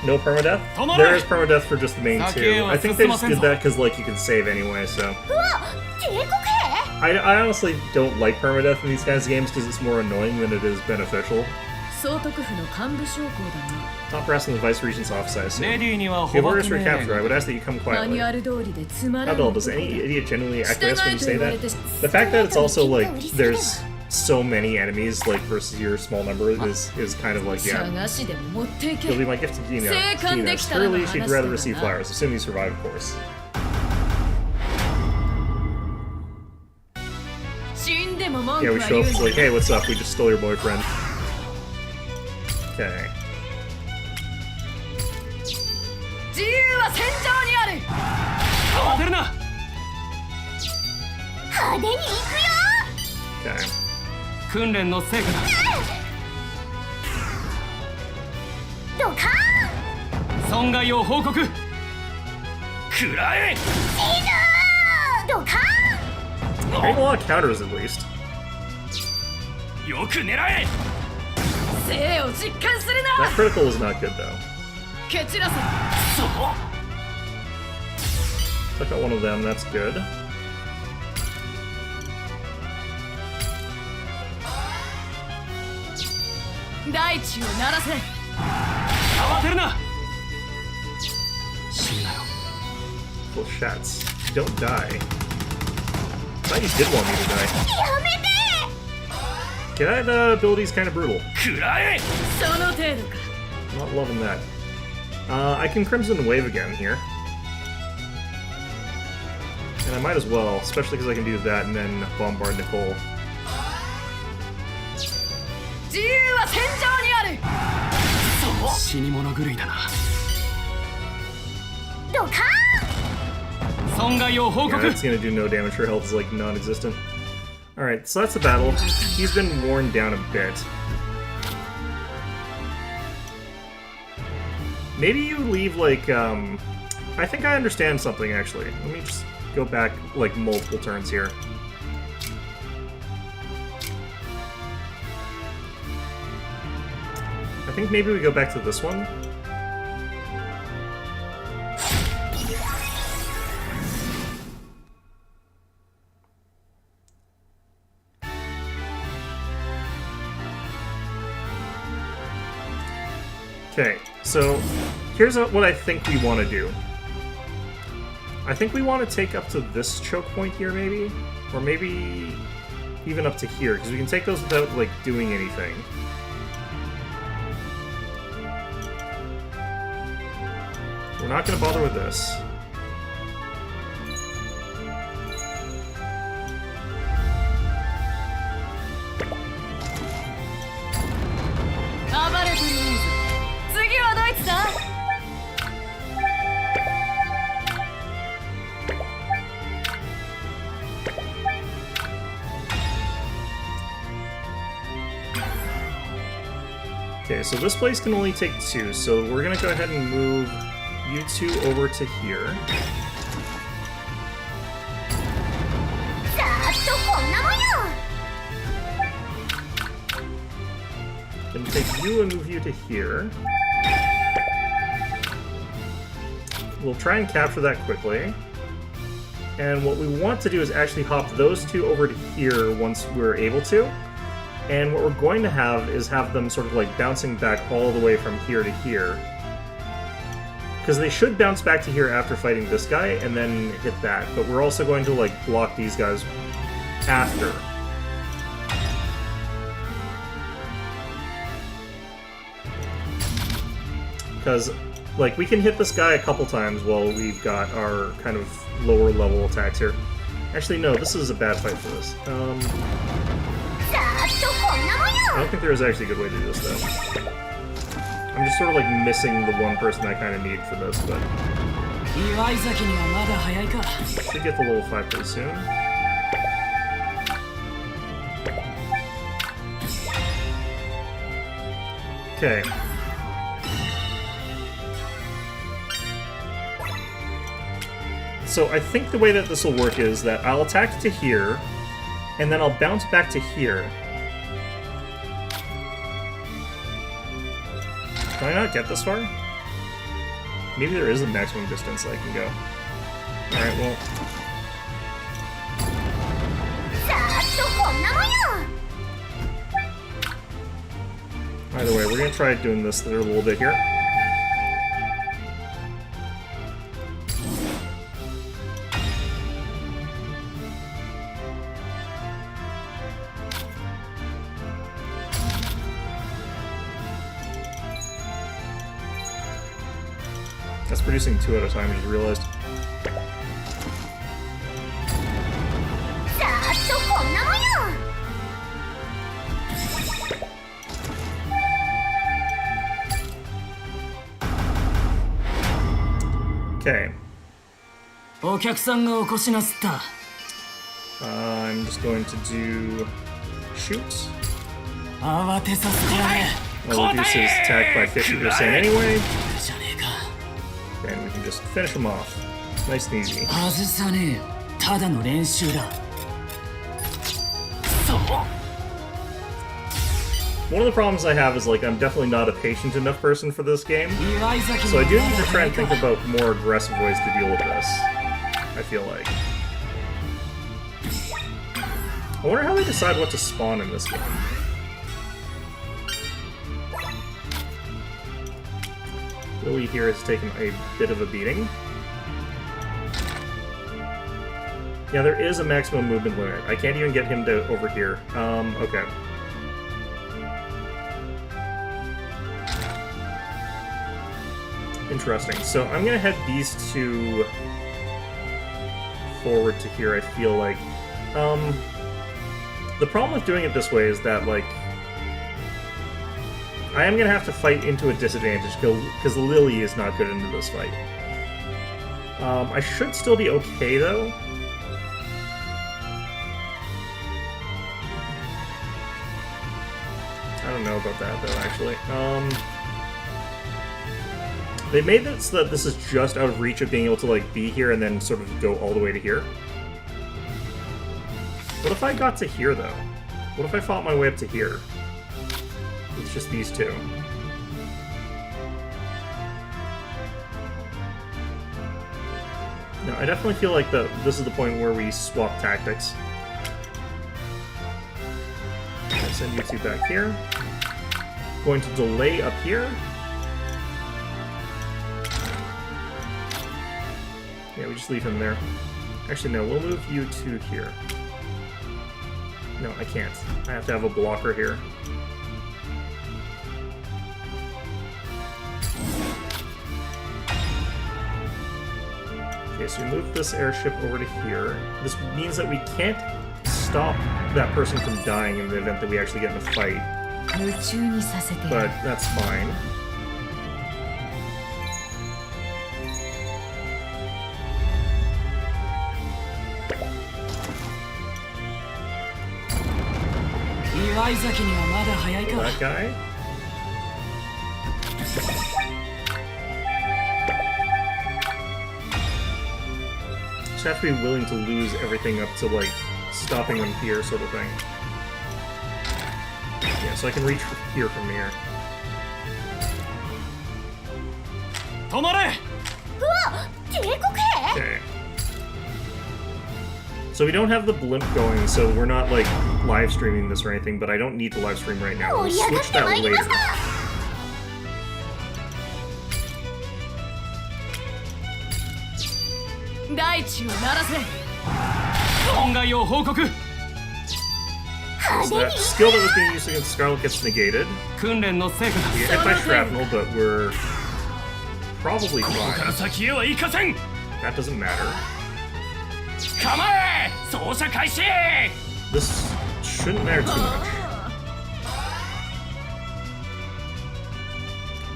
No permadeath? There is permadeath for just the main 2. I think they just did that because, like, you can save anyway, so... I honestly don't like permadeath in these kinds of games because it's more annoying than it is beneficial. Top brass in the Vice Regent's office, I assume. If you have orders for capture, I would ask that you come quietly. Adol, does any idiot genuinely acquiesce when you say that? The fact that it's also, like, there's so many enemies, like, versus your small number is kind of like, yeah. It'll be my gift to Dina. Clearly, she'd rather receive flowers, assuming you survive, of course. Yeah, we show up like, hey, what's up? We just stole your boyfriend. Okay. Okay. 訓練の成果だ。ドカーン。損害を報告。食らえ。ドカーン。 Make a lot of counters at least. よく狙え。 That critical is not good though. Took out one of them, that's good. Full shots. Don't die. I thought you did want me to die. Yeah, that ability's kind of brutal. I'm not loving that. I can Crimson Wave again here. And I might as well, especially because I can do that and then bombard Nicole. ドカ損害を報 Yeah, 告 that's gonna do no damage. Her health is like non-existent. Alright, so that's the battle. He's been worn down a bit. Maybe you leave, like, I think I understand something, actually. Let me just go back, like, multiple turns here. I think maybe we go back to this one. Okay, so here's what I think we want to do. I think we want to take up to this choke point here, maybe? Or maybe even up to here, because we can take those without, like, doing anything. We're not going to bother with this. Okay, so this place can only take 2, so we're gonna go ahead and move you 2 over to here. ざーっとこんなもんよ Then take you and move you to here. We'll try and capture that quickly. And what we want to do is actually hop those 2 over to here once we're able to. And what we're going to have is have them sort of like bouncing back all the way from here to here. Because they should bounce back to here after fighting this guy and then hit that. But we're also going to like block these guys after. Because like we can hit this guy a couple times while we've got our kind of lower level attacks here. Actually, no, this is a bad fight for this. ざーっとこんなもん I よ don't think there is actually a good way to do this, though. I'm just sort of like missing the one person I kind of need for this, but 祝い酒にはまだ早いか should get the level 5 pretty soon. Okay. So I think the way that this will work is that I'll attack to here, and then I'll bounce back to here. Can I not get this far? Maybe there is a maximum distance I can go. Alright, well... ざーっとこんなもんよ Either way, we're gonna try doing this a little bit here. That's producing 2 at a time, I just realized. ざーっとこんなもんよ Okay. お客さんがお越しなすった I'm just going to do... shoot. 慌てさせてやれ I'll reduce his attack by 50% anyway, じゃねえか and we can just finish him off. Nice and easy. 外さねえよただの練習だ One of the problems I have is, like, I'm definitely not a patient enough person for this game, 祝い酒 so I に do は need ま to だ try 早い and think か about more aggressive ways to deal with this, I feel like. I wonder how they decide what to spawn in this game. Lily here has taken a bit of a beating. Yeah, there is a maximum movement limit. I can't even get him to over here. Okay. Interesting. So I'm gonna head these 2 forward to here, I feel like. The problem with doing it this way is that, like, I am gonna have to fight into a disadvantage because Lily is not good into this fight. I should still be okay, though. I don't know about that, though, actually. They made it so that this is just out of reach of being able to, like, be here and then sort of go all the way to here. What if I got to here, though? What if I fought my way up to here? It's just these two. No, I definitely feel like this is the point where we swap tactics. I'll send you two back here. Going to delay up here. Yeah, we just leave him there. Actually, no, we'll move you two here. No, I can't. I have to have a blocker here. Okay, so we move this airship over to here. This means that we can't stop that person from dying in the event that we actually get in a fight. But that's fine. That guy. Just have to be willing to lose everything up to, like, stopping them here, sort of thing. Yeah, so I can reach here from here. Okay. So we don't have the blimp going, so we're not, like, live streaming this or anything, but I don't need to live stream right now. We'll switch that later. So that skill that was being used against Scarlet gets negated. We get hit by shrapnel, but we're probably fine. That doesn't matter. This shouldn't matter too much.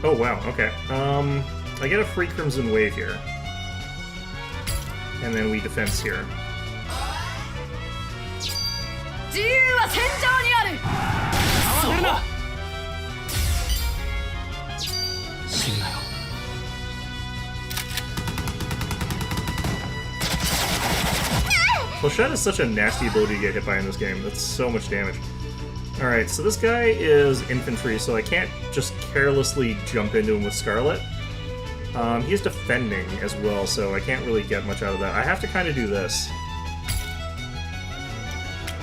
Oh wow, okay. I get a free Crimson Wave here. And then we defense here. Flechette is such a nasty ability to get hit by in this game. That's so much damage. Alright, so this guy is infantry, so I can't just carelessly jump into him with Scarlet. He's defending as well, so I can't really get much out of that. I have to kind of do this.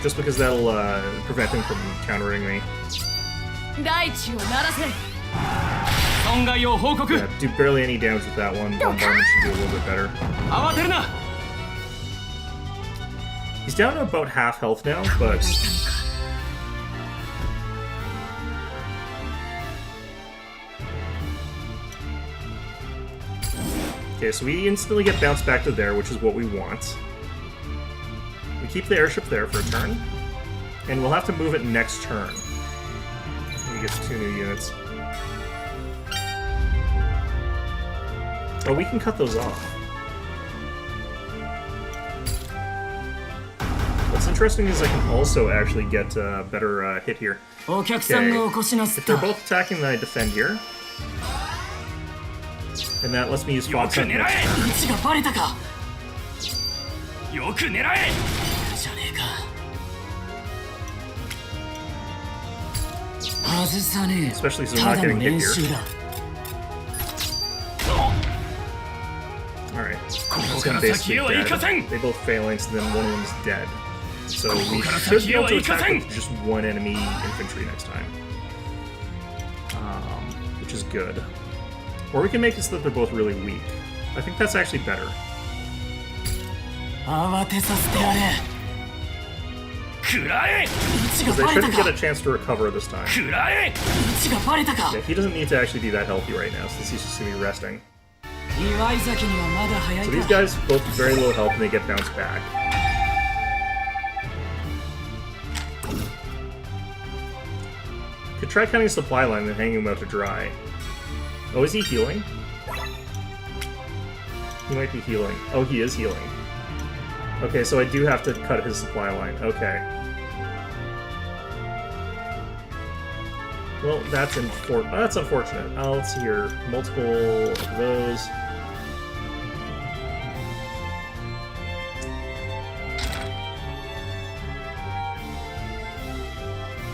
Just because that'll prevent him from countering me. Yeah, do barely any damage with that one. Bombardment should do a little bit better. He's down to about half health now, but... Okay, so we instantly get bounced back to there, which is what we want. We keep the airship there for a turn, and we'll have to move it next turn. He gets 2 new units. Oh, we can cut those off. What's interesting is I can also actually get a better hit here. Okay. If they're both attacking, then I defend here. And that lets me use Fox Hunt next turn. Especially since I'm not getting hit here. Alright. That's gonna basically dead. They both phalanx, and then one of them is dead. So we should be able to attack with just one enemy infantry next time. Which is good. Or we can make it so that they're both really weak. I think that's actually better. Because they shouldn't get a chance to recover this time. Yeah, he doesn't need to actually be that healthy right now, since he's just going to be resting. So these guys both very low health and they get bounced back. Could try cutting a supply line and hanging him out to dry. Oh, is he healing? He might be healing. Oh, he is healing. Okay, so I do have to cut his supply line. Okay. Well, that's unfortunate. Let's see here. Multiple of those.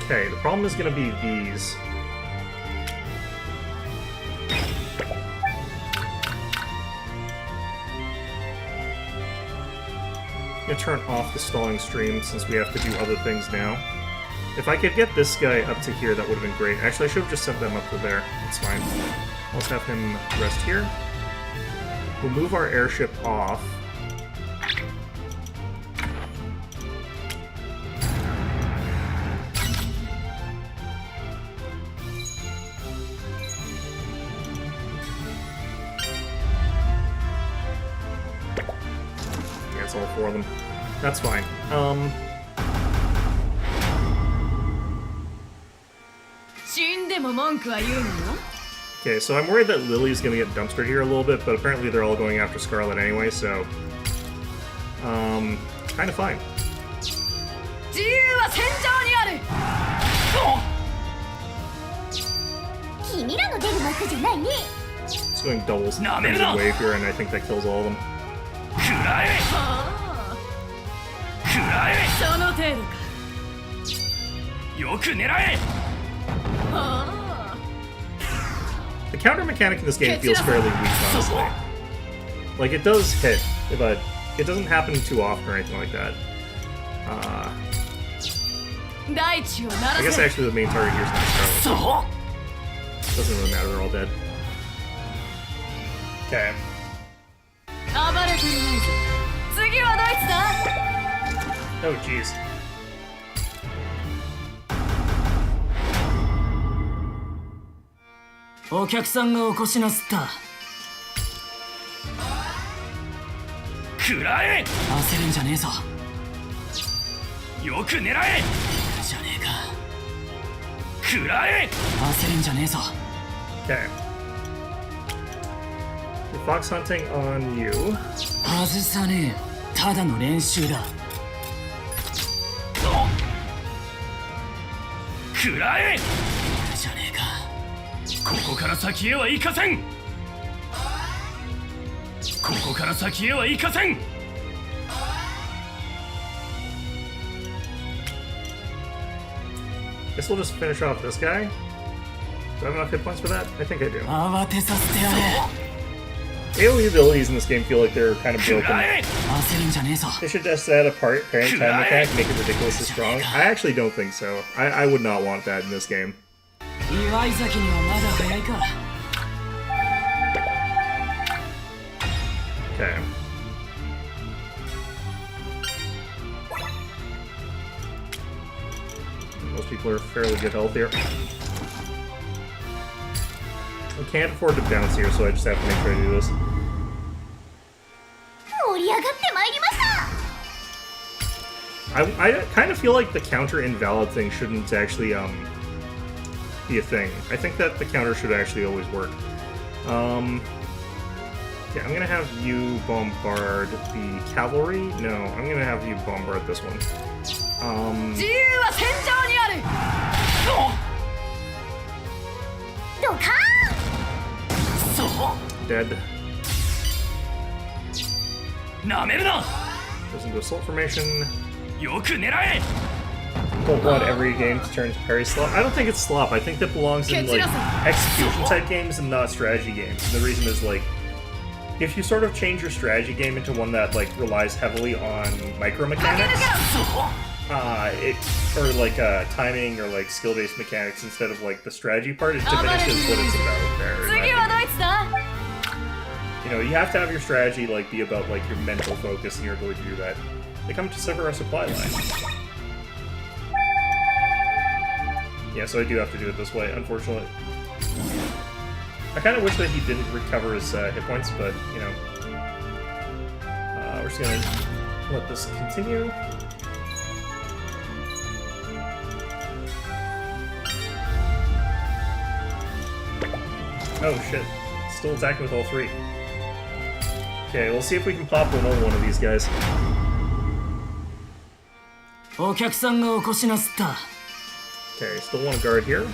Okay, the problem is going to be these. I'm going to turn off the stalling stream since we have to do other things now. If I could get this guy up to here, that would have been great. Actually, I should have just sent them up to there. That's fine. Let's have him rest here. We'll move our airship off. Yeah, it's all four of them. That's fine. Okay, so I'm worried that Lily's gonna get dumpstered here a little bit, but apparently they're all going after Scarlet anyway, so... kind of fine. It's going doubles Crimson Wave here, and I think that kills all of them. The counter mechanic in this game feels fairly weak, honestly. Like, it does hit, but it doesn't happen too often or anything like that. I guess actually the main target here is not Scarlet. Doesn't really matter, they're all dead. Okay. Oh, jeez.お客さんがお越しなすった食らえ焦るんじゃねえぞよく狙えじゃねえか食らえ焦るんじゃねえぞ Okay. The fox hunting on you. 外さねえよただの練習だ食らえじゃねえかここから先へは行かせんここから先へは行かせん Guess we'll just finish off this guy. Do I have enough hit points for that? I think I do. 慌てさせてやれ AoE abilities in this game feel like they're kind of broken. 焦るんじゃねえぞ They should just add a parent time mechanic and make it ridiculously strong. I actually don't think so. I would not want that in this game. 祝い酒にはまだ早いか Okay. Most people are fairly good health here. I can't afford to bounce here, so I just have to make sure I do this. 盛り上がってまいりました I kind of feel like the counter invalid thing shouldn't actually be a thing. I think that the counter should actually always work. Yeah, I'm gonna have you bombard the cavalry. No, I'm gonna have you bombard this one. Dead. なめるな Goes into assault formation. よく狙え Don't want every game to turn to parry slop. I don't think it's slop. I think that belongs in like execution type games and not strategy games. And the reason is like, if you sort of change your strategy game into one that like relies heavily on micro mechanics, or like timing or like skill-based mechanics instead of like the strategy part, it diminishes what it's about there. You know, you have to have your strategy like be about like your mental focus and your ability to do that. They come to sever our supply line. Yeah, so I do have to do it this way, unfortunately. I kind of wish that he didn't recover his hit points, but, you know. We're just gonna let this continue. Oh shit. Still attacking with all three. Okay, we'll see if we can pop one of these guys. お客さんがお越しなすった。 Okay, still want to guard here.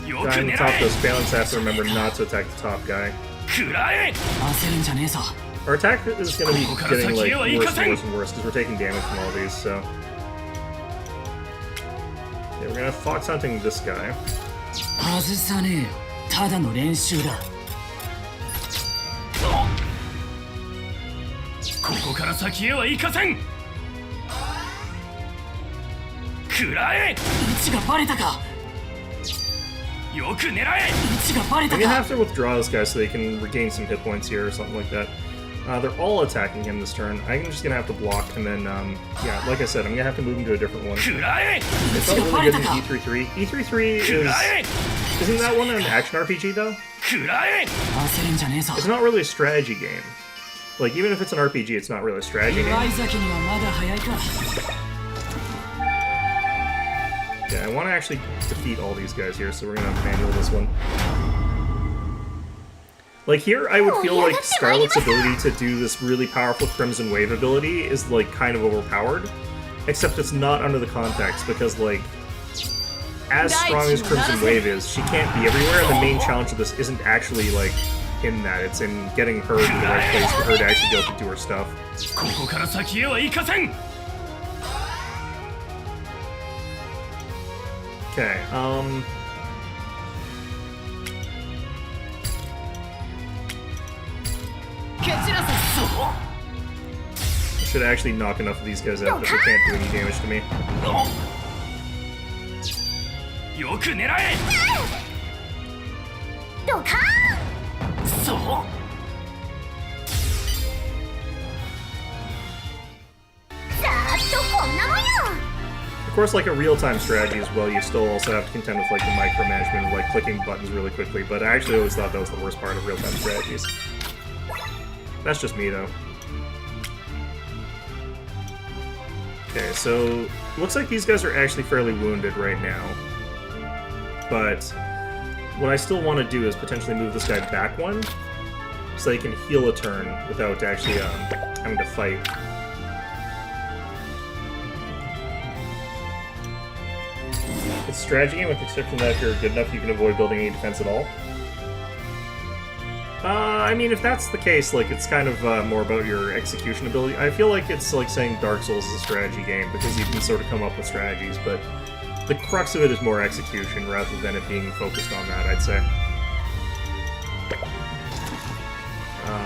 よ Guy く in the 狙 top え does balance, have to remember not to attack the top guy. 食らえ 焦るんじゃねえぞ。 Our attack is going to be getting like worse and worse and worse because we're taking damage from all these, so... Okay, we're gonna fox hunting this guy. 外さねえよ。ただの練習だ。ここから先へは行かせん食らえ位置がバレたか。よく狙え位置がバレた Maybe I か。 have to withdraw this guy so they can regain some hit points here or something like that. They're all attacking him this turn. I'm just gonna have to block and then, yeah, like I said, I'm gonna have to move him to a different one. 食らえ It's not really good in E33. E33 食 is... らえ Isn't that one an action RPG though? 食らえ焦るんじゃねえぞ。 It's not really a strategy game. Like, even if it's an RPG, it's not really a strategy 祝い game. 酒にはまだ早いか。 Yeah, I want to actually defeat all these guys here, so we're gonna manual this one. Like, here, I would feel like Scarlet's ability to do this really powerful Crimson Wave ability is, like, kind of overpowered. Except it's not under the context, because, like, as strong as Crimson Wave is, she can't be everywhere, and the main challenge of this isn't actually, like, in that. It's in getting her to the right place for her to actually be able to do her stuff. ここから先へは行かせん Okay, should actually knock enough of these guys out that they can't do any damage to me. よく狙えドカーンそう ざーっとこんなもんよ Of course, like a real-time strategy as well, you still also have to contend with like the micromanagement of like clicking buttons really quickly, but I actually always thought that was the worst part of real-time strategies. That's just me, though. Okay, so looks like these guys are actually fairly wounded right now. But what I still want to do is potentially move this guy back one, so they can heal a turn without actually having to fight. It's a strategy game with the exception that if you're good enough, you can avoid building any defense at all. I mean, if that's the case, like, it's kind of more about your execution ability. I feel like it's like saying Dark Souls is a strategy game, because you can sort of come up with strategies, but the crux of it is more execution rather than it being focused on that, I'd say.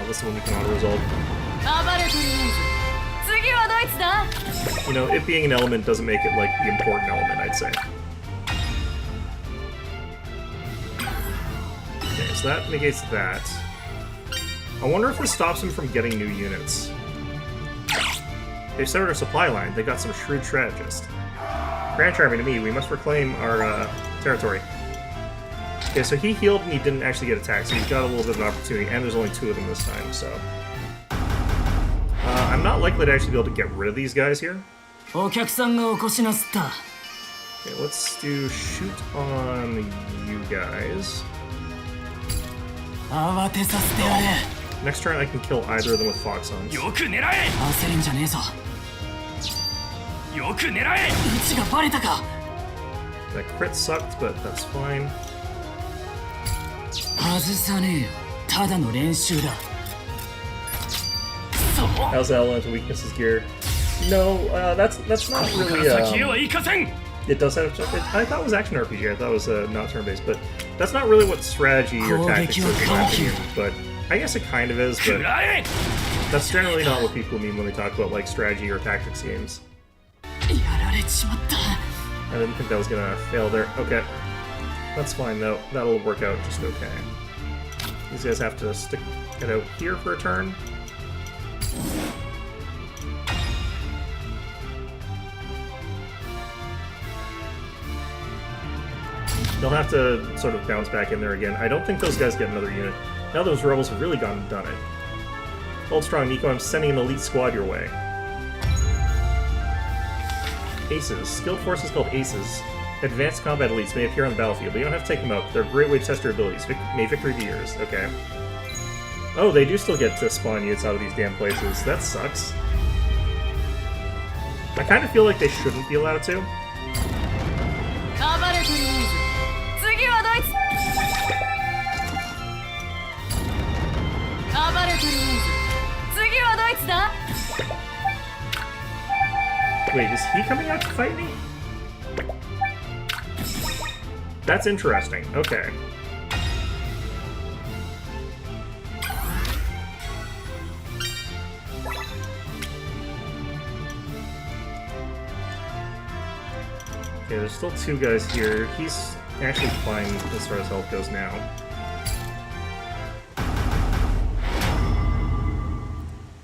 This one we can auto-resolve. 暴れとりあえず次はどいつだ You know, it being an element doesn't make it, like, the important element, I'd say. Okay, so that negates that. I wonder if this stops him from getting new units. They've severed our supply line. They got some shrewd strategist. Grand charming to me, we must reclaim our territory. Okay, so he healed and he didn't actually get attacked, so he's got a little bit of an opportunity, and there's only 2 of them this time, so... I'm not likely to actually be able to get rid of these guys here. お客さんがお越しなすった。 Okay, let's do shoot on you guys. 慌てさせてやれ。 Next turn I can kill either of them with fox hounds. よく狙え焦るんじゃねえぞ。よく狙え位置がバレたか。 That crit sucked, but that's fine. 外さねえよ。ただの練習だ。 How's the elemental weaknesses gear? No, that's not ここから先へは really. 行かせん It does have. I thought it was action RPG. I thought it was not turn-based, but that's not really what strategy or tactics is in my opinion. But I guess it kind of is. 食 But らえ that's generally not what people mean when they talk about like strategy or tactics games. やられちまった。 I didn't think that was gonna fail there. Okay, that's fine though. That'll work out just okay. These guys have to stick it out here for a turn. They'll have to sort of bounce back in there again. I don't think those guys get another unit. Now those rebels have really gone and done it. Hold strong, Nico. I'm sending an elite squad your way. Aces. Skilled forces called Aces. Advanced combat elites may appear on the battlefield, but you don't have to take them out. They're a great way to test your abilities. May victory be yours. Okay. Oh, they do still get to spawn units out of these damn places. That sucks. I kind of feel like they shouldn't be allowed to. 暴れとりあえず次はどいつ暴れとりあえず次はどいつだ Wait, is he coming out to fight me? That's interesting. Okay. Okay, there's still two guys here. He's actually fine as far as health goes now.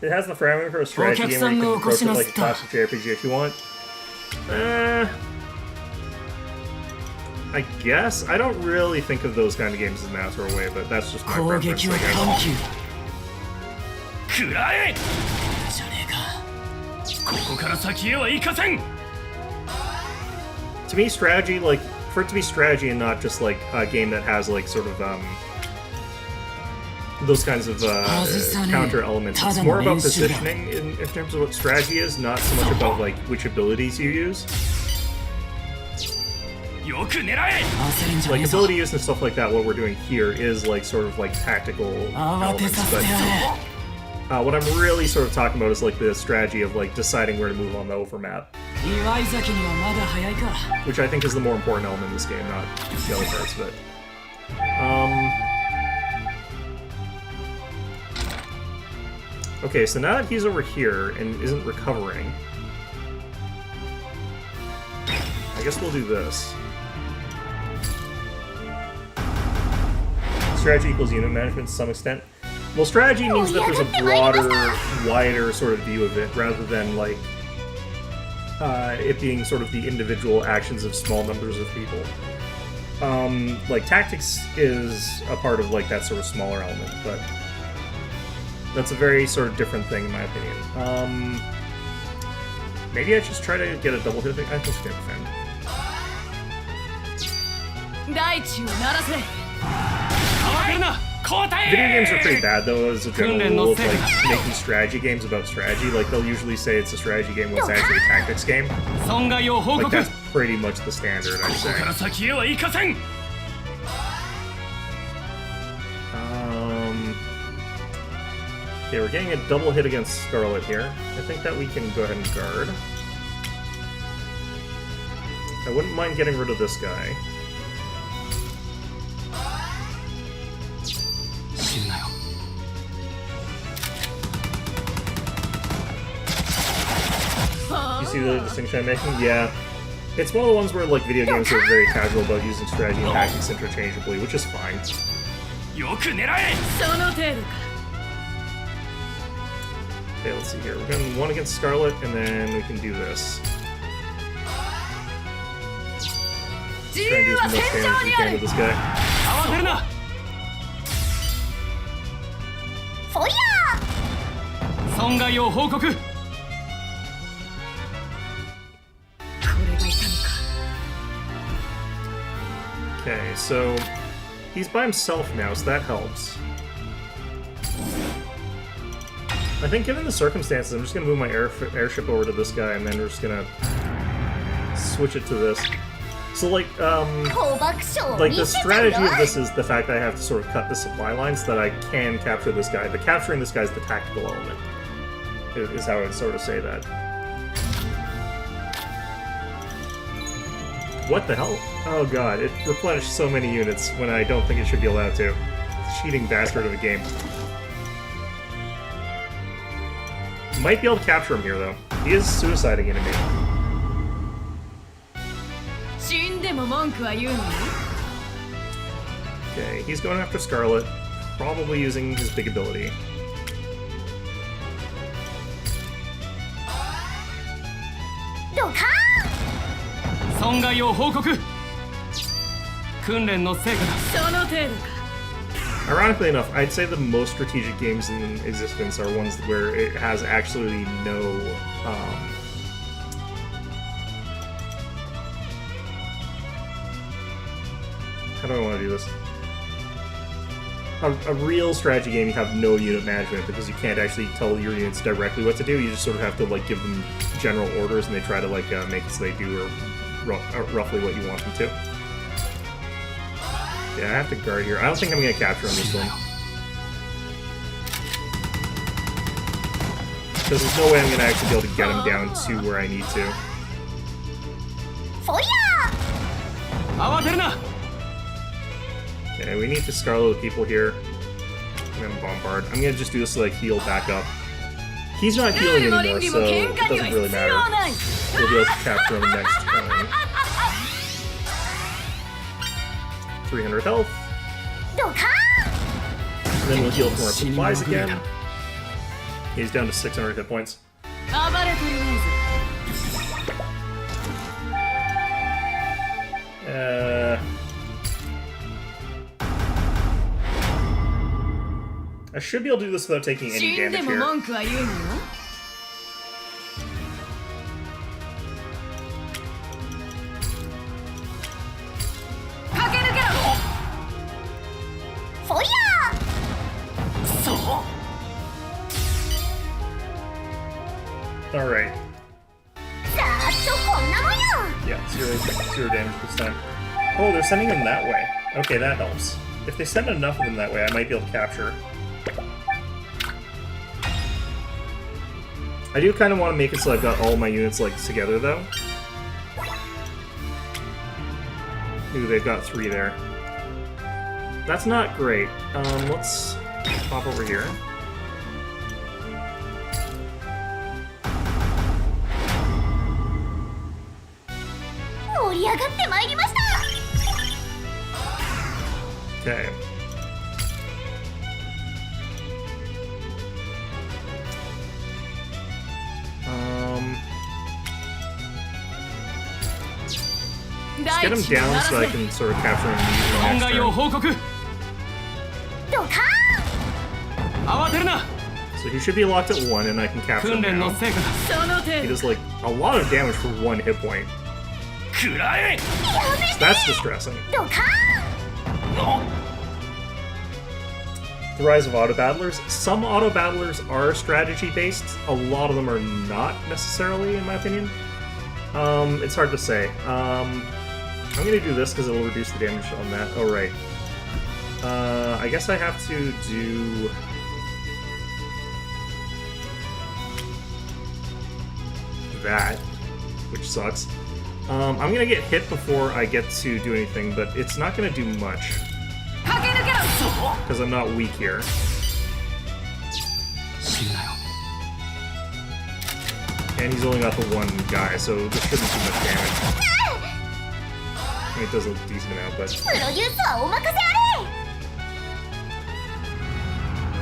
It has the framing for a strategy game where you can approach it like a classic JRPG if you want. I guess. I don't really think of those kind of games as a natural way, but that's just my preference, I guess. 食らえじゃねえか。ここから先へは行かせん To me, strategy, like, for it to be strategy and not just, like, a game that has, like, sort of, those kinds of, counter elements. It's more about positioning in terms of what strategy is, not so much about, like, which abilities you use. よく狙え Like, ability use and stuff like that, what we're doing here is, like, sort of, like, tactical elements, but what I'm really sort of talking about is, like, the strategy of, like, deciding where to move on the overmap. 祝い酒にはまだ早いか。 Which I think is the more important element in this game, not the other parts, but... Okay, so now that he's over here and isn't recovering... I guess we'll do this. Strategy equals unit management to some extent. Well, strategy means that there's a broader, wider sort of view of it, rather than, like, it being sort of the individual actions of small numbers of people. Like, tactics is a part of, like, that sort of smaller element, but that's a very sort of different thing, in my opinion. Maybe I just try to get a double hit. I'm just gonna defend. 大地を鳴らせ 慌てるな交代 Video games are pretty bad, though, as a general rule of, like, making strategy games about strategy. Like, they'll usually say it's a strategy game when it's actually a tactics game. 損害を報 Like, 告 that's pretty much the standard, I'd ここ say. から先へは行かせん Okay, we're getting a double hit against Scarlet here. I think that we can go ahead and guard. I wouldn't mind getting rid of this guy. 死ぬなよ You see the distinction I'm making? Yeah. It's one of the ones where, like, video games are very casual about using strategy and tactics interchangeably, which is fine. よく狙えその程度か Okay, let's see here. We're going one against Scarlet, and then we can do this. 自 Try and 由 do は as 戦 much 場 damage as に we あ can る with this guy. 慌てるな フォイヤ損害を報告 これが痛みか Okay, so he's by himself now, so that helps. I think given the circumstances, I'm just going to move my airship over to this guy, and then we're just going to switch it to this. So, like, ー放爆賞を like 見 the せた strategy よ of this is the fact that I have to sort of cut the supply line so that I can capture this guy. But capturing this guy is the tactical element, is how I would sort of say that. What the hell? Oh god, it replenished so many units when I don't think it should be allowed to. Cheating bastard of a game. Might be able to capture him here, though. He is suiciding into me. 死んでも文句は言うのに Okay, he's going after Scarlet, probably using his big ability. ドカーン損害を報告訓練の成果だその程度か Ironically enough, I'd say the most strategic games in existence are ones where it has actually no, how do I want to do this? a real strategy game, you have no unit management because you can't actually tell your units directly what to do. You just sort of have to like give them general orders, and they try to like make it so they do roughly what you want them to. Yeah, I have to guard here. I don't think I'm gonna capture on this one because there's no way I'm gonna actually be able to get him down to where I need to. Okay, we need to Scarlet the people here. I'm gonna bombard. I'm gonna just do this to like heal back up. He's not healing anymore, so it doesn't really matter. We'll be able to capture him next turn. 300 health. And then we'll heal from our supplies again. He's down to 600 hit points. I should be able to do this without taking any damage here. Alright. Yeah, zero damage this time. Oh, they're sending them that way. Okay, that helps. If they send enough of them that way, I might be able to capture. I do kind of want to make it so I've got all my units like together, though. Ooh, they've got 3 there. That's not great. Let's pop over here. Okay. Let's get him down so I can sort of capture him immediately next turn. So he should be locked at 1 and I can capture him now. He does like a lot of damage for 1 hit point. So that's distressing. The rise of auto-battlers. Some auto-battlers are strategy-based. A lot of them are not necessarily, in my opinion. It's hard to say. I'm gonna do this because it will reduce the damage on that. Oh, right. I guess I have to do... that, which sucks. I'm gonna get hit before I get to do anything, but it's not gonna do much. Because I'm not weak here. And he's only got the 1 guy, so this shouldn't do much damage. I mean, it does a decent amount, but...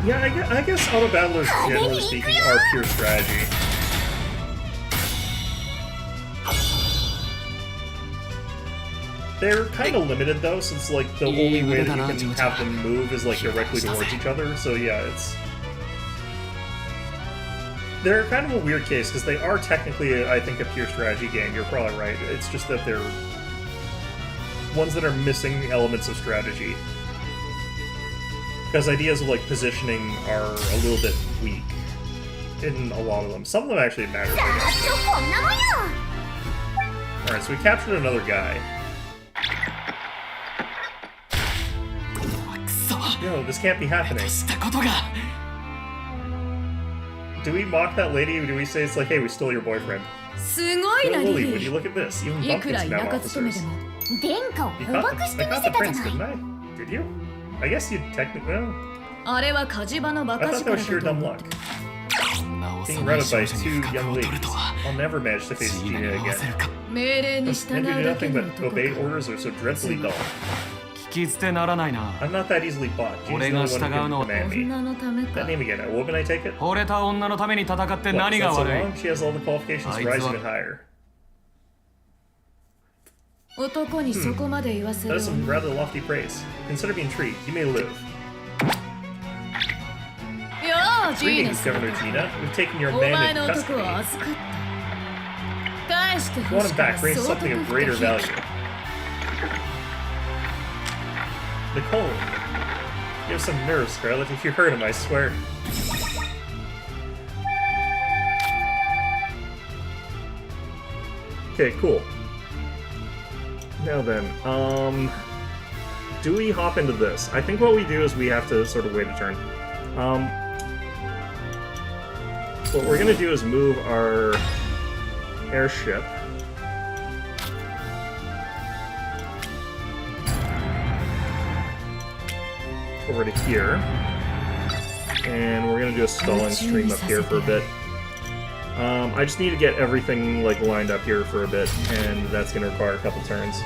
Yeah, I guess auto-battlers, generally speaking, are pure strategy. They're kind of limited though, since like the only way that you can have them move is like directly towards each other. So yeah, they're kind of a weird case because they are technically, I think, a pure strategy game. You're probably right. It's just that they're ones that are missing elements of strategy because ideas of like positioning are a little bit weak in a lot of them. Some of them actually matter. All right, so we captured another guy. No, this can't be happening. Do we mock that lady? Do we say it's like, hey, we stole your boyfriend? Lily, would you look at this? Even Bumpkins now officers. I caught the prince, didn't I? Did you? I guess you technically... No. I thought that was sheer dumb luck. Being routed by 2 young ladies. I'll never manage to face Gina again. Maybe do nothing but obey orders are so dreadfully dull. I'm not that easily bought. Gina's the only one who can command me. That name again, a woman, I take it? What, that's so long? She has all the qualifications to rise even higher. That is some rather lofty praise. Consider me intrigued. You may live. Greetings, Governor Gina. We've taken your man into custody. Want him back, bring something of greater value. Nicole. You have some nerves, Scarlet, if you hurt him, I swear. Okay, cool. Now then, do we hop into this? I think what we do is we have to sort of wait a turn. What we're gonna do is move our airship over to here, and we're gonna do a stalling stream up here for a bit. I just need to get everything like lined up here for a bit, and that's gonna require a couple turns.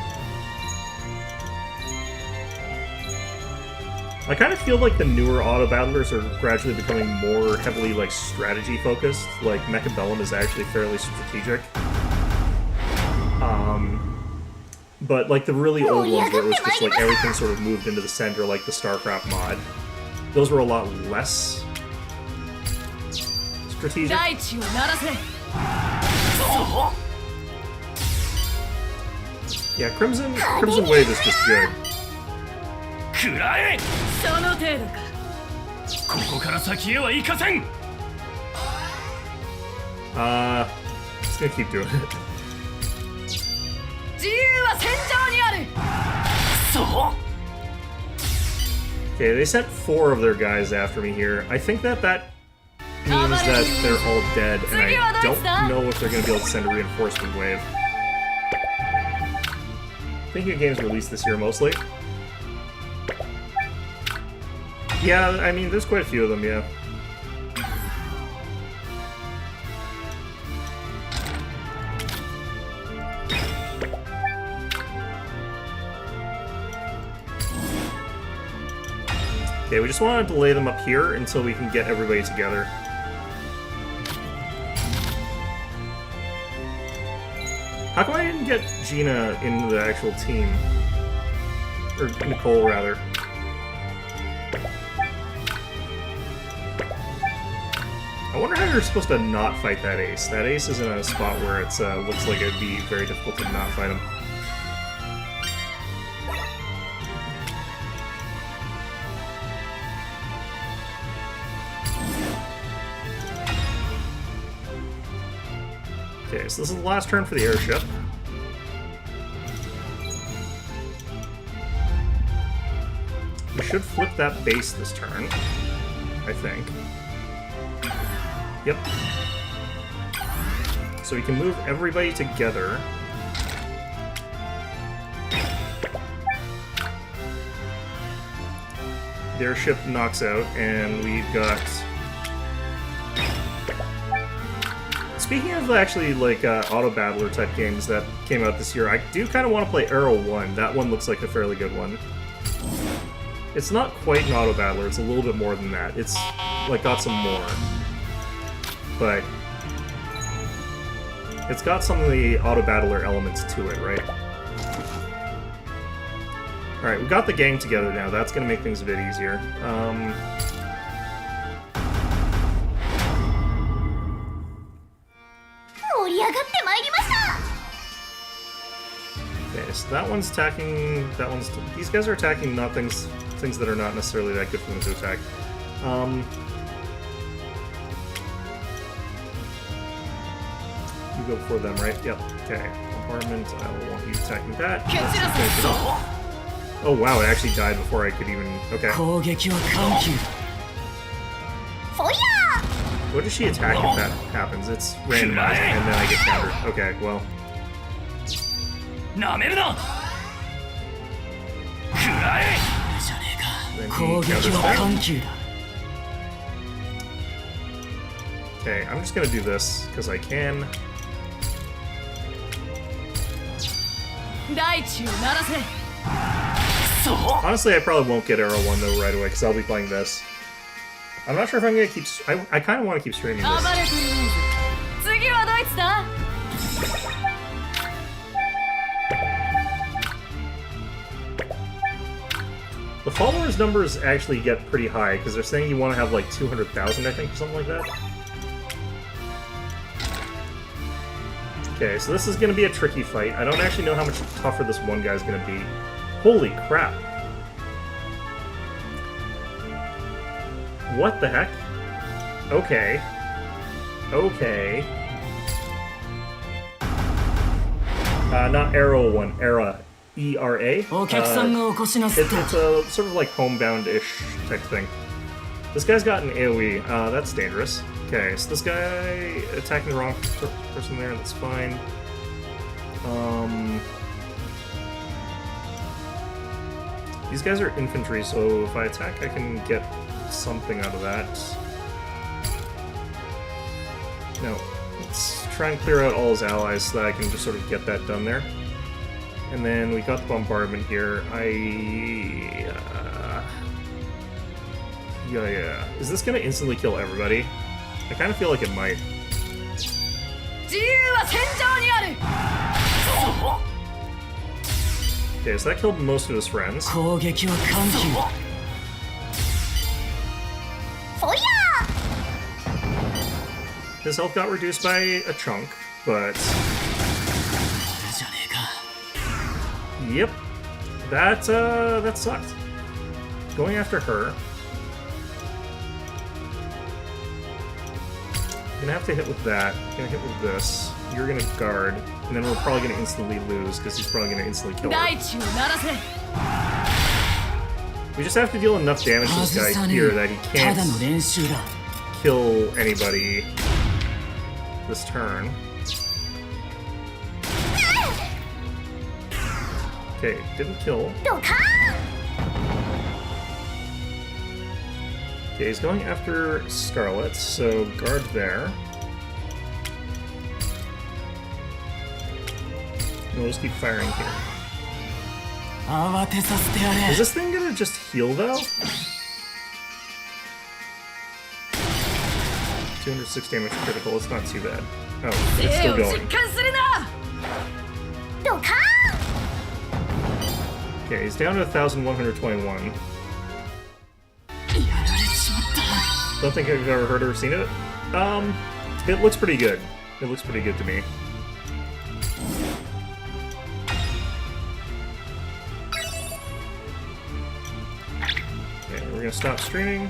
I kind of feel like the newer auto battlers are gradually becoming more heavily like strategy focused. Like Mechabellum is actually fairly strategic. But like the really old ones where it was just like everything sort of moved into the center, like the StarCraft mod, those were a lot less strategic. Yeah, Crimson Wave is just good. 食らえその程度かここから先へは行かせん Just gonna keep doing it. 自由は戦場にあるそう Okay, they sent 4 of their guys after me here. I think that means that they're all dead, and I don't know if they're gonna be able to send a reinforcement wave. I think the game's released this year mostly. Yeah, I mean, there's quite a few of them, yeah. Okay, we just want to delay them up here until we can get everybody together. How come I didn't get Gina into the actual team? Or Nicole, rather. I wonder how you're supposed to not fight that ace. That ace is in a spot where it looks like it'd be very difficult to not fight him. Okay, so this is the last turn for the airship. We should flip that base this turn, I think. Yep. So we can move everybody together. The airship knocks out, and we've got... Speaking of actually like auto battler type games that came out this year, I do kind of want to play Arrow 1. That one looks like a fairly good one. It's not quite an auto battler, it's a little bit more than that. It's like got some more. But it's got some of the auto battler elements to it, right? Alright, we got the gang together now. That's going to make things a bit easier. Okay, so that one's attacking... These guys are attacking not things that are not necessarily that good for them to attack. You go before them, right? Yep. Okay. Bombardment, I will want you attacking that. Let's just finish it off. Oh wow, it actually died before I could even... Okay. What does she attack if that happens? It's randomized, and then I get countered. Okay, well... Then he counters back. Okay, I'm just gonna do this, because I can. Honestly, I probably won't get Arrow 1 though right away, because I'll be playing this. I'm not sure if I'm gonna keep... I kind of want to keep streaming this. The followers numbers actually get pretty high, because they're saying you want to have like 200,000, I think, or something like that. Okay, so this is going to be a tricky fight. I don't actually know how much tougher this one guy's going to be. Holy crap. What the heck? Okay. Okay. Not Arrow one, Era. E-R-A. お客さんがお越しなすっ It's た a sort of like homebound-ish type thing. This guy's got an AoE. That's dangerous. Okay, so this guy attacking the wrong person there. That's fine. These guys are infantry, so if I attack, I can get something out of that. No, let's try and clear out all his allies so that I can just sort of get that done there. And then we got the bombardment here. Yeah. Is this gonna instantly kill everybody? I kind of feel like it might. 自由は戦場にある Okay, so that killed most of his friends. 攻撃は緩急そりゃ His health got reduced by a chunk, but じゃねえか yep, that sucked. Going after her. Gonna have to hit with that. Gonna hit with this. You're gonna guard, and then we're probably gonna instantly lose because he's probably gonna instantly kill her. 大地を鳴らせ We just have to deal enough damage to this 外 guy さね here that he えただの can't 練習だ kill anybody this turn. Okay, didn't kill. ドカーン Okay, he's going after Scarlet, so guard there. And we'll just keep firing here. 慌てさせてや Is れ this thing gonna just heal though? 206 damage critical, it's not too bad. Oh, it's 生 still を going. 実感するなドカーン Okay, he's down to 1,121. やられちまった Don't think I've ever heard or seen it. It looks pretty good. It looks pretty good to me. Okay, we're gonna stop streaming.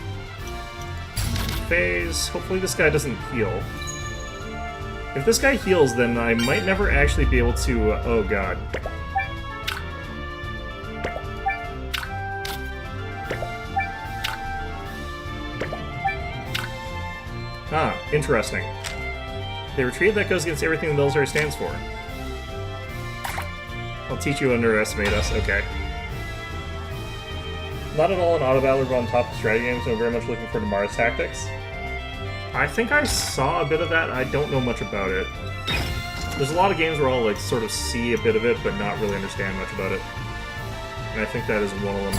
Phase. Hopefully this guy doesn't heal. If this guy heals, then I might never actually be able to... oh god. Ah, interesting. The retreat that goes against everything the military stands for. I'll teach you to underestimate us, okay. Not at all an auto battler, but on top of strategy games, I'm very much looking forward to Mars Tactics. I think I saw a bit of that, I don't know much about it. There's a lot of games where I'll like sort of see a bit of it, but not really understand much about it. And I think that is one of them.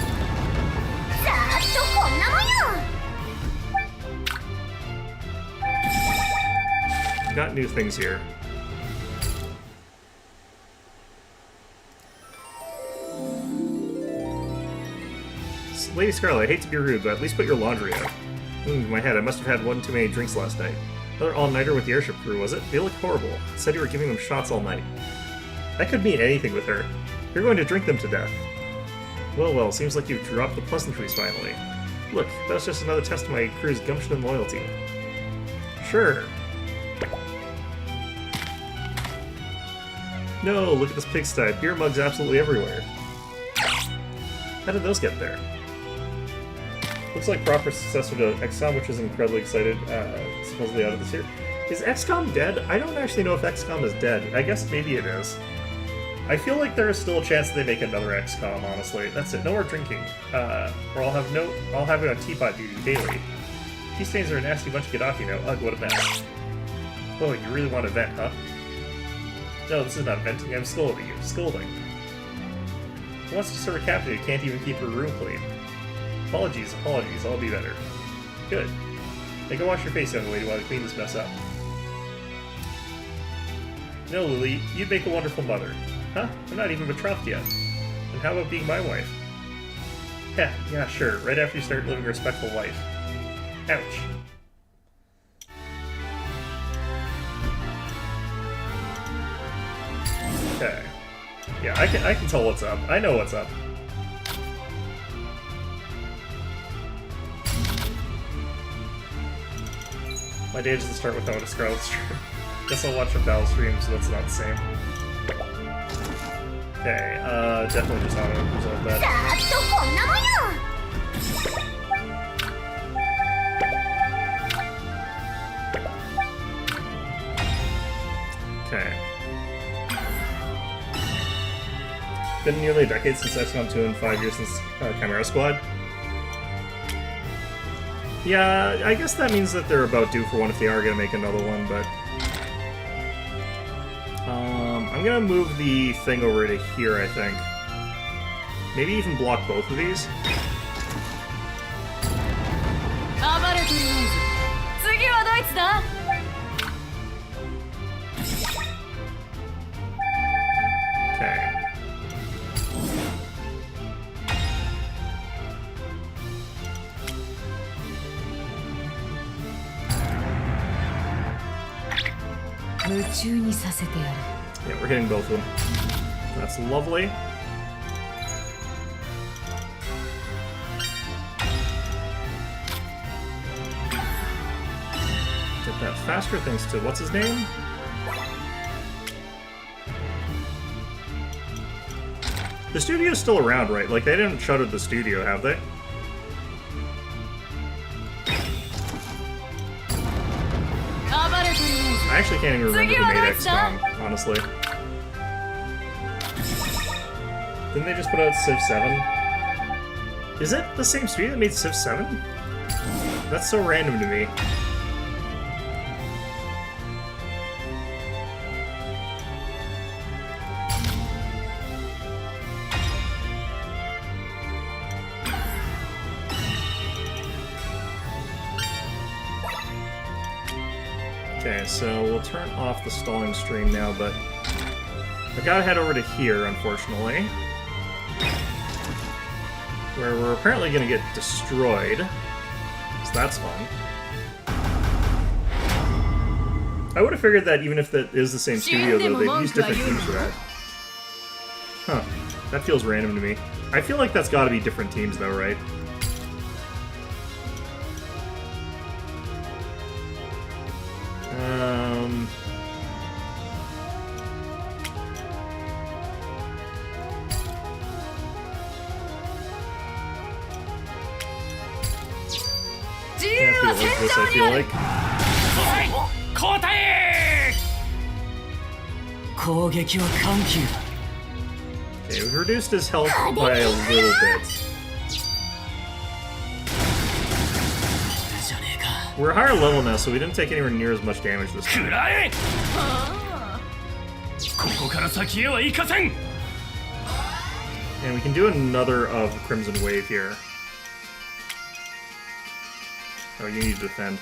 さーっとこんなもんよ Got new things here. Lady Scarlet, I hate to be rude, but at least put your laundry out. My head, I must have had one too many drinks last night. Another all-nighter with the airship crew, was it? They look horrible. Said you were giving them shots all night. That could mean anything with her. You're going to drink them to death. Well, seems like you've dropped the pleasantries finally. Look, that was just another test of my crew's gumption and loyalty. Sure. No, look at this pigsty. Beer mugs absolutely everywhere. How did those get there? Looks like proper successor to XCOM, which is incredibly excited, supposedly out of this year. Is XCOM dead? I don't actually know if XCOM is dead. I guess maybe it is. I feel like there is still a chance that they make another XCOM, honestly. That's it. No more drinking. Or I'll have it on teapot duty daily. Tea stains are a nasty bunch to get off, you know. Ugh, what a mess. Oh, you really want to vent, huh? No, this is not venting. I'm scolding you. Scolding. Who wants to serve a captain who can't even keep her room clean? Apologies. I'll be better. Good. Hey, go wash your face, young lady, while I clean this mess up. No, Lily, you'd make a wonderful mother. Huh? I'm not even betrothed yet. And how about being my wife? Yeah, sure. Right after you start living a respectful life. Ouch. Okay. Yeah, I can tell what's up. I know what's up. My day doesn't start without a Scarlet stream. Guess I'll watch a Battle stream, so that's not the same. Okay, definitely just auto-resolve さーthat. っとこんなもんよ。 Okay. Been nearly a decade since XCOM 2 and 5 years since Chimera Squad. Yeah, I guess that means that they're about due for one if they are going to make another one, but... I'm going to move the thing over to here, I think. Maybe even block both of these. 暴れてるね。次はどいつだ？ Okay. Yeah, we're hitting both of them. That's lovely. Get that faster thanks to what's his name? The studio's still around, right? Like, they didn't shutter the studio, have they? I actually can't even remember who made XCOM, honestly. Didn't they just put out Civ 7? Is it the same studio that made Civ 7? That's so random to me. Okay, so we'll turn off the stalling stream now, but I gotta head over to here, unfortunately. Where we're apparently gonna get destroyed. So that's fun. I would have figured that even if that is the same studio, though, they'd use different teams for that. Huh. That feels random to me. I feel like that's gotta be different teams, though, right? Can't do it like this, I feel like. 交代！ 攻撃は緩急だ。 Okay, we've reduced his health by a little bit. じゃねえか。 We're higher level now, so we didn't take anywhere near as much damage this 食 time. らえ！ここから先へは行かせん！ And we can do another of Crimson Wave here. Oh, you need to defend.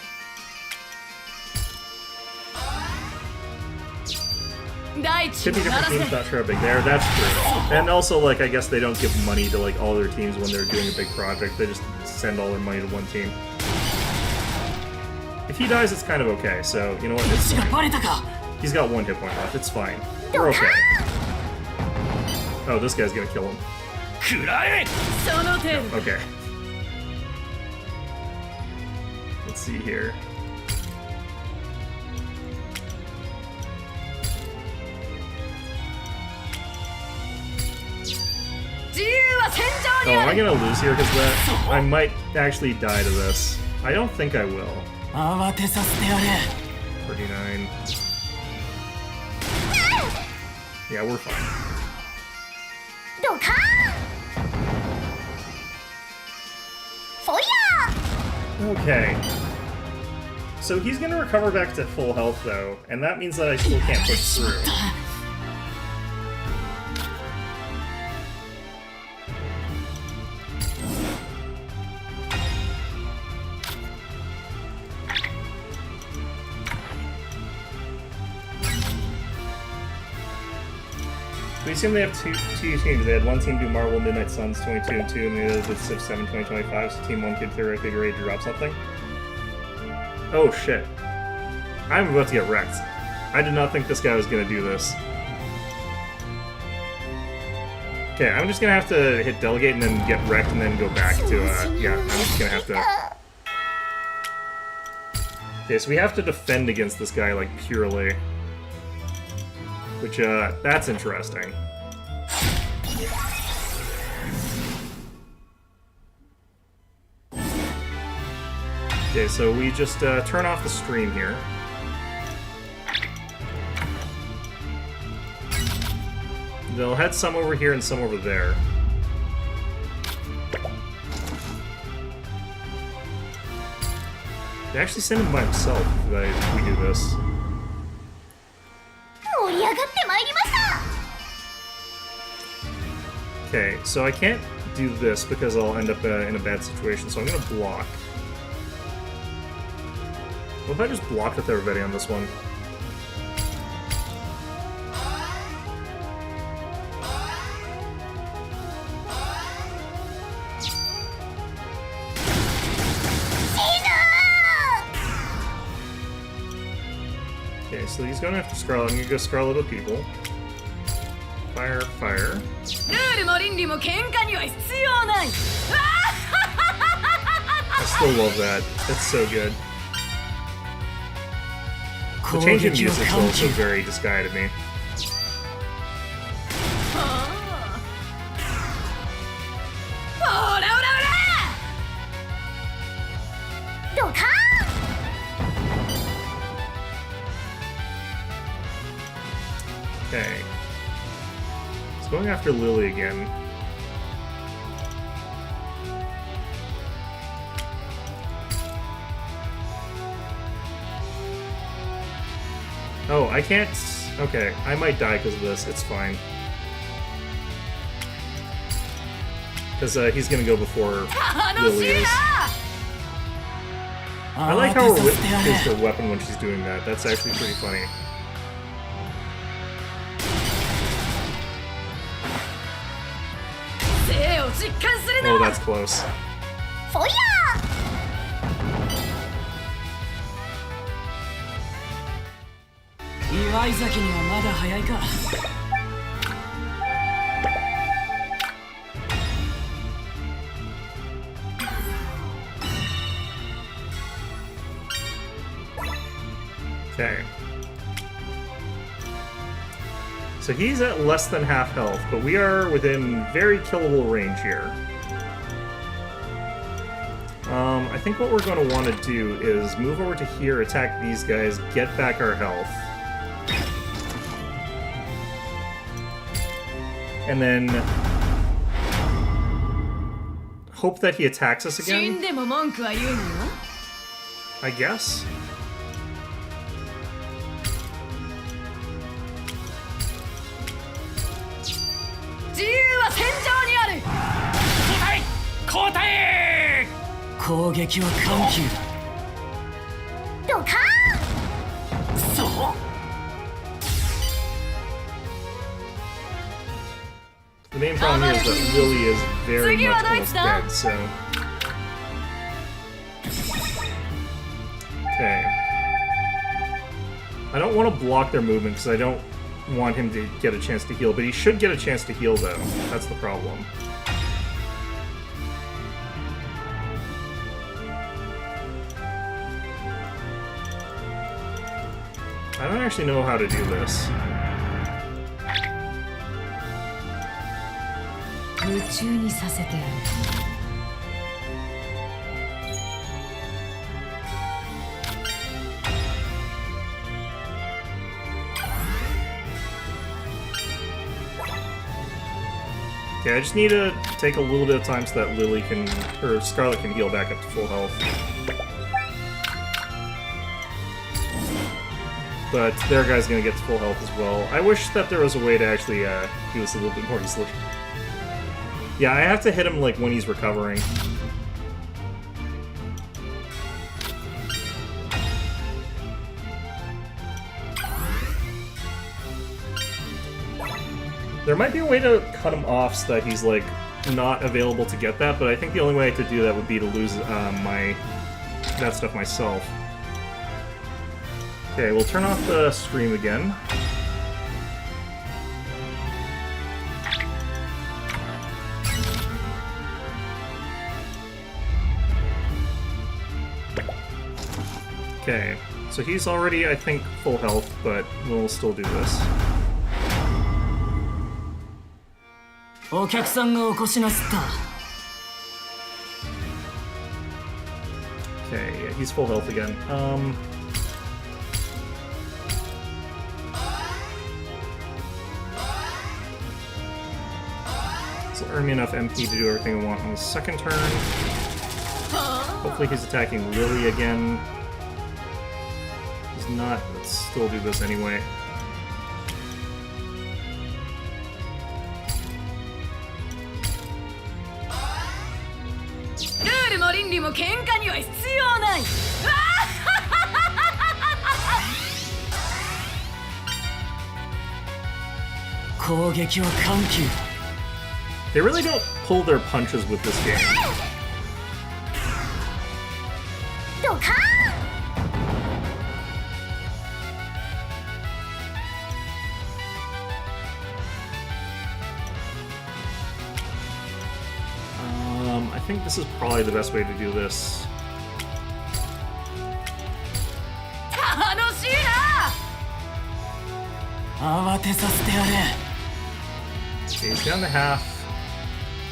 Could be different teams, not sure how big they are. That's true. And also, like, I guess they don't give money to, like, all their teams when they're doing a big project. They just send all their money to one team. If he dies, it's kind of okay. So, you know what? It's が fine. バレたか。 He's got one hit point left. It's fine. We're okay. Oh, this guy's gonna kill him. 食らえ！ Okay. Let's see here. Oh, am I gonna lose here because that? I might actually die to this. I don't think I will. 慌てさせてやれ。 39. Yeah, we're fine. ドカーン。フォイヤー。 Okay. So he's gonna recover back to full health though, and that means that I still can't push through. We assume they have two teams. They had one team do Marvel Midnight Suns 22 and 2, and the other did Civ 7 2025, so Team 1 could theoretically be ready to drop something. Oh shit. I'm about to get wrecked. I did not think this guy was gonna do this. Okay, I'm just gonna have to hit Delegate and then get wrecked and then go back to, yeah, I'm just gonna have to... Okay, so we have to defend against this guy, like, purely. Which, that's interesting. Okay, so we just turn off the stream here. They'll head some over here and some over there. They actually send him by himself if we do this. 盛り上がってまいりました。 Okay, so I can't do this because I'll end up in a bad situation, so I'm gonna block. What if I just blocked with everybody on this one? Okay, so he's going after Scarlet. I'm gonna go Scarlet with people. Fire, fire. ルールも倫理も喧嘩には必要ない。 I still love that. That's so good. The change in music is also very disguised to me. ほらほらほら。 ドカーン。 Okay. He's going after Lily again. Oh, I can't... Okay, I might die because of this. It's fine. Because he's gonna go before Lily is. I like how her whip is her weapon when she's doing that. That's actually pretty funny. Oh, that's close. フォイヤ祝い酒にはまだ早いか。 Okay. So he's at less than half health, but we are within very killable range here. I think what we're going to want to do is move over to here, attack these guys, get back our health. And then hope that he attacks us 死ん again, でも文句は言うのよ。 I guess. Kotai! Kotai! 攻撃は緩急だ。 ードカーン。 そう The main problem here is that Lily is very much almost dead, so... Okay. I don't want to block their movement because I don't want him to get a chance to heal, but he should get a chance to heal though. That's the problem. I don't actually know how to do this. 夢中にさせてやる。 Okay, I just need to take a little bit of time so that Lily can, or Scarlet can heal back up to full health. But their guy's gonna get to full health as well. I wish that there was a way to actually do this a little bit more easily. Yeah, I have to hit him like when he's recovering. There might be a way to cut him off so that he's like not available to get that, but I think the only way to do that would be to lose that stuff myself. Okay, we'll turn off the stream again. Okay, so he's already, I think, full health, but we'll still do this. お客さんがお越しなすった。 Okay, yeah, he's full health again. So earn me enough MP to do everything I want on the second turn. Hopefully he's attacking Lily again. He's not. Let's still do this anyway. They really don't pull their punches with this game. ドカーン I think this is probably the best way to do this. 楽しいな。慌てさせてやれ。 Okay, he's down to half.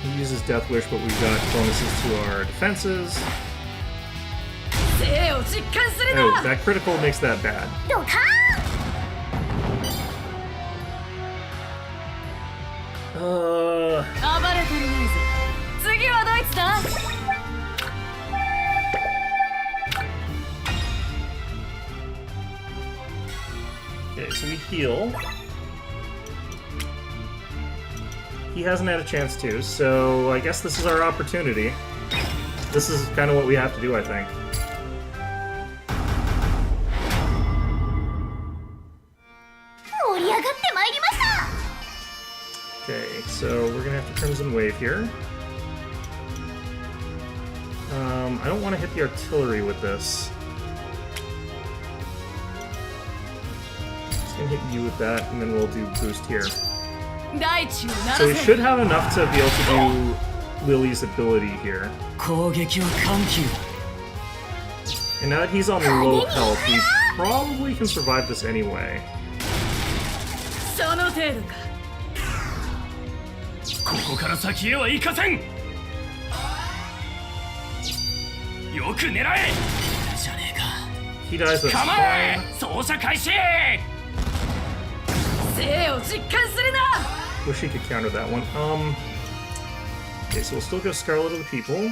He uses Death Wish, but we've got bonuses to our defenses. 生を実感する Oh, な。 that critical makes that bad. ドカーン Uh, 暴れてるないぜ。次はドイツだ。 okay, so we heal. He hasn't had a chance to, so I guess this is our opportunity. This is kind of what we have to do, I think. Okay, so we're gonna have to Crimson Wave here. I don't want to hit the artillery with this. Just gonna hit you with that, and then we'll do boost here. 大地を鳴 So ら we せ。 should have enough to be able to do Lily's ability here. 攻撃は緩急。 And now that he's on low health, we probably can survive this anyway. その程度か。ここから先へは行かせん。よく狙え。じゃねえか。 He dies, that's 構え fine. 走者開始。生を実感するな。 Wish he could counter that one. Okay, so we'll still go Scarlet of the People.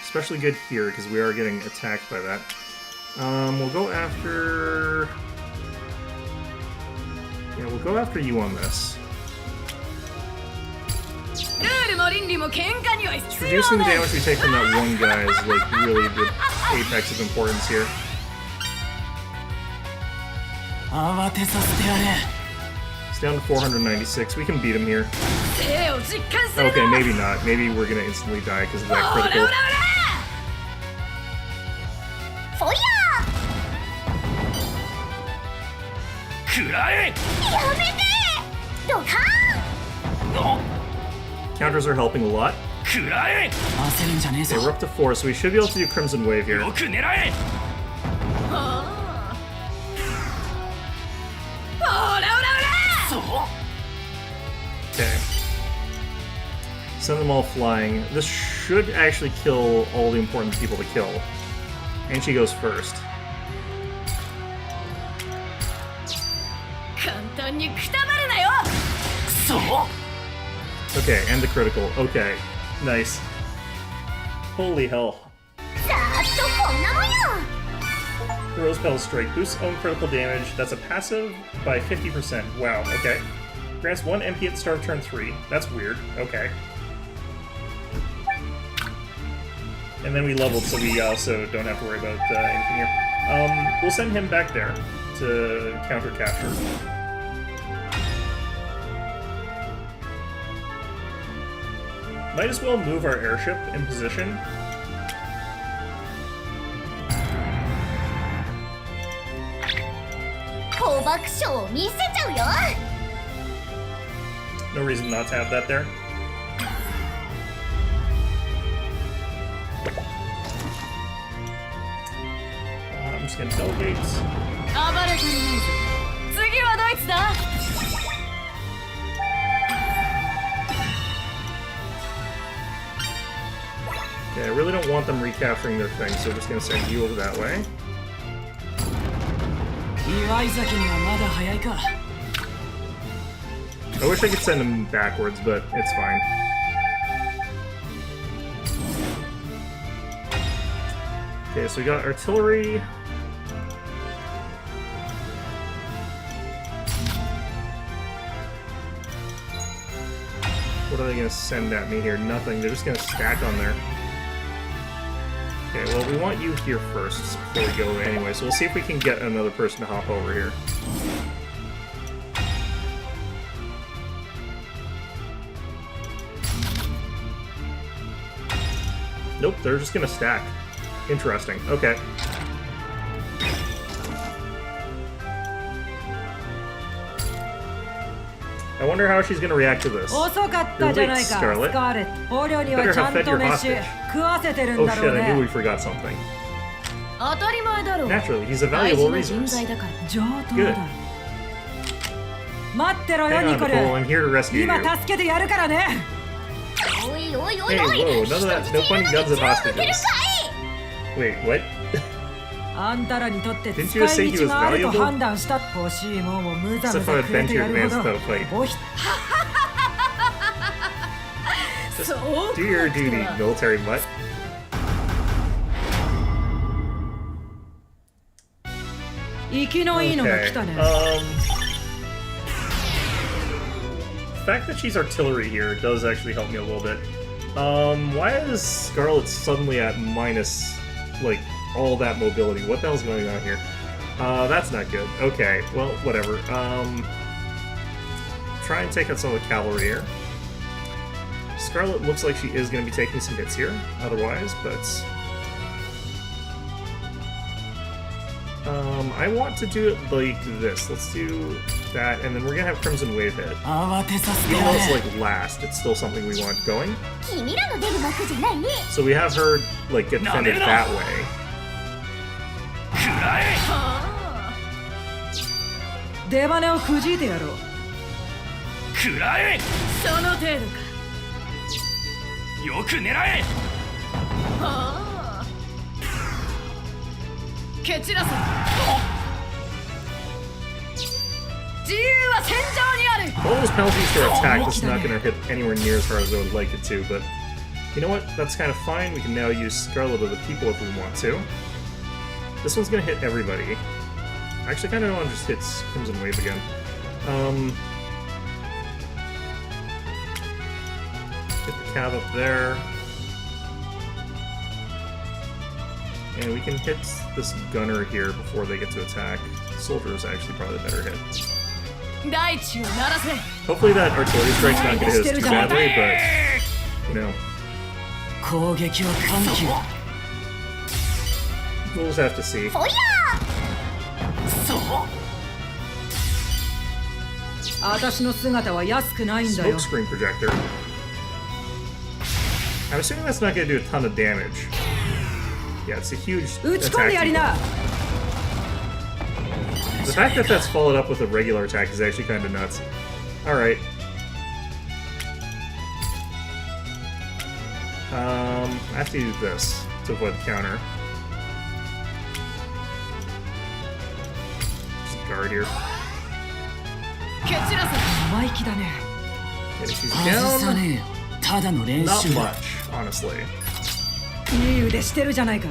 Especially good here, because we are getting attacked by that. We'll go after... Yeah, we'll go after you on this. ルールも倫理も喧嘩には必要 Reducing the ない。 damage we take from that one guy is like really the apex of importance here. 慌てさせてやれ。 It's down to 496. We can beat him here. 生を実感するな。 Okay, maybe not. Maybe we're gonna instantly die because of that ほらほ critical. らほら。フォリ食らえ。アーやめてドカーン Counters are helping a lot. 食らえ。焦るんじゃねえ Okay, we're ぞ。 up to 4, so we should be able to do Crimson Wave here. よく狙え。ほらほらほら。そう。 Okay. Send them all flying. This should actually kill all the important people to kill. And she goes first. 簡単にくたばるなよ。そう。 Okay, and the critical. Okay, nice. Holy hell. ざーっとこんなもんよ Rose Petal Strike boosts own critical damage. That's a passive by 50%. Wow, okay. Grants 1 MP at the start of turn 3. That's weird. Okay. And then we leveled, so we also don't have to worry about anything here. We'll send him back there to counter capture. Might as well move our airship in position. 放爆ショーを見せちゃうよ No reason not to have that there. just gonna delegate. 暴れ足りないぞ。次はどいつだ？ Okay, I really don't want them recapturing their thing, so we're just gonna send you over that way. 祝い酒にはまだ早いか。 I wish I could send them backwards, but it's fine. Okay, so we got artillery. What are they gonna send at me here? Nothing. They're just gonna stack on there. Okay, well, we want you here first before we go anyway, so we'll see if we can get another person to hop over here. Nope, they're just gonna stack. Interesting. Okay. I wonder how she's gonna react to this. 遅かったじゃないか、スカ Scarlet. ーレット。捕虜には Better ちゃ have ん fed と your 飯 hostage. 食わせてるん Oh だろ shit, う I knew we ね。 forgot something. 当たり前だろう。 Naturally, he's a 大 valuable 事な人 resource. 材だから。上等 Good. だ。待ってろよ、 Hang ニ on, コル。 Nicole, I'm here to rescue you. 今助けてやるからね。おいおいおい Hey, おい whoa, none of that, no pointing guns at hostages. Wait, what? あんたらにとって使 Didn't you say い he 道 was があると valuable? 判断した。欲しいもんをむざむ So ざ far, くれて adventure やるほ advanced ど without a fight. おひ Just do your duty, military mutt. 生きのいいのが Okay. 来たね。 The fact that she's artillery here does actually help me a little bit. Why is Scarlet suddenly at minus, like, all that mobility? What the hell's going on here? That's not good. Okay, well, whatever. Try and take out some of the cavalry here. Scarlet looks like she is going to be taking some hits here, otherwise, but... I want to do it like this. Let's do that, and then we're gonna have Crimson Wave hit. 慌てさせて Even や though れ it's like last, it's still something we want going. 君らの出る幕じゃないね So we have her like get defended No, no, no. that way. 食らえ出羽をくじいてやろう。食らえその程度か。よく狙えはあ。蹴散らせ。自由は戦場にある。 All those penalties for attack, this is not gonna hit anywhere near as hard as I would like it to, but you know what? That's kind of fine. We can now use Scarlet of the People if we want to. This one's gonna hit everybody. I actually kind of want to just hit Crimson Wave again. Get the cab up there. And we can hit this gunner here before they get to attack. Soldier is actually probably the better hit. 大地を鳴らせ。 Hopefully that artillery strike's not gonna hit us too badly, but you know, 攻撃は緩急 we'll just have to see. おや私の姿は安くないんだよ。 Smokescreen projector. I'm assuming that's not gonna do a ton of damage. Yeah, it's a huge 打ち込んでやり attack. な。 The fact that that's followed up with a regular attack is actually kind of nuts. Alright. I have to do this to avoid the counter. Just guard here. 蹴散らせ。生意気だね。 Okay, she's 外さ down. ねえよただの練 Not 習だ much, honestly. いい腕してるじゃないか。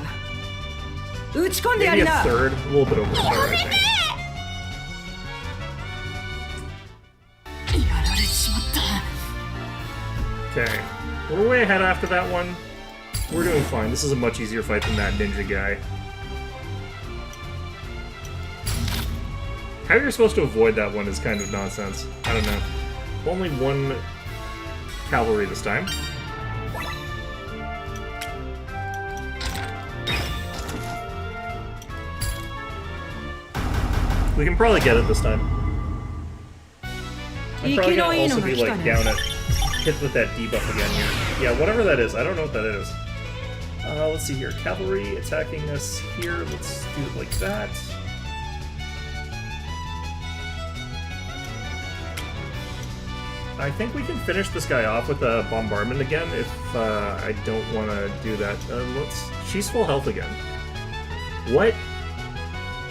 打ち込んでや Maybe り a な。 third, a little bit over a third, I think. やられちまった Okay. We're way ahead after that one. We're doing fine. This is a much easier fight than that ninja guy. How you're supposed to avoid that one is kind of nonsense. I don't know. Only one cavalry this time. We can probably get it this time. I'm probably gonna also be like down at hit with that debuff again here. Yeah, whatever that is. I don't know what that is. Let's see here. Cavalry attacking us here. Let's do it like that. I think we can finish this guy off with a bombardment again if I don't want to do that. She's full health again. What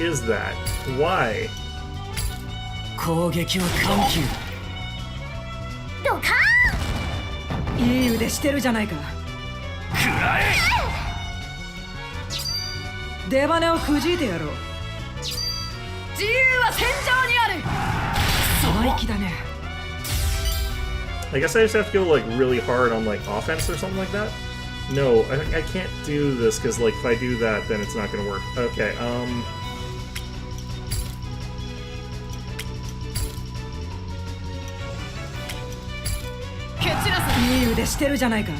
is that? Why? 攻撃は緩急だ。ドカーン。いい腕してるじゃないか。食らえ。出羽をくじいてやろう。自由は戦場にある。生意気だね。I guess I just have to go like really hard on like offense or something like that. No, I can't do this because like if I do that, then it's not gonna work. Okay, 蹴散らせ。いい腕してるじゃないか。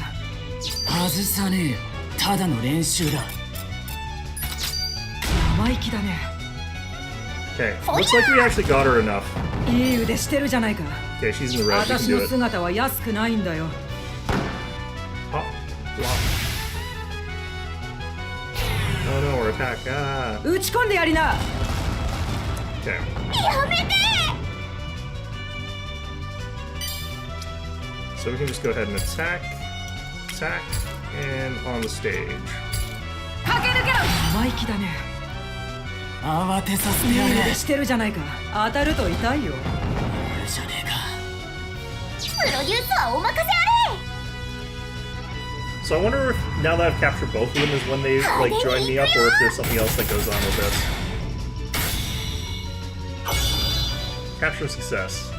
外さねえよ。ただの練習だ。生意気だね。 okay. Looks like we actually got her enough. いい腕してるじゃないか。 Okay, she's in the red. She 私 can の do it. 姿は安くないんだよ。Hop, block. Oh no, or attack. Ah. 打ち込んでやりな。 Okay. やめて。 So we can just go ahead and attack, and on the stage. 駆け抜けろ。生意気だね。慌てさせいいてやれ。腕してるじゃないか。当たると痛いよ。じゃねえか。プロデュースはお任せあれ。 So I wonder if now that I've captured both of them is when they like join me up, or if there's something else that goes on with this. Capture success.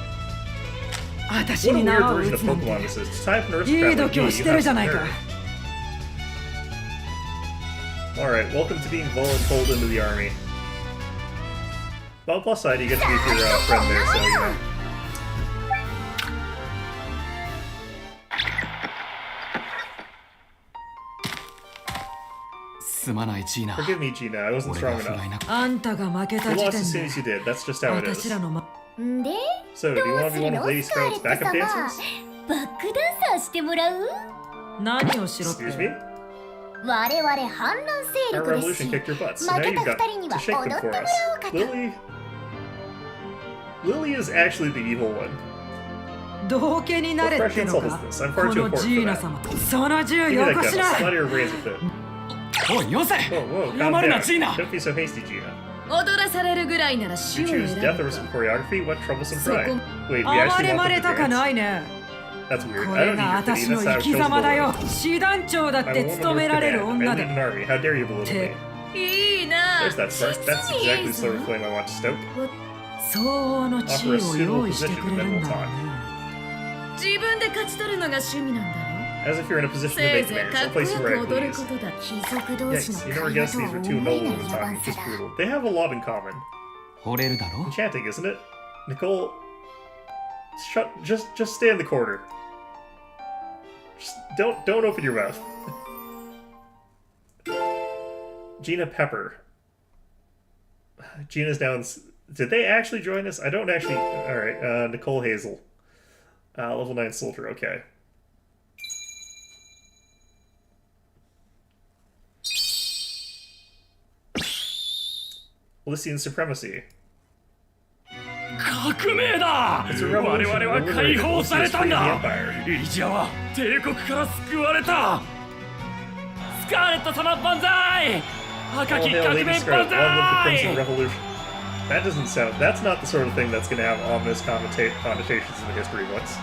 私 What a に weird 縄を打 version つ of なんて。 Pokemon this is. To type an いい aristocrat 度 like 胸 you, し you てる have じゃない some か。 nerve. Alright, welcome to being voluntold into the army. Well, plus side, you get to be with your friend there, so you know. すまないジーナ。 Forgive me, Gina, I wasn't 俺が strong 不甲斐 enough. なく。あんたが負けた You 時 lost 点 as soon で as you did, that's just how it 私 is. らの、んで So, do ど you う want to す be る one の of Lady スカーレ Sprout's ット backup 様 dancers? バックダンサーしてもらう。何をしろって。 Excuse me? 我々反乱勢 Our 力です revolution し kicked your butts, so 負 now け you've た got 二人には to shake 踊っ them て for もら us. おうかと。 Lily is actually the evil one. 道家になれっての What か fresh insult is this? I'm こ far too の important ジ for ーナ that. 様。その銃 Give me よ that こ gun, し I'll な。 slaughter your brains with it. おいよせ。 Whoa, whoa, 謝 calm るな down. ジーナ。 Don't be so hasty, Gina. 踊らされるぐらいなら You 死を choose 選 death ぶ over か。 some choreography? What troublesome So pride. com- Wait, we 暴 actually れ want ま them れ to たか dance? ないね。 That's weird. こ I れ don't が need your 私 pity. の That's how 生 I've き chosen 様だよ to。live. 師団長だっ I'm a て woman 務 with められる command. 女 I だ lead。an army. How dare you belittle me? ていいな。 There's that spark. That's 実にい exactly い the ぞ sort of flame I want to stoke. 相応の地位を用意してくれるんだろうね。自分で勝ち取るのが趣味なんだろ。 As if you're in a position to せい make ぜい demands. か I'll っこ place よ you where I く踊る please. ことだ。貴族同士の Yikes, you 会 never 話 guess とは these were 思 two えない noblemen 野蛮 talking. さ Just だ。 brutal. They have a lot in common. 惚れるだろ。 Enchanting, isn't it? Nicole, just stay in the corner. Just don't open your mouth. Gina Pepper. Gina's down. Did they actually join us? I don't actually. All right, Nicole Hazel, level 9 soldier. Okay. Lycian supremacy. 革命だ。 It's a 我 revolution. 々は解放されたんだ。 Empire. エリジアは帝国から救われた。スカーレット様万歳。赤 All き hail 革 Lady 命 Scarlet, 万 long live the Crimson 歳。 Revolution. That doesn't sound. That's not the sort of thing that's going to have ominous connotations in the history books.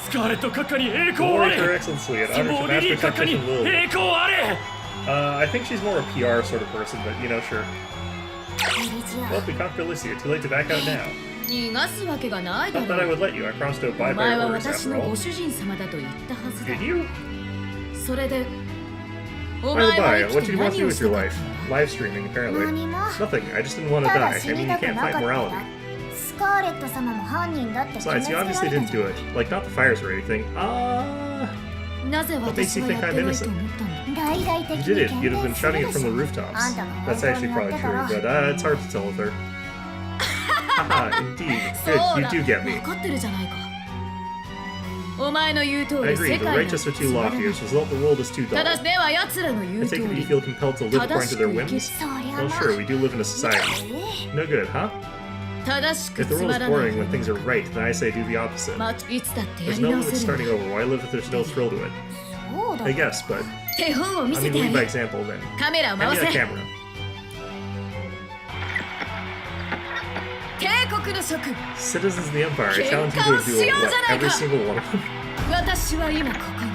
スカーレット閣下に栄光あ Glory to her れ。 excellency and ス honor モ to ーリリ Master ー閣下に Tactician Lily. 栄光あれ。 I think she's more a PR sort of person, but you know, sure. エリジ Well, ア if we conquer Lycia, too late to back out now. 逃がすわけがないだ Not that I ろ would う。 let you. I promised to お abide by 前 your は orders 私 after の all. ご主人様だと言ったはずだ Did。you? それで、お By 前 the は by, 生 what き did て you want to 何 do を with した your かった life? んだ。 Live streaming, apparently. 何も Nothing. I just didn't want to ただ die. 死 I に mean, た you く can't なか fight った morality. だスカーレット様も犯人だって決め Besides, つ you けられ obviously た didn't じゃ do it. Like, not the fires or anything. なぜ What makes 私 you は think やっ I'm てないと innocent? 思ったの。ん大々的 You に did it. 宣 You'd have been 伝する shouting で it し from the ょ rooftops. あんたが That's 本当 actually にやっ probably てた true, ら but it's hard to tell with her. Haha, indeed. そう Good, you だ、 do get me. 分かってるじゃないか。お前の言う通 I り agree, 世 the 界なんて righteous are つ too まら lofty, ない as a result the world is too た dull. だでは奴らの言 I う通 take it り you feel compelled to live according to their whims? そりゃ Well, ま sure, we do live in a society. No good, huh? 正しく If the つ world ま is らない boring when things are right, then I say do the opposite. まいつだってや There's り no 直 limit to せる starting over. Why live if there's no thrill to it? そうだ I guess, but 手本を見 I せ mean, てあ lead げ by る example then. カメラを Hand 回 me せ that camera. 帝国の職 Citizens of the Empire, I challenge you to a duel with every single one of them. 私は今ここに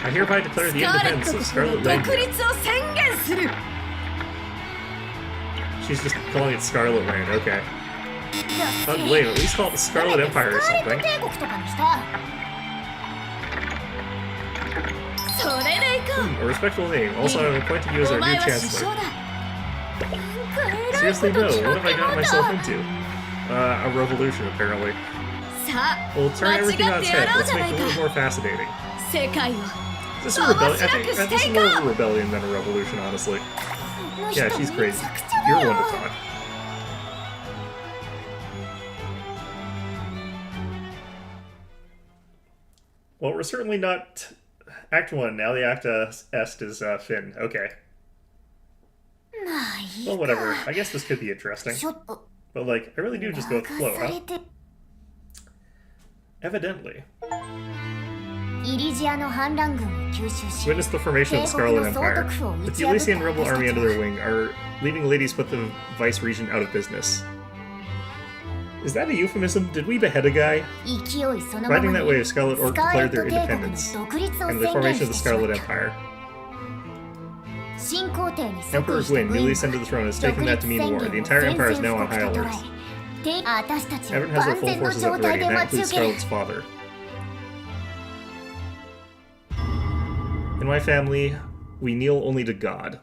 I hereby declare ス the カーレッ independence ト of 国の Scarlet 独 Land. 立を宣言する She's just calling it Scarlet Land, okay. Wait, at least call it the Scarlet Empire or スカーレッ something. ト帝国とかにした。それでいこう A respectable name. Also, I'm appointing you as お our 前 new は首相 chancellor. だ Seriously, no. What have I gotten myself into? A revolution, apparently. さあ Well, turn 間 everything 違 on っ its てや head. ろう Let's じゃな make い it a little か more fascinating. 世界を Is this a rebellion? I think this is more of a Take rebellion than a revolution, honestly. この人 Yeah, she's め crazy. ちゃくちゃ You're だ one よ to talk. Well, we're certainly not Act 1. Now the Act Est is Finn. Okay. まあいい Well, か whatever. I guess this could be interesting. ちょっと But, like, I really do just go with the 流 flow, され huh? て Evidently. イリジアの反乱軍を吸収し Witness the formation of the Scarlet Empire. With the Elysian rebel army under their wing, our leading ladies put the vice regent out of business. Is that a euphemism? Did we behead a guy? 勢いそのまま Riding that に wave, Scarlet ス Orc カーレ declared ッ their ト帝国の independence 独立を and the 宣 formation 言 of し the てしま Scarlet った Empire. 新皇帝に即 Emperor 位した Gwyn, 軍 newly は ascended the throne, has 独 taken 立 that to 宣 mean 言 war. を The entire 宣 empire is 戦 now 布 on 告 high と捉 alert. えて私たちを Everyone has their 万 full 全の forces 状 up 態 ready, で and that 待ち includes 受ける Scarlet's father. In my family, we kneel only to God.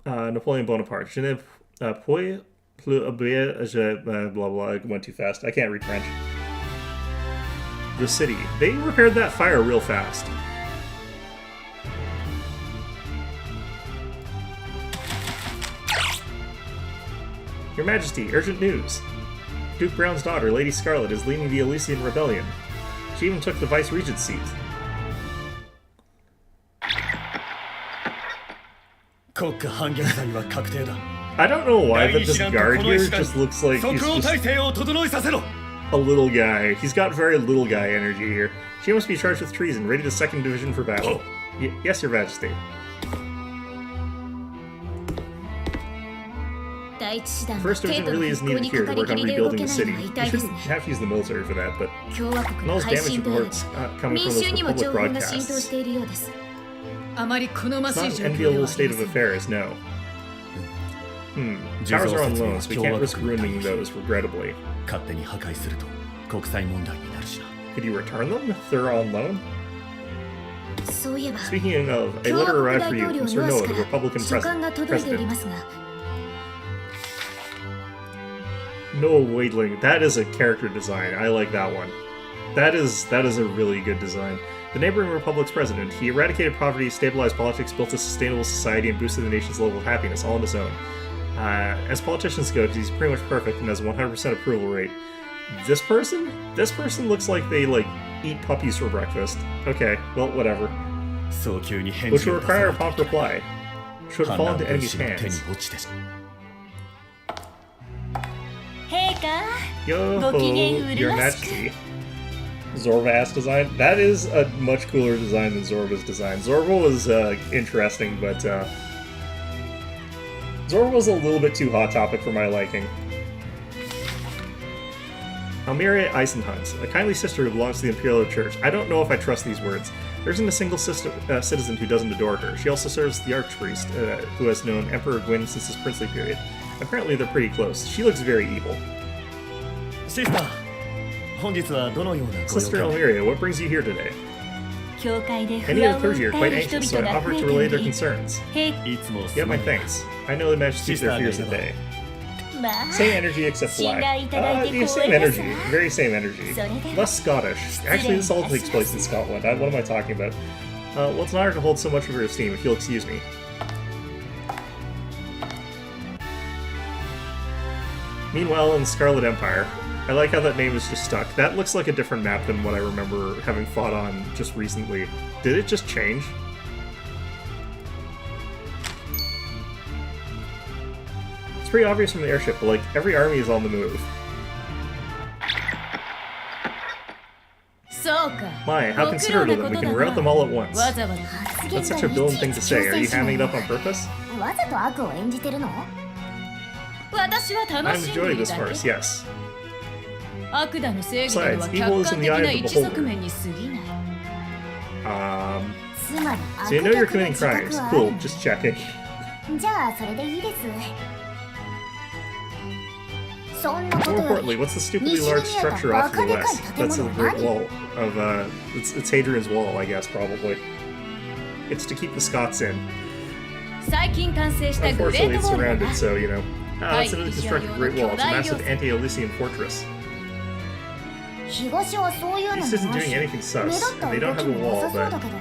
Napoleon Bonaparte. Je ne puis plus obéir, blah blah, I went too fast. I can't read French. The city. They repaired that fire real fast. Your Majesty, urgent news. Duke Brown's daughter, Lady Scarlet, is leading the Elysian Rebellion. She even took the vice-regent seat. 国家反逆罪は確定だ I don't know why, 第 but 二 this 師団と guard この here 一団 just looks like he's 即応 just 体制を整えさせろ a little guy. He's got very little guy energy here. She must be charged with treason, ready to 2nd Division for battle. Yes, Your Majesty. 第一師団 First 帝 Division 都の really is 復興 needed に here か to か work り on きりで動 rebuilding け the ない city. のは You 痛いです shouldn't ね have to use the military for that, but 共和国 and の all this 配 damage 信とある reports coming 民 from 衆 those にも public 情報が浸透 broadcasts. しているようですあまり好ま It's しい not 状 an 況ではあり enviable ま state せ of ん affairs, no. Towers are on loan, so we can't risk ruining those, regrettably. 勝手に破壊すると国際問題になるしな Could you return them if they're on loan? そういえば Speaking of, a 共和 letter 国 arrived 大 for you 統領 from の Sir ノア Noah, か the ら Republican 書簡が届いており president. ますが Noah Wadling, that is a character design. I like that one. That is a really good design. The neighboring republic's president, he eradicated poverty, stabilized politics, built a sustainable society, and boosted the nation's level of happiness, all on his own. As politicians go, he's pretty much perfect and has a 100% approval rate. This person looks like they, like, eat puppies for breakfast. Okay, well, whatever. 早急に返 Which 事 will を出さ require な a いと prompt いけない reply. Should 反 fall 乱 into 軍 enemy's 師の手に hands. 落ちて陛下 Yo, ご機嫌う Your るましく Majesty. Zorva's design? That is a much cooler design than Zorba's design. Zorba was interesting, but Zorba was a little bit too hot topic for my liking. Almiria Eisenhunt, a kindly sister who belongs to the Imperial Church. I don't know if I trust these words. There isn't a single citizen who doesn't adore her. She also serves the Archpriest, who has known Emperor Gwyn since his princely period. Apparently they're pretty close. She looks very evil. シスター本日はどのようなご用 Sister 件 Almiria, what brings you here today? 教会で不 Any 安 of を the clergy are 訴 quite える anxious, 人 so 々 I が増 offer え to て relay お their り concerns. いつもす Yeah, ま my ない thanks. I know the Majesty their fears today. まあ Same energy except 信 black. 頼いただいて The 光 same 栄です energy. わ Very same energy. それでは Less Scottish. Actually, this all takes place in Scotland. What am I talking about? Well, it's an honor to hold so much of your esteem, if you'll excuse me. Meanwhile, in the Scarlet Empire, I like how that name is just stuck. That looks like a different map than what I remember having fought on just recently. Did it just change? It's pretty obvious from the airship, but like every army is on the move. そうか My, how ご苦労 considerate な of こ them. We と can だ rout な them all at once. わざわざ 発 That's 言 such が a い villain ち thing い to ち say. 挑 Are you 戦しな hamming い it up on purpose? わざと悪を演じてるの？私は I'm 楽しんで enjoying いる this だ farce, け yes. 悪だの正義だのは Besides, 客 evil is 観 in 的 the eye な of the 一 beholder. 側面に過ぎない つまり So you know you're 悪逆 committing な自覚 crimes. はあ Cool, る。 just checking. じゃあそれでいいです。そんなこと More よ importantly, り what's the stupidly large structure off to the west? That's the Great Wall of, it's Hadrian's Wall, I guess, probably. It's to keep the Scots in. 最近完成したグレ Unfortunately, ー it's トウォールだ surrounded, な so, you know. Ah, it's an Right, constructed yeah, Great Wall. It's a yeah, massive yeah. anti-Elysian fortress. 東はそういうの East も isn't なし doing anything 目 sus, 立っ and た they 動 don't き have a もな wall, さそう but だけど。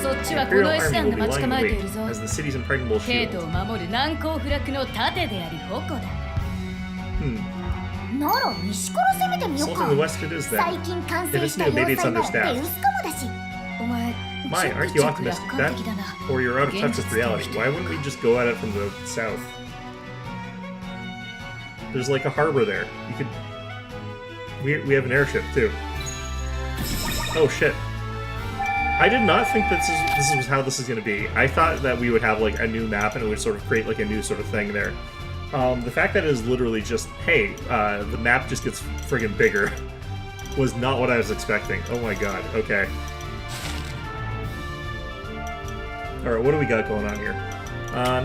そっち the はこの Imperial 石 army 段 will で be 待ち lying 構えてい in るぞ wait as the city's impregnable 帝都 shield. を守る難攻不落の盾であり矛だ Hmm. なら西から攻めてみよう Assaulting か the。west it is 最 then. 近完 If 成 it's した new, maybe 要 it's 塞なら手 understaffed. 薄かもだし。お前 My, ちょ aren't っ you と optimistic 楽 at 観 that? 的だな Or you're out of touch with 現実 reality. 的 Why wouldn't we just go at it from the south? There's like a harbor there. You could... We have an airship, too. Oh, shit. I did not think this was how this is going to be. I thought that we would have, like, a new map and it would sort of create, like, a new sort of thing there. The fact that it is literally just, hey, the map just gets friggin' bigger was not what I was expecting. Oh my god, okay. Alright, what do we got going on here?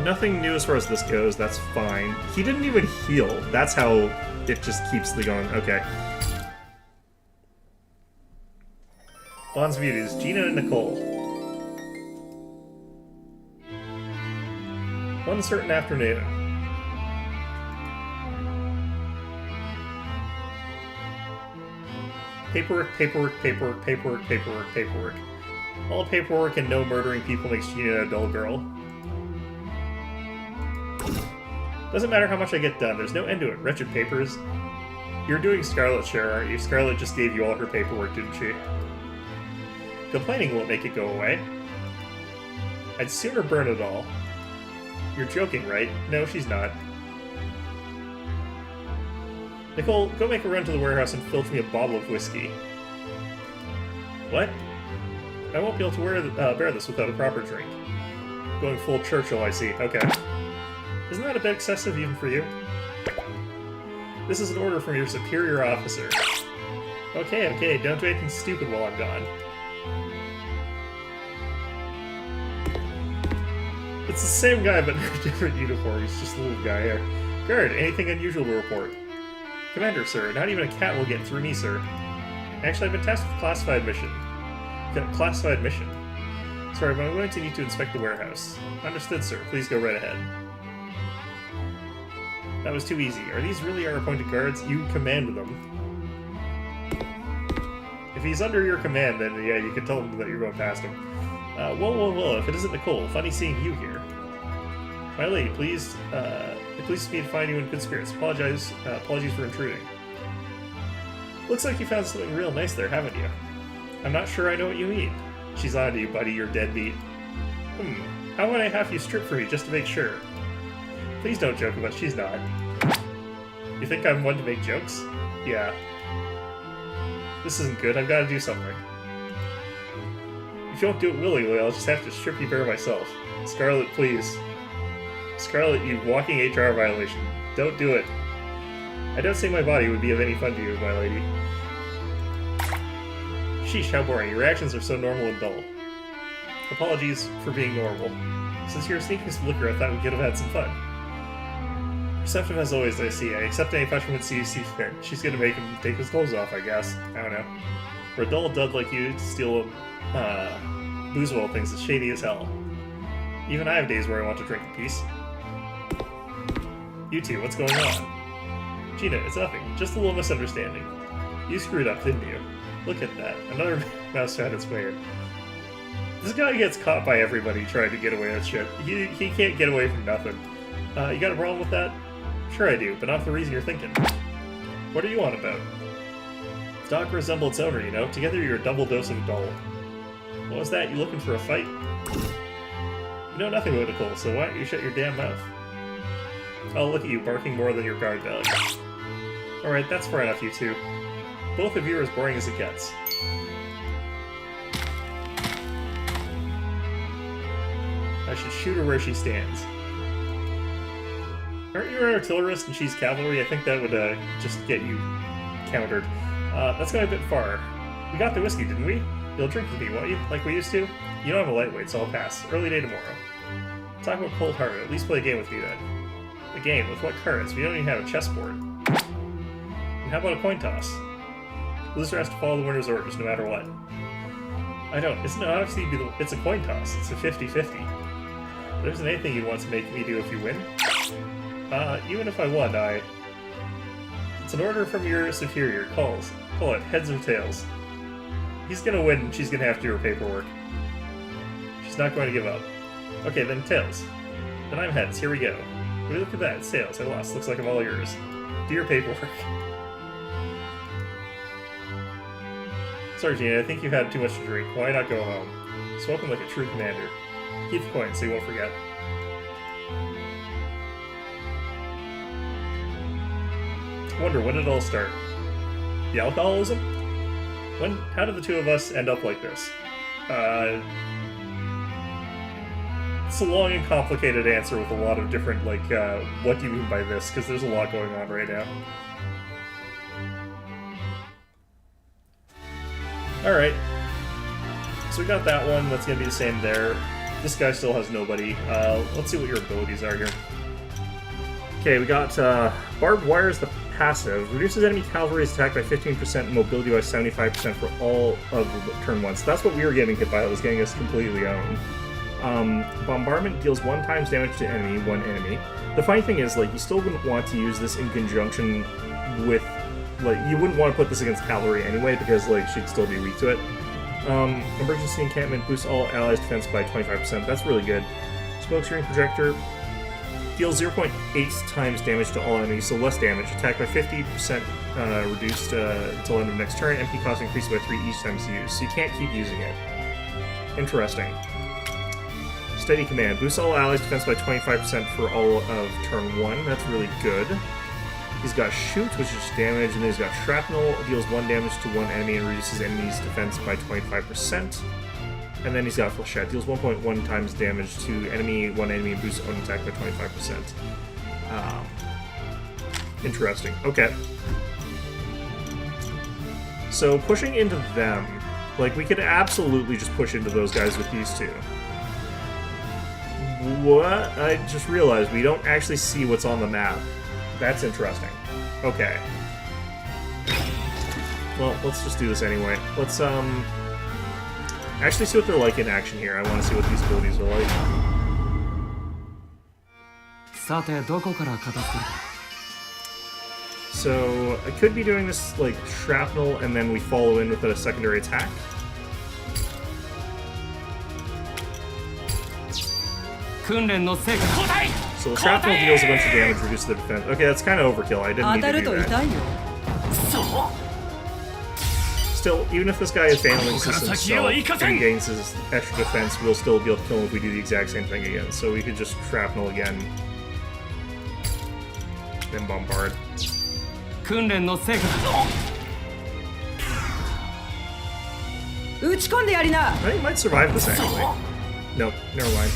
Nothing new as far as this goes, that's fine. He didn't even heal. That's how it just keeps the going. Okay. Bond's beauties, Gina and Nicole. One certain afternoon. Paperwork, paperwork, paperwork, paperwork, paperwork, paperwork. All paperwork and no murdering people makes Gina a dull girl. Doesn't matter how much I get done, there's no end to it. Wretched papers. You're doing Scarlet's share, aren't you? Scarlet just gave you all her paperwork, didn't she? Complaining won't make it go away. I'd sooner burn it all. You're joking, right? No, she's not. Nicole, go make a run to the warehouse and filch me a bottle of whiskey. What? I won't be able to bear this without a proper drink. Going full Churchill, I see. Okay. Isn't that a bit excessive even for you? This is an order from your superior officer. Okay, okay, don't do anything stupid while I'm gone. It's the same guy, but in a different uniform. He's just a little guy here. Guard, anything unusual to report? Commander, sir. Not even a cat will get through me, sir. Actually, I've been tasked with a classified mission. Classified mission? Sorry, but I'm going to need to inspect the warehouse. Understood, sir. Please go right ahead. That was too easy. Are these really our appointed guards? You command them. If he's under your command, then yeah, you can tell him that you're going past him. Well, if it isn't Nicole, funny seeing you here. My lady, please, it pleases me to find you in good spirits. Apologies for intruding. Looks like you found something real nice there, haven't you? I'm not sure I know what you mean. She's on to you, buddy, you're deadbeat. How would I have you strip for me, just to make sure? Please don't joke about it, she's not. You think I'm one to make jokes? Yeah. This isn't good, I've got to do something. If you won't do it willingly, I'll just have to strip you bare myself. Scarlet, please. Scarlet, you walking HR violation. Don't do it. I don't say my body would be of any fun to you, my lady. Sheesh, how boring. Your reactions are so normal and dull. Apologies for being normal. Since you're sneaking some liquor, I thought we could have had some fun. Perceptive as always, I see. I accept any punishment you see fit. She's gonna make him take his clothes off, I guess. I don't know. For a dull dud like you to steal boozewell things is shady as hell. Even I have days where I want to drink a piece. You two, what's going on? Gina, it's nothing. Just a little misunderstanding. You screwed up, didn't you? Look at that. Another mouse found its way in. This guy gets caught by everybody trying to get away with shit. He can't get away from nothing. You got a problem with that? Sure I do, but not for the reason you're thinking. What are you on about? Dog resemble its owner, you know? Together you're a double dose of dull. What was that? You looking for a fight? You know nothing about Nicole, so why don't you shut your damn mouth? Oh, look at you, barking more than your guard dog. Alright, that's far enough, you two. Both of you are as boring as it gets. I should shoot her where she stands. Aren't you an artillerist and she's cavalry? I think that would just get you countered. That's going a bit far. We got the whiskey, didn't we? You'll drink with me, won't you? Like we used to? You don't have a lightweight, so I'll pass. Early day tomorrow. Talk about cold heart. At least play a game with me then. A game? With what cards? We don't even have a chessboard. And how about a coin toss? Loser has to follow the winner's orders, no matter what. I don't. Isn't it obviously it's a coin toss? It's a 50-50. There isn't anything you'd want to make me do if you win. Even if I won, It's an order from your superior. Call it heads or tails. He's gonna win and she's gonna have to do her paperwork. She's not going to give up. Okay, then tails. Then I'm heads. Here we go. Maybe look at that. It's tails. I lost. Looks like I'm all yours. Do your paperwork. Sorry, Gina. I think you've had too much to drink. Why not go home? Spoken like a true commander. Keep the coin so you won't forget. Wonder, when did it all start? The alcoholism? How did the two of us end up like this? It's a long and complicated answer with a lot of different, like, what do you mean by this? Because there's a lot going on right now. Alright. So we got that one, that's gonna be the same there. This guy still has nobody. Let's see what your abilities are here. Okay, we got Barbed Wire is the passive. Reduces enemy cavalry's attack by 15% and mobility by 75% for all of the turn 1. So that's what we were getting hit by. That was getting us completely owned. Bombardment deals 1 times damage to one enemy. The funny thing is, like, you still wouldn't want to use this in conjunction with, like, you wouldn't want to put this against cavalry anyway, because, like, she'd still be weak to it. Emergency encampment boosts all allies' defense by 25%. That's really good. Smokescreen projector deals 0.8 times damage to all enemies, so less damage. Attack by 50% reduced until end of next turn. MP cost increased by 3 each time it's used, so you can't keep using it. Interesting. Steady Command boosts all allies' defense by 25% for all of turn 1. That's really good. He's got Shoot, which is damage, and then he's got Shrapnel, deals 1 damage to 1 enemy and reduces enemy's defense by 25%. And then he's got Flechette, deals 1.1 times damage to one enemy, and boosts own attack by 25%. Interesting. Okay. So pushing into them, like, we could absolutely just push into those guys with these two. What? I just realized we don't actually see what's on the map. That's interesting. Okay. Well, let's just do this anyway. Let's, actually see what they're like in action here. I want to see what these abilities are like. So, I could be doing this, like, Shrapnel, and then we follow in with a secondary attack. So the Shrapnel deals a bunch of damage, reduces the defense. Okay, that's kind of overkill. I didn't need to do that. Still, even if this guy is handling this himself and gains his extra defense, we'll still be able to kill him if we do the exact same thing again. So we could just Shrapnel again. Then Bombard. I think he might survive this actually. Nope, never mind.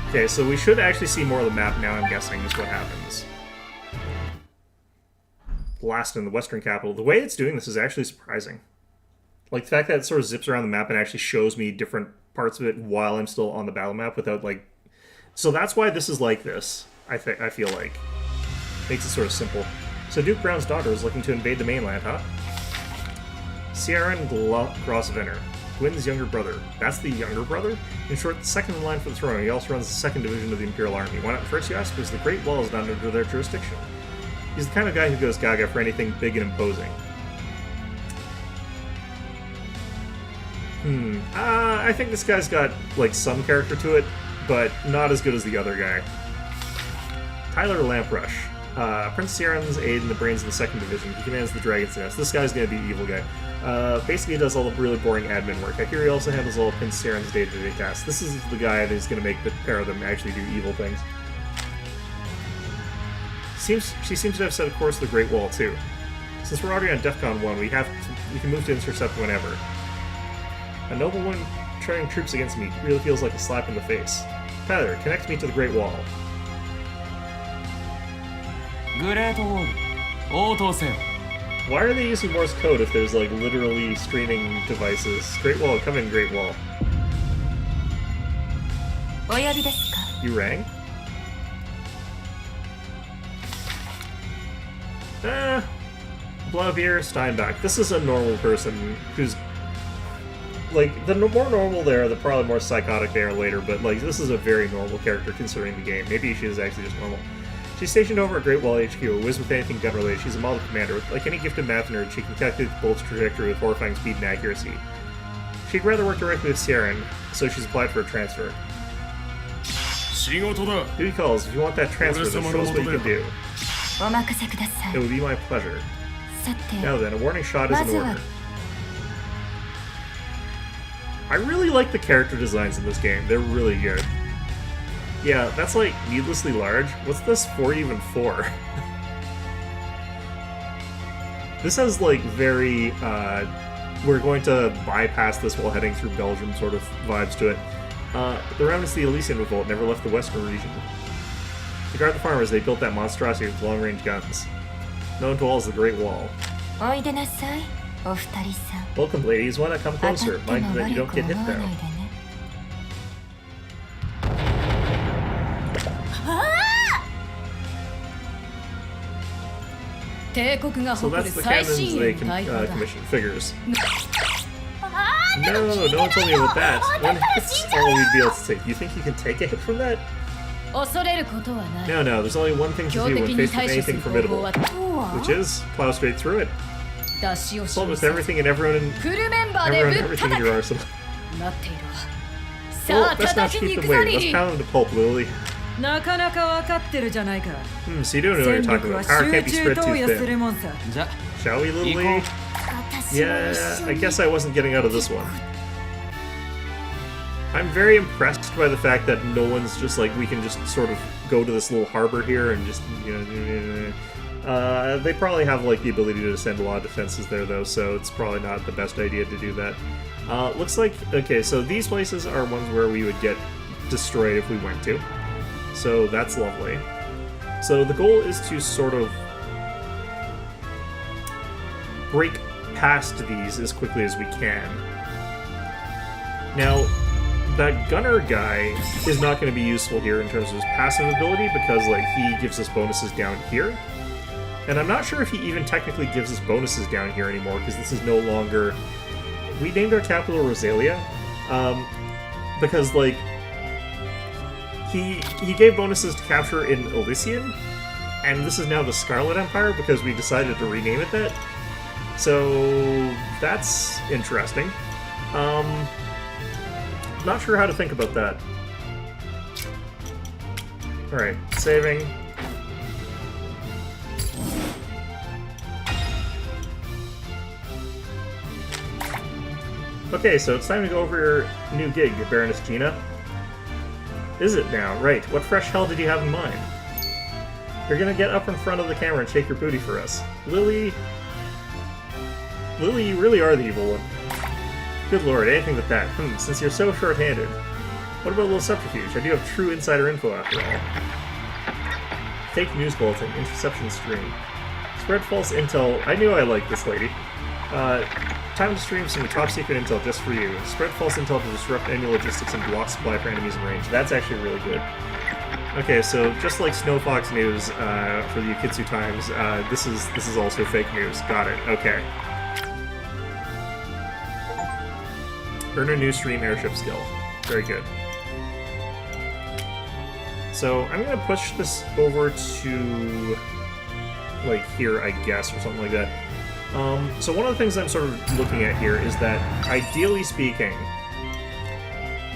Okay, so we should actually see more of the map now, I'm guessing, is what happens. Blast in the Western Capital. The way it's doing this is actually surprising. Like, the fact that it sort of zips around the map and actually shows me different parts of it while I'm still on the battle map without, like... So that's why this is like this, I feel like. Makes it sort of simple. So Duke Brown's daughter is looking to invade the mainland, huh? Ciaran Grosvenor. Gwyn's younger brother. That's the younger brother? In short, the second in line for the throne. He also runs the 2nd Division of the Imperial Army. Why not first, you ask? Because the Great Wall is not under their jurisdiction. He's the kind of guy who goes gaga for anything big and imposing. I think this guy's got, like, some character to it, but not as good as the other guy. Tyler Lampresh. Prince Sieren's aide in the brains of the 2nd Division. He commands the Dragon's Nest. This guy's gonna be the evil guy. Basically, he does all the really boring admin work. I hear he also handles all of Prince Sieren's day-to-day tasks. This is the guy that is gonna make the pair of them actually do evil things. She seems to have set a course to the Great Wall, too. Since we're already on DEFCON 1, we can move to intercept whenever. A nobleman turning troops against me really feels like a slap in the face. Tyler, connect me to the Great Wall. グレートウォール応答せよ Why are they using Morse code if there's like literally streaming devices? Great Wall, come in, Great Wall. お呼びですか You rang? Blavier Steinbach. This is a normal person who's like the more normal they are, the probably more psychotic they are later. But like this is a very normal character considering the game. Maybe she is actually just normal. She's stationed over at Great Wall HQ, a whiz with anything gun related. She's a model commander. Like any gifted math nerd, she can calculate the bolt's trajectory with horrifying speed and accuracy. She'd rather work directly with Siren, so she's applied for a transfer. 仕事だ Duty calls. If you want that transfer, then show us what you can do. お任せくださ It い would be my pleasure. さて Now then, a warning shot is in まずは order. I really like the character designs in this game. They're really good. Yeah, that's like needlessly large. What's this 4 even for? This has like very, we're going to bypass this while heading through Belgium sort of vibes to it. The remnants of the Elysian Revolt never left the western region. To guard the farmers, they built that monstrosity with long-range guns. Known to all as the Great Wall. おいでなさいお二人さん Welcome, ladies. Why not come 当たっ closer? て Mind も that you 悪 don't く get 思 hit わない though. でね 帝国が So 誇 that's る the 最 cannons 新 they 鋭の大砲だ commission figures. No, no one told me about that. One hit's all we'd be able to take. You think you can take a hit from that? 恐れることはない No, no, there's only one thing to 強 do 敵 when に faced with 対処す anything る方法 formidable, はとは which is plow straight through it. 出し惜 Assault しみ with せず everything and everyone フルメンバー and で everyone ぶ and っ everything 叩 in く your arsenal. 待っているわ Well, さあ let's not 叩き keep に行 them くぞ waiting. Let's に pound them to pulp, Lily. なかなか分かってるじゃないか So you don't know what you're 戦 talking 力は about. Power 集 can't be 中 spread 投 too 与す thin. るもんさじゃ Shall we, Lily? 行こ Yeah, I guess I wasn't getting out of this one. I'm very impressed by the fact that no one's just like, we can just sort of go to this little harbor here and just, you know, they probably have like the ability to send a lot of defenses there though, so it's probably not the best idea to do that. Looks like, okay, so these places are ones where we would get destroyed if we went to. So that's lovely. So the goal is to sort of break past these as quickly as we can. Now, that gunner guy is not going to be useful here in terms of his passive ability because, like, he gives us bonuses down here. And I'm not sure if he even technically gives us bonuses down here anymore because this is no longer... We named our capital Rosalia because, like, he gave bonuses to capture in Elysian, and this is now the Scarlet Empire because we decided to rename it that. So that's interesting. Not sure how to think about that. Alright, saving. Okay, so it's time to go over your new gig, Baroness Gina. Is it now? Right. What fresh hell did you have in mind? You're gonna get up in front of the camera and shake your booty for us. Lily, you really are the evil one. Good lord, anything but that. Since you're so short-handed. What about a little subterfuge? I do have true insider info after all. Fake news bulletin, interception stream. Spread false intel. I knew I liked this lady. Time to stream some top-secret intel just for you. Spread false intel to disrupt enemy logistics and block supply for enemies in range. That's actually really good. Okay, so just like Snow Fox News for the Ukitsu Times, this is also fake news. Got it. Okay. Earn a new stream airship skill. Very good. So I'm gonna push this over to like here, I guess, or something like that. So one of the things I'm sort of looking at here is that, ideally speaking,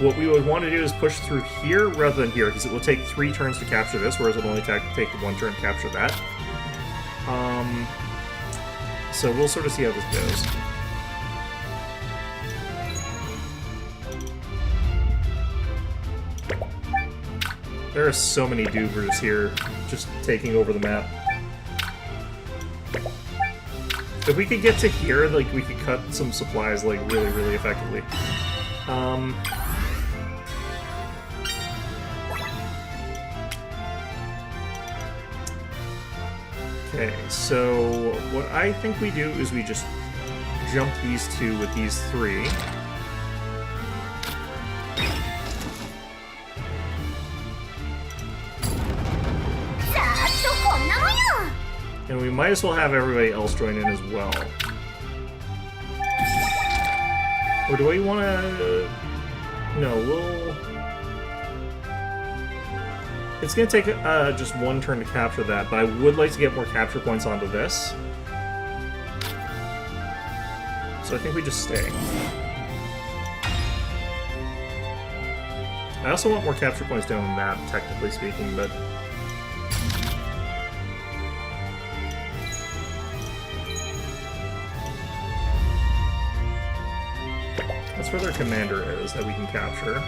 what we would want to do is push through here rather than here, because it will take 3 turns to capture this, whereas it will only take 1 turn to capture that. So we'll sort of see how this goes. There are so many Dubers here, just taking over the map. If we could get to here, like, we could cut some supplies, like, really, really effectively. Okay, so what I think we do is we just jump these 2 with these 3. And we might as well have everybody else join in as well. Or do we want to... No, we'll... It's going to take just 1 turn to capture that, but I would like to get more capture points onto this. So I think we just stay. I also want more capture points down the map, technically speaking, but... That's where their commander is that we can capture.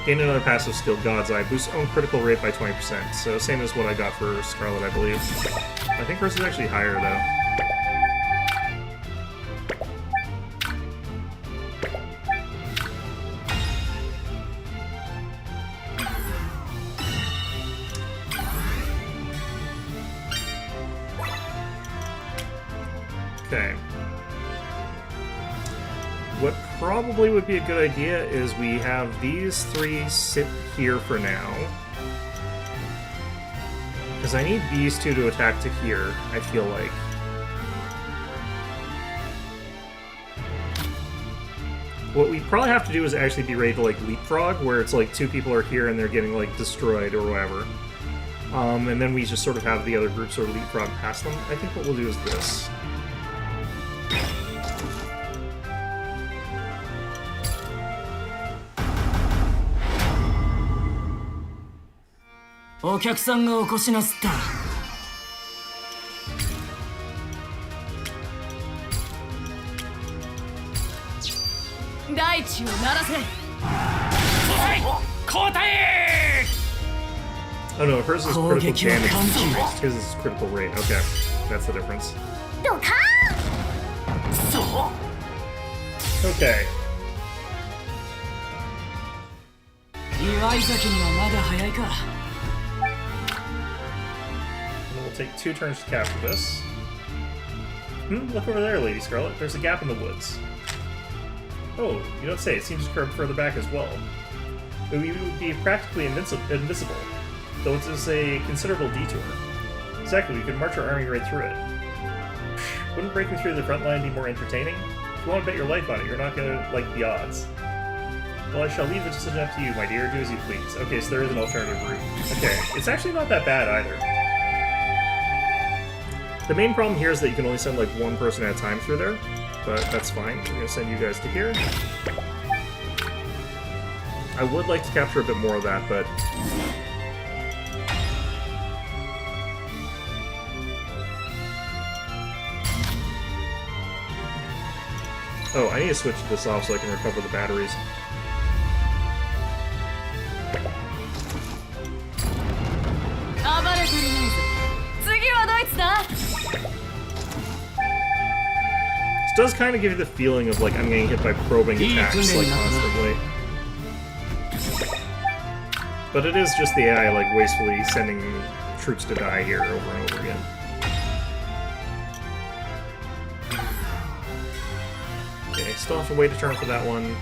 Gain another passive skill, God's Eye. Boosts own critical rate by 20%. So same as what I got for Scarlet, I believe. I think hers is actually higher, though. Okay. What probably would be a good idea is we have these 3 sit here for now. Because I need these 2 to attack to here, I feel like. What we probably have to do is actually be ready to, like, leapfrog, where it's like 2 people are here and they're getting, like, destroyed or whatever. And then we just sort of have the other group sort of leapfrog past them. I think what we'll do is this. お客さんがお越しなすった。大地を鳴らせ。交代。 Oh no, hers is critical damage. His is critical rate. Okay, that's the difference. Okay. 祝い酒にはまだ早いか。 And we'll take 2 turns to capture this. Look over there, Lady Scarlet. There's a gap in the woods. Oh, you don't say. It seems to curve further back as well. But we would be practically invisible, though it is a considerable detour. Exactly, we could march our army right through it. Wouldn't breaking through the front line be more entertaining? If you want to bet your life on it, you're not going to like the odds. Well, I shall leave the decision up to you, my dear. Do as you please. Okay, so there is an alternative route. Okay, it's actually not that bad either. The main problem here is that you can only send like 1 person at a time through there, but that's fine. We're going to send you guys to here. I would like to capture a bit more of that, but... Oh, I need to switch this off so I can recover the batteries. This does kind of give you the feeling of like I'm getting hit by probing attacks like constantly. But it is just the AI like wastefully sending troops to die here over and over again. Okay, still have to wait a turn for that one.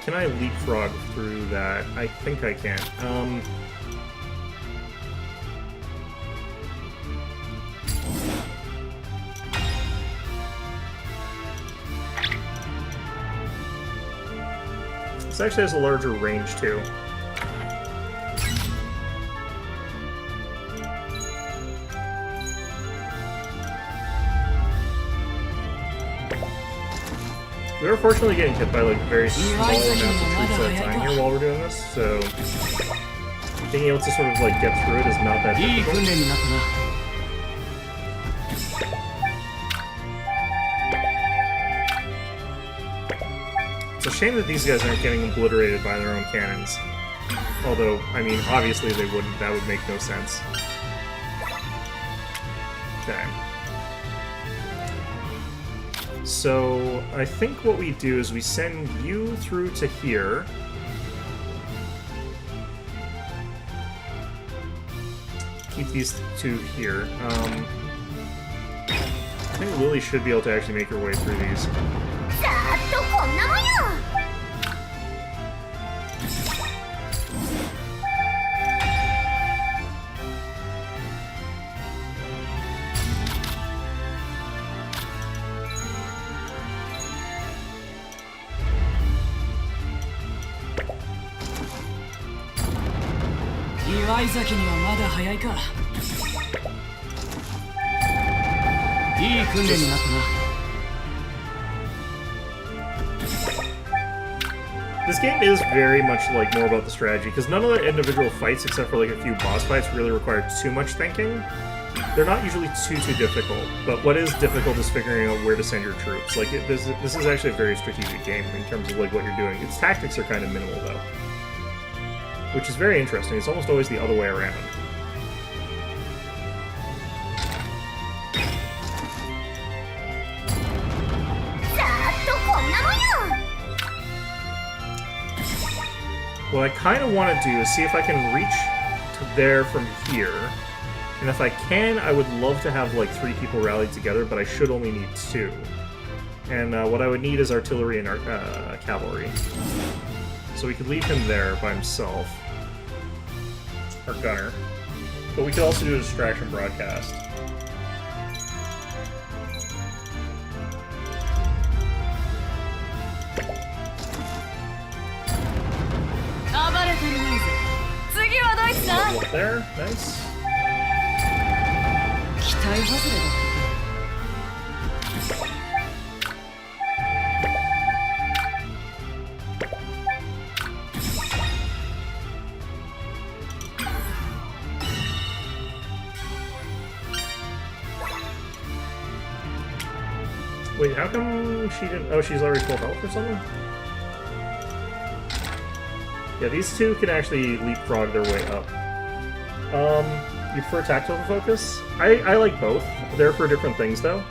Can I leapfrog through that? I think I can. This actually has a larger range too. We are fortunately getting hit by like very small amounts of troops at a time here while we're doing this, so being able to sort of like get through it is not that いい difficult. 訓練になったな It's a shame that these guys aren't getting obliterated by their own cannons. Although, I mean, obviously they wouldn't. That would make no sense. Okay. So, I think what we do is we send you through to here. Keep these two here. I think Lily should be able to actually make her way through these. さーっとこんなもんよ。 岩井崎にはまだ早いか いい訓練になったな This game is very much like more about the strategy, because none of the individual fights, except for like a few boss fights, really require too much thinking. They're not usually too difficult, but what is difficult is figuring out where to send your troops. Like, this is actually a very strategic game in terms of like what you're doing. Its tactics are kind of minimal though, which is very interesting. It's almost always the other way around. What I kind of want to do is see if I can reach to there from here. And if I can, I would love to have like 3 people rallied together, but I should only need 2. And what I would need is artillery and cavalry. So we could leave him there by himself. Our gunner. But we could also do a distraction broadcast. Up there, nice. 期待外れだった Wait, how come she didn't... Oh, she's already full health or something? Yeah, these two can actually leapfrog their way up. You prefer tactical focus? I like both. They're for different things, though.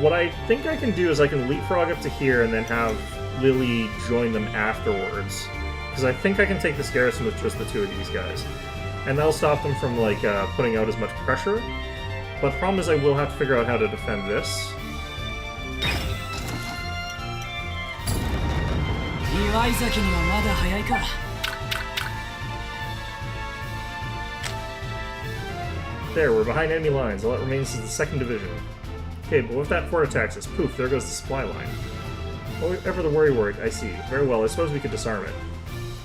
What I think I can do is I can leapfrog up to here and then have Lily join them afterwards. Because I think I can take this garrison with just the 2 of these guys. And that'll stop them from, like, putting out as much pressure. But the problem is I will have to figure out how to defend this. There, we're behind enemy lines. All that remains is the 2nd Division. Okay, but what if that fort attacks us? Poof, there goes the supply line. Whatever the worry word, I see. Very well, I suppose we could disarm it.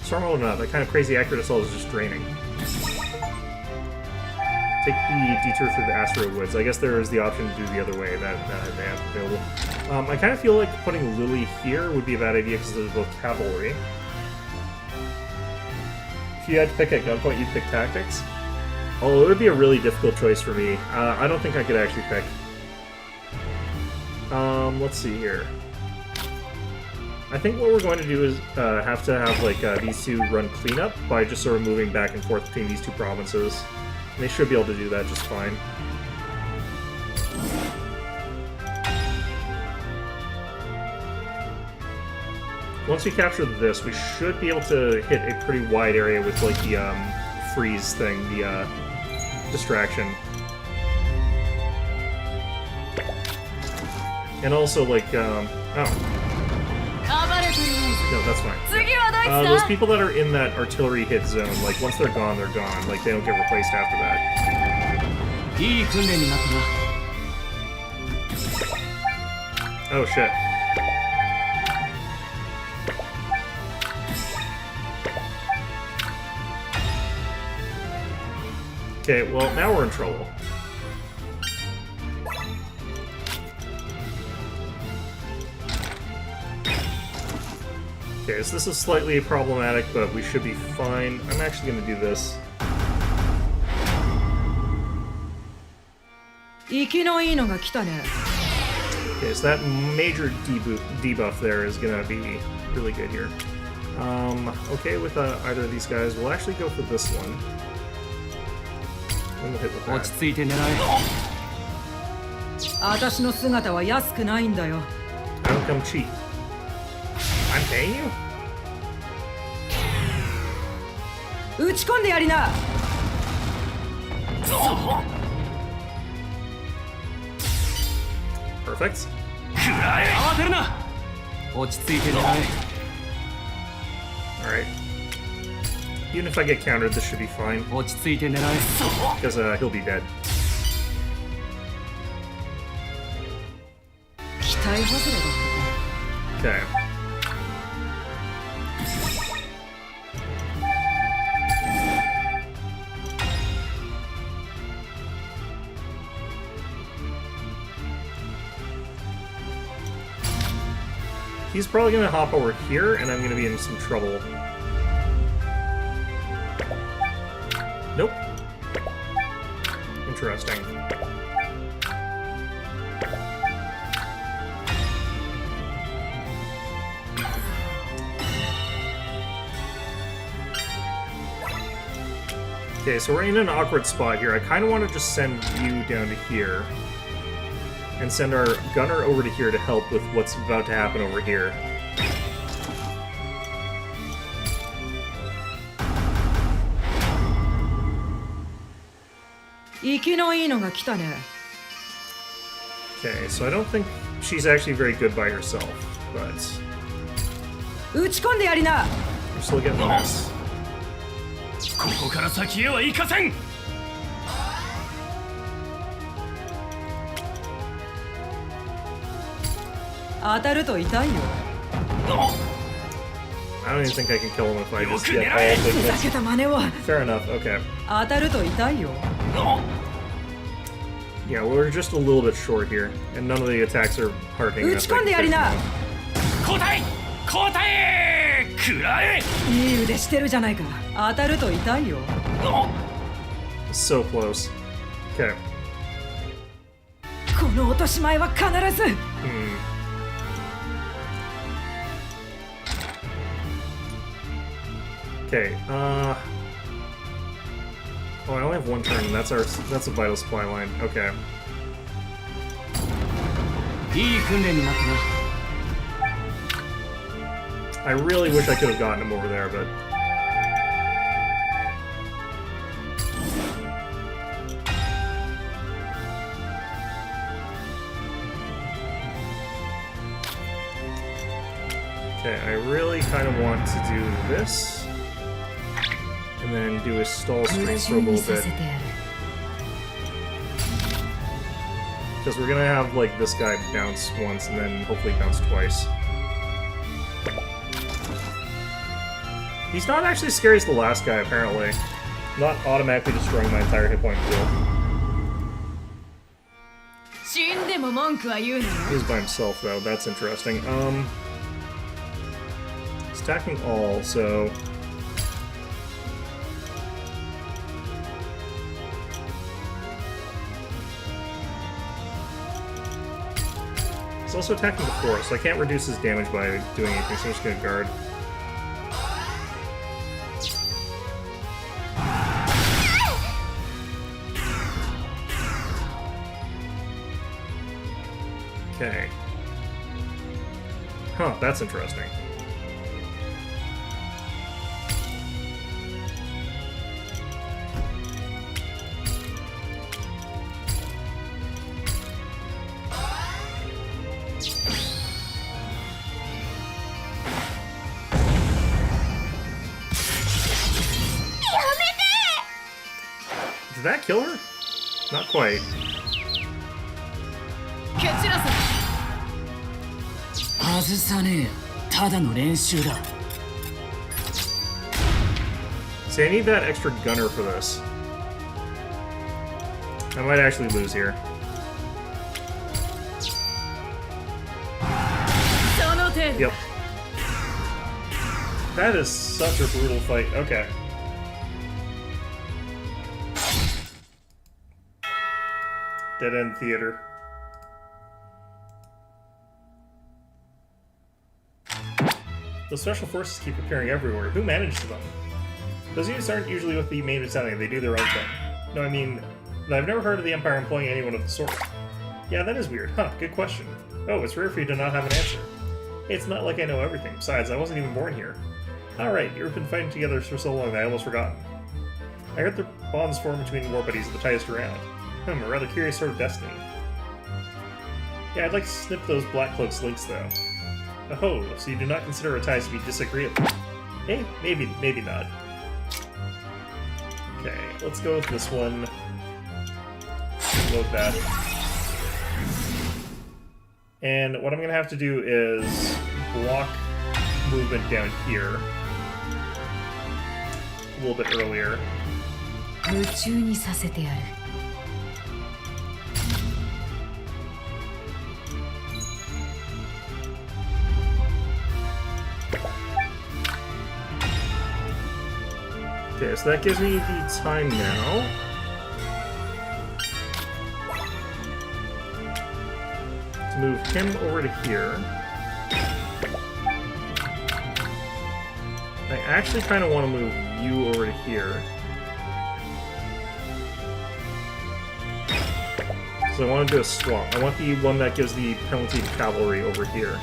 Disarm it or not, that kind of crazy accurate assault is just draining. Take the detour through the asteroid woods. I guess there is the option to do the other way that they have available. I kind of feel like putting Lily here would be a bad idea because there's both cavalry. If you had to pick at gunpoint, you'd pick tactics. Oh, it would be a really difficult choice for me. I don't think I could actually pick. Let's see here. I think what we're going to do is have to have like these 2 run cleanup by just sort of moving back and forth between these 2 provinces. They should be able to do that just fine. Once we capture this, we should be able to hit a pretty wide area with like the freeze thing, the distraction. And also like, oh. No, that's fine. Those people that are in that artillery hit zone, like, once they're gone, they're gone. Like, they don't get replaced after that. Oh, shit. Okay, well, now we're in trouble. Okay, so this is slightly problematic, but we should be fine. I'm actually going to do this. 生きのいいのが来たね。 Okay, so that major debuff there is going to be really good here. Okay, with either of these guys, we'll actually go for this one. And we'll hit with 落ち that. 着いて狙え。私の姿は安くないんだよ。 I don't come cheap. I'm paying you? 打ち込んでやりな。 Perfect. 慌てるな。落ち着いて狙え。 Alright. Even if I get countered, this should be fine. 落ち着いて狙え。 Because he'll be dead. 期待外れだ。 Okay. He's probably going to hop over here, and I'm going to be in some trouble. Nope. Interesting. Okay, so we're in an awkward spot here. I kind of want to just send you down to here. And send our gunner over to here to help with what's about to happen over here. Okay, so I don't think she's actually very good by herself, but we're still getting this. ここから先へは行かせん。 当たると痛いよ。 I don't even think I can kill him if I just get all the ふざ hits. けた真似を。 Fair enough, okay. 当たると痛いよ。 Yeah, we're just a little bit short here, and none of the attacks are hurting enough. 打ち込んでやりな。 交代交代食らえ。 いい腕してるじゃないか。当たると痛いよ。 So close. Okay. この落とし前は必ず。 Okay, oh, I only have one turn, and that's a vital supply line. Okay. いい訓練になったな。 I really wish I could have gotten him over there, but... Okay, I really kind of want to do this. And then do a stall screen for a little bit. Because we're gonna have, like, this guy bounce once and then hopefully bounce twice. He's not actually as scary as the last guy, apparently. Not automatically destroying my entire hit point pool. 死んでも文句は言うなよ。 He's by himself, though. That's interesting. He's attacking all, so... He's also attacking the forest, so I can't reduce his damage by doing anything, so I'm just gonna guard. Okay. Huh, that's interesting. Did that kill her? Not quite. 蹴散らせ。外さねえよ。ただの練習だ。 See, I need that extra gunner for this. I might actually lose here. その程度。 Yep. That is such a brutal fight. Okay. Dead End Theater. The special forces keep appearing everywhere. Who manages them? Those units aren't usually with the main battalion, they do their own thing. No, I mean, I've never heard of the Empire employing anyone of the sort. Yeah, that is weird. Huh, good question. Oh, it's rare for you to not have an answer. Hey, it's not like I know everything. Besides, I wasn't even born here. Alright, you've been fighting together for so long that I almost forgot. I heard the bonds form between war buddies are the tightest around. A rather curious sort of destiny. Yeah, I'd like to snip those Black Cloak's links, though. Oh, so you do not consider our ties to be disagreeable? Hey, maybe not. Okay, let's go with this one. Load that. And what I'm gonna have to do is block movement down here a little bit earlier. 夢中にさせてやる。Okay, so that gives me the time now. To move him over to here. I actually kind of want to move you over to here. So I want to do a swap. I want the one that gives the penalty to cavalry over here.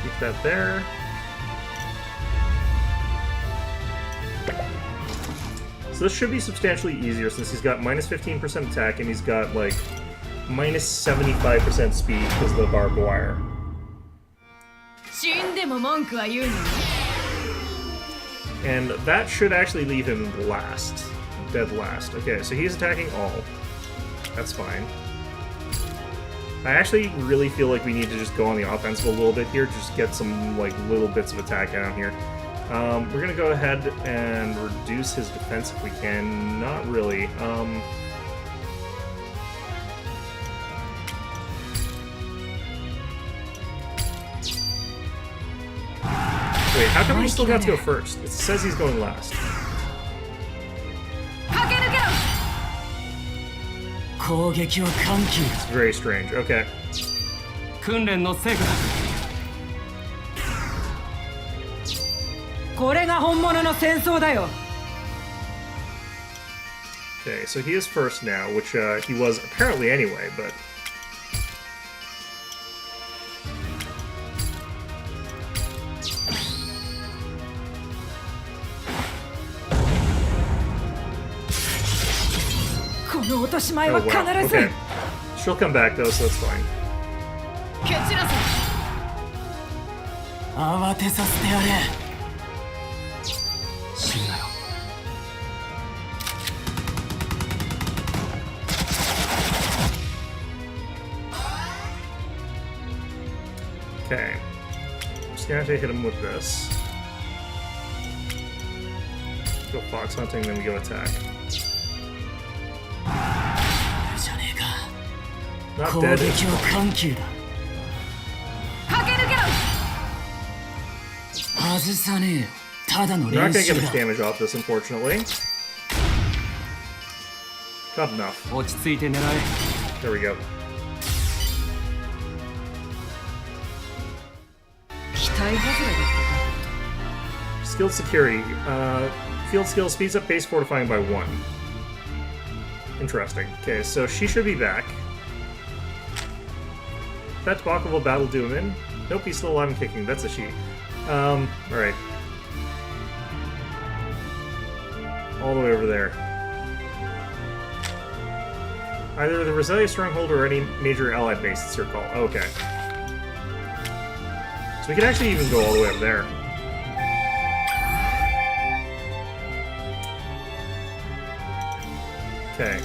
Keep that there. So this should be substantially easier since he's got minus 15% attack and he's got like minus 75% speed because of the barbed wire. 死んでも文句は言うのね。 And that should actually leave him last. Dead last. Okay, so he's attacking all. That's fine. I actually really feel like we need to just go on the offensive a little bit here, just get some like little bits of attack down here. We're gonna go ahead and reduce his defense if we can. Not really. Wait, how come he still got to go first? It says he's going last. 駆け抜けろ。攻撃は緩急 It's very strange. Okay. 訓練の成果だ。これが本物の戦争だよ。 Okay, so he is first now, which he was apparently anyway, but... Oh, wow. Okay. She'll come back though, so that's fine. 蹴散らせ。慌てさせてやれ死ぬなよ Okay. Just gonna have to hit him with this. Go fox hunting, then we go attack. じゃねえか Not 攻 dead. 撃は緩急だ駆け抜けろ。外さねえよただの We're not 練 gonna 習 get だ much damage off this, unfortunately. Not enough. 落ち着いて狙え。 There we go. 期待外れだったか。 Skilled security. Field skill speeds up base fortifying by 1. Interesting. Okay, so she should be back. That debacle of battle do him in? Nope, he's still alive and kicking. That's a she. Alright. All the way over there. Either the Roselia Stronghold or any major allied base, it's your call. Okay. So we can actually even go all the way up there. Okay,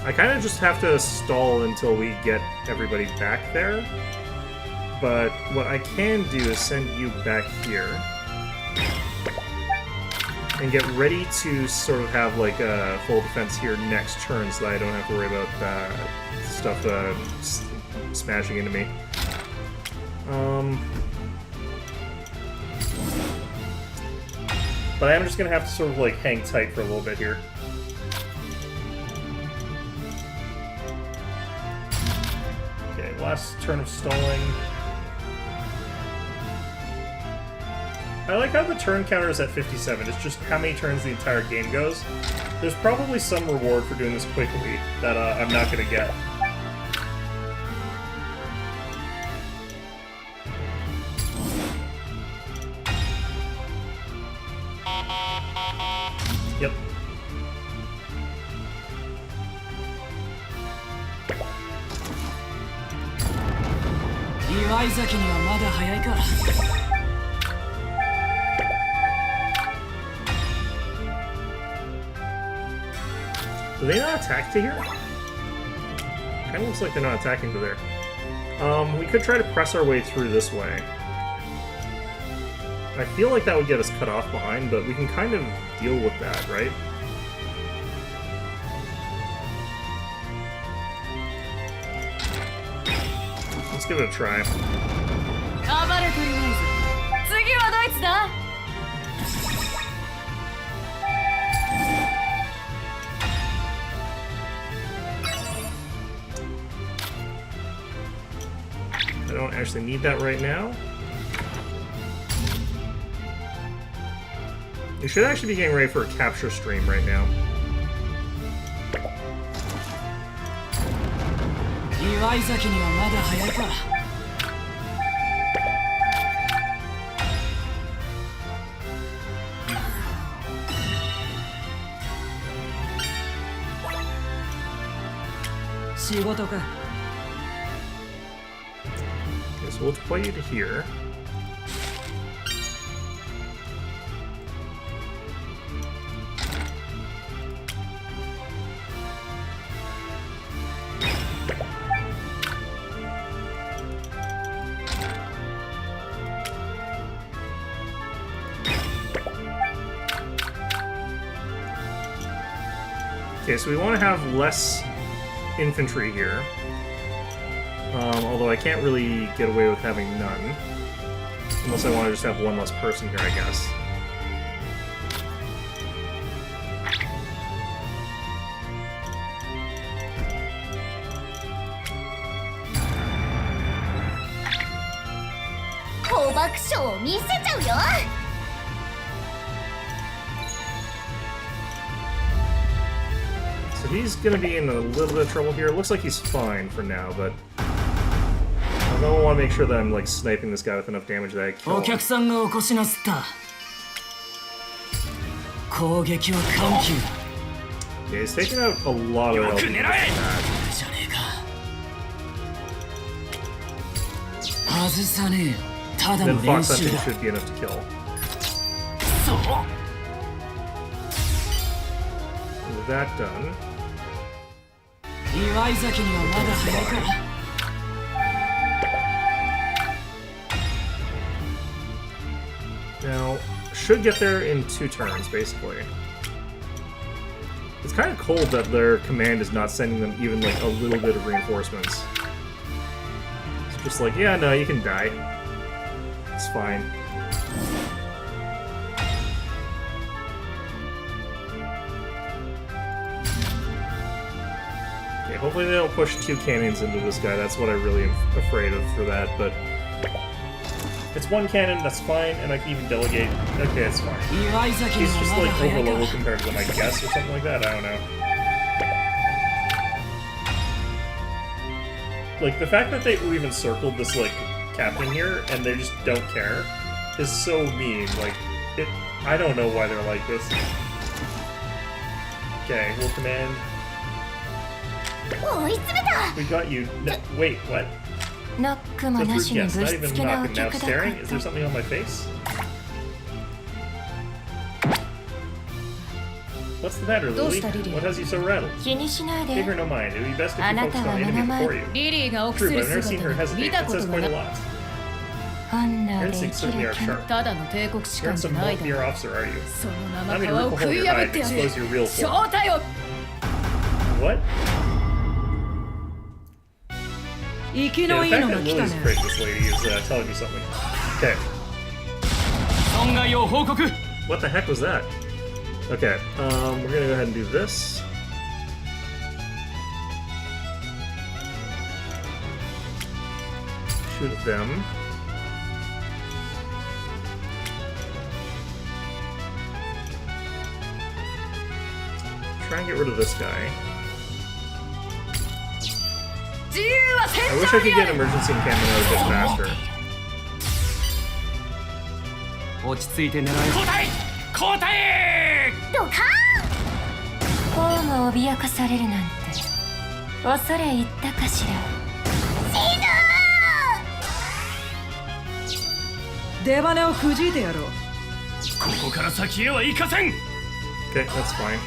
I kind of just have to stall until we get everybody back there. But what I can do is send you back here. and get ready to sort of have like a full defense here next turn, so that I don't have to worry about stuff smashing into me. But I am just gonna have to sort of like hang tight for a little bit here. Okay, last turn of stalling. I like how the turn counter is at 57. It's just how many turns the entire game goes. There's probably some reward for doing this quickly that I'm not gonna get. Yep. Do they not attack to here? Kinda looks like they're not attacking to there. We could try to press our way through this way. I feel like that would get us cut off behind, but we can kind of deal with that, right? Let's give it a try. カバルトリワイズ。次はドイツだ。I don't actually need that right now. We should actually be getting ready for a capture stream right now. 岩井崎にはまだ早いか。仕事か。 Okay, so we'll deploy you to here. Okay, so we want to have less infantry here. Although I can't really get away with having none. Unless I want to just have one less person here, I guess. So he's gonna be in a little bit of trouble here. It looks like he's fine for now, but I don't want to make sure that I'm like sniping this guy with enough damage that I kill お him. 客さんがお越しなすった。攻撃は緩急。 Yeah, he's taking out a lot of LP. じゃねえか。外さねえよ。ただ Then の練 fox 習 hunting だ。 should be enough to kill. そう。 With that done, 岩井崎にはまだ早いか。 now should get there in 2 turns, basically. It's kind of cold that their command is not sending them even like a little bit of reinforcements. It's just like, yeah, no, you can die. It's fine. Okay, hopefully they don't push 2 cannons into this guy. That's what I really am afraid of for that, but it's 1 cannon, that's fine, and I can even delegate. Okay, it's fine. 岩井崎に He's は just まだ like 早 over い level か。 compared to them, I guess, or something like that. I don't know. Like the fact that they even circled this like captain here and they just don't care is so mean. Like it, I don't know why they're like this. Okay, we'll command. We got you. No, wait, what? ノックも It's a な brute しに guess, ぶ not し even つけなお knocking. Now 客だ staring? こ Is there と something on my face? What's the matter, Lily? What has you so rattled? 気にしないで Give her no mind. It would be best if you focused on the あなたは enemy 目の前 before you. リリーが臆す True, る but I've never seen her 姿を見 hesitate. た It こと says が quite な a い。 lot. Your instincts certainly are sharp. ただの帝国士 You're 官 not じゃ some ないだ wealthier ろ officer, are you? その I 生 mean, 皮を rip a hole 食 in い your 破 hide って and やる expose your real form. 正体を What? 生き Yeah, の the いい fact の that が来た Lily's ね afraid of this lady is telling me something. Okay. 損害を報告 What the heck was that? Okay, we're gonna go ahead and do this. Shoot at them. Try and get rid of this guy. 自由は I 戦 wish 場 I could にあ get る emergency encampment out a bit faster. 落ち着いて狙え交代交代ドカーン王が脅かされるなんて恐れ入ったかしら。出羽をくじいてやろう。ここから先へは行かせん Okay, that's fine.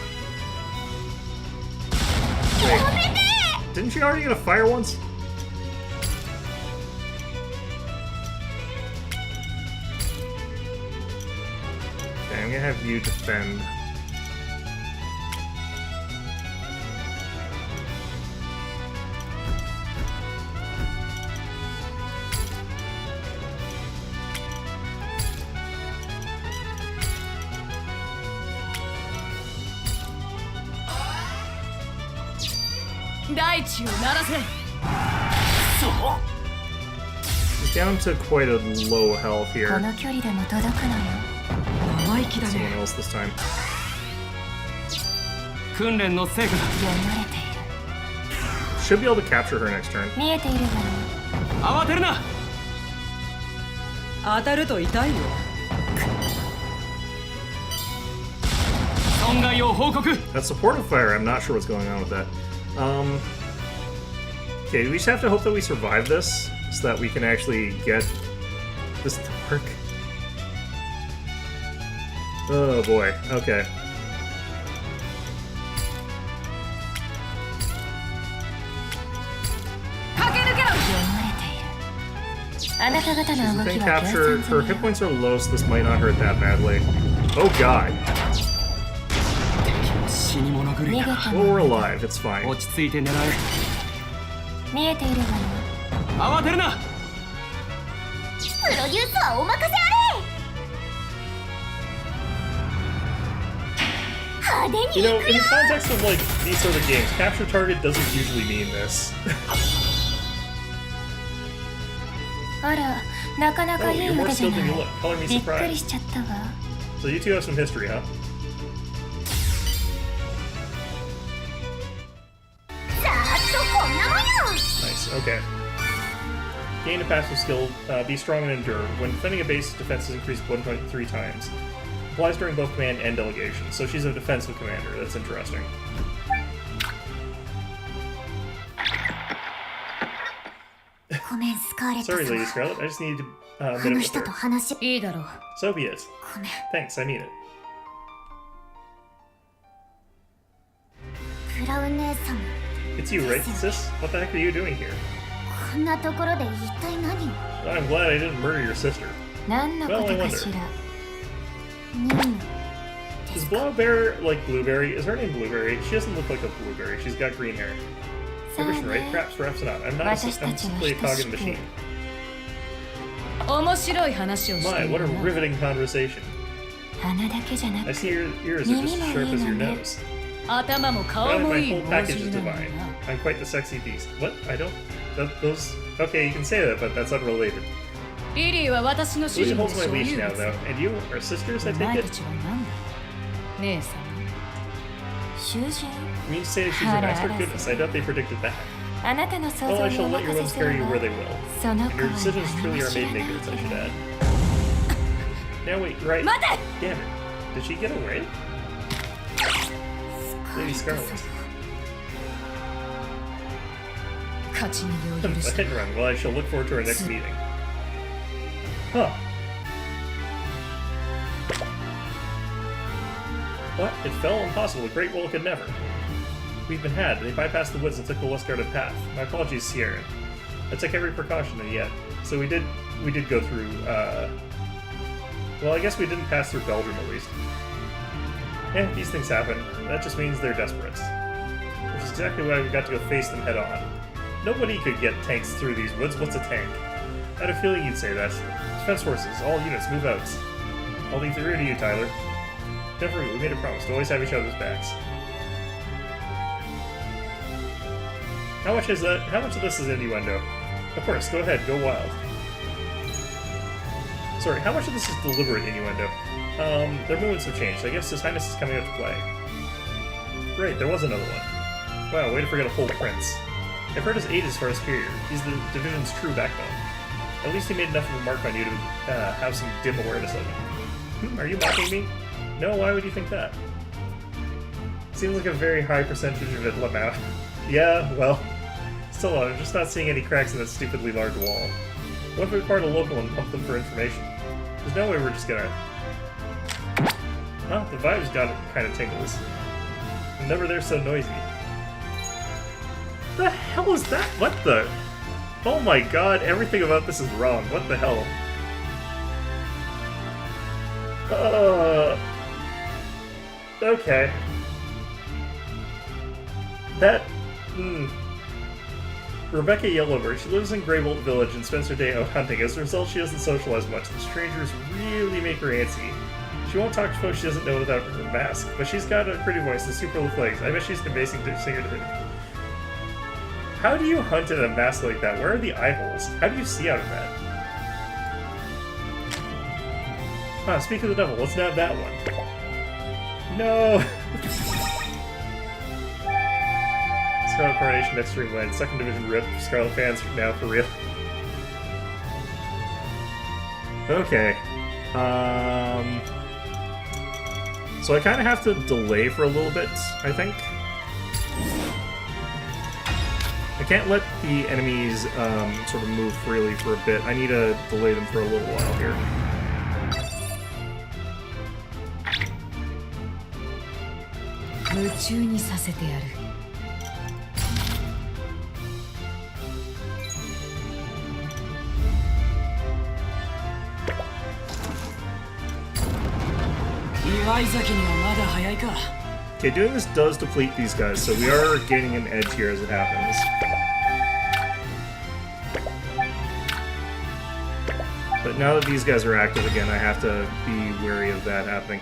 Wait, didn't she already get a fire once? Okay, I'm gonna have you defend. Daichi を鳴らせ He's down to quite a low health こ here. の距離でも届くのよ。生意気だ Someone ね。 else this time. 訓練の成果だ読まれている。 Should be able to capture her next turn. 見えているわよ。慌てるな当たると痛いよ。損害を報告 That supportive fire, I'm not sure what's going on with that. Okay, we just have to hope that we survive this so that we can actually get this to work. Oh boy, okay. 駆け抜けろ読まれている。あなた方 She's の動 been きは計 captured. 算 Her 済 hit みよ。 points are low, so this might not hurt that badly. Oh god. 死に物狂い逃げだた Well, の we're alive. It's fine. 落ち着いて狙見えているわよ。え慌てるなプロデュースはお任せあれ。派手 You に know, 行く in よ。 the context of like these sort of games, capture target doesn't usually mean this. あら、なかなか Oh, いい you're more 腕じゃ skilled な than you い。 look. Color me びっくり surprised. しちゃったわ。 So you two have some history, huh? さーっとこんなもんよ。 Nice. Okay. Gain a passive skill. Be strong and endure. When defending a base, defense is increased 1.3 times. Applies during both command and delegation. So she's a defensive commander. That's interesting. ごめん、スカーレット Sorry, 様。 Lady Scarlet. I just need a あ minute の with 人と her. 話。いいだろう So be it. ごめん。 Thanks. I mean it. クラウン姉さん、 It's you, right, sis? What the heck are you doing here? こんなところで一体何を。 I'm glad I didn't murder your sister. 何のことかしら。任務。 Is Blueberry like Blueberry? Is her name Blueberry? She doesn't look like a blueberry. She's got green hair. さあ Permission, right? ね。 Perhaps, perhaps not. I'm not. 私た I'm ちの simply a 等 cog し in the く machine. 面白い話をして My, い what る a な riveting conversation. 鼻だけじゃな I く see your ears are just as sharp as your nose. 頭も顔 My, も my いい whole 猛 package 獣 is なの divine. にな I'm quite the sexy beast. What? I don't. Those. Okay, you can say that, but that's unrelated. リリーは私の主 Lily 人の holds my 所 leash 有 now, 物 though. And you are sisters, I お take 前た it? ちは何だ姉様囚人。 You mean to say that she's your master? Goodness, I doubt they predicted that. あなたの想 Well, 像 I に shall お let your 任 limbs せする carry you わ where they will. その And 子 your は decisions 何 truly も are 知ら made ない makers, I け should ど add. Now wait, right. 待て Damn it. Did she get away? Lady Scarlet. 勝ち逃げを A 許した hit and run. Well, I shall look forward to our next meeting. Huh. What? It fell? Impossible. A great wall could never. We've been had. They bypassed the woods and took the less guarded path. My apologies, Sierra. I took every precaution, and yet... So we did go through, well, I guess we didn't pass through Belgium at least. Yeah, these things happen. That just means they're desperate. Which is exactly why we got to go face them head on. Nobody could get tanks through these woods. What's a tank? I had a feeling you'd say that. Defense forces, all units, move out. I'll leave the rear to you, Tyler. Don't forget, we made a promise to always have each other's backs. How much is that? How much of this is innuendo? Of course, go ahead, go wild. Sorry, how much of this is deliberate innuendo? Their movements have changed. I guess His Highness is coming out to play. Great, there was another one. Wow, way to forget a whole prince. I've heard his aide is far superior. He's the division's true backbone. At least he made enough of a mark on you to have some dim awareness of him. Are you mocking me? No, why would you think that? Seems like a very high percentage of it let out. Yeah, well, still, I'm just not seeing any cracks in that stupidly large wall. What if we required a local and pump them for information? There's no way we're just gonna... Huh, the vibes got kind of tingles. I'm never there so noisy. The hell is that? What the? Oh my god, everything about this is wrong. What the hell? Okay. That... Rebecca Yellowbird, she lives in Greybolt Village and spends her day out hunting. As a result, she doesn't socialize much. The strangers really make her antsy. She won't talk to folks she doesn't know without her mask, but she's got a pretty voice and super little legs. I bet she's an amazing singer to her. How do you hunt in a mask like that? Where are the eye holes? How do you see out of that? Ah, speak of the devil, let's nab that one. No! Scarlet Coronation Extreme Win. 2nd Division RIP. Scarlet fans now for real. Okay. So I kind of have to delay for a little bit, I think. I can't let the enemies sort of move freely for a bit. I need to delay them for a little while here. Okay, doing this does deplete these guys, so we are gaining an edge here as it happens. But now that these guys are active again, I have to be wary of that happening.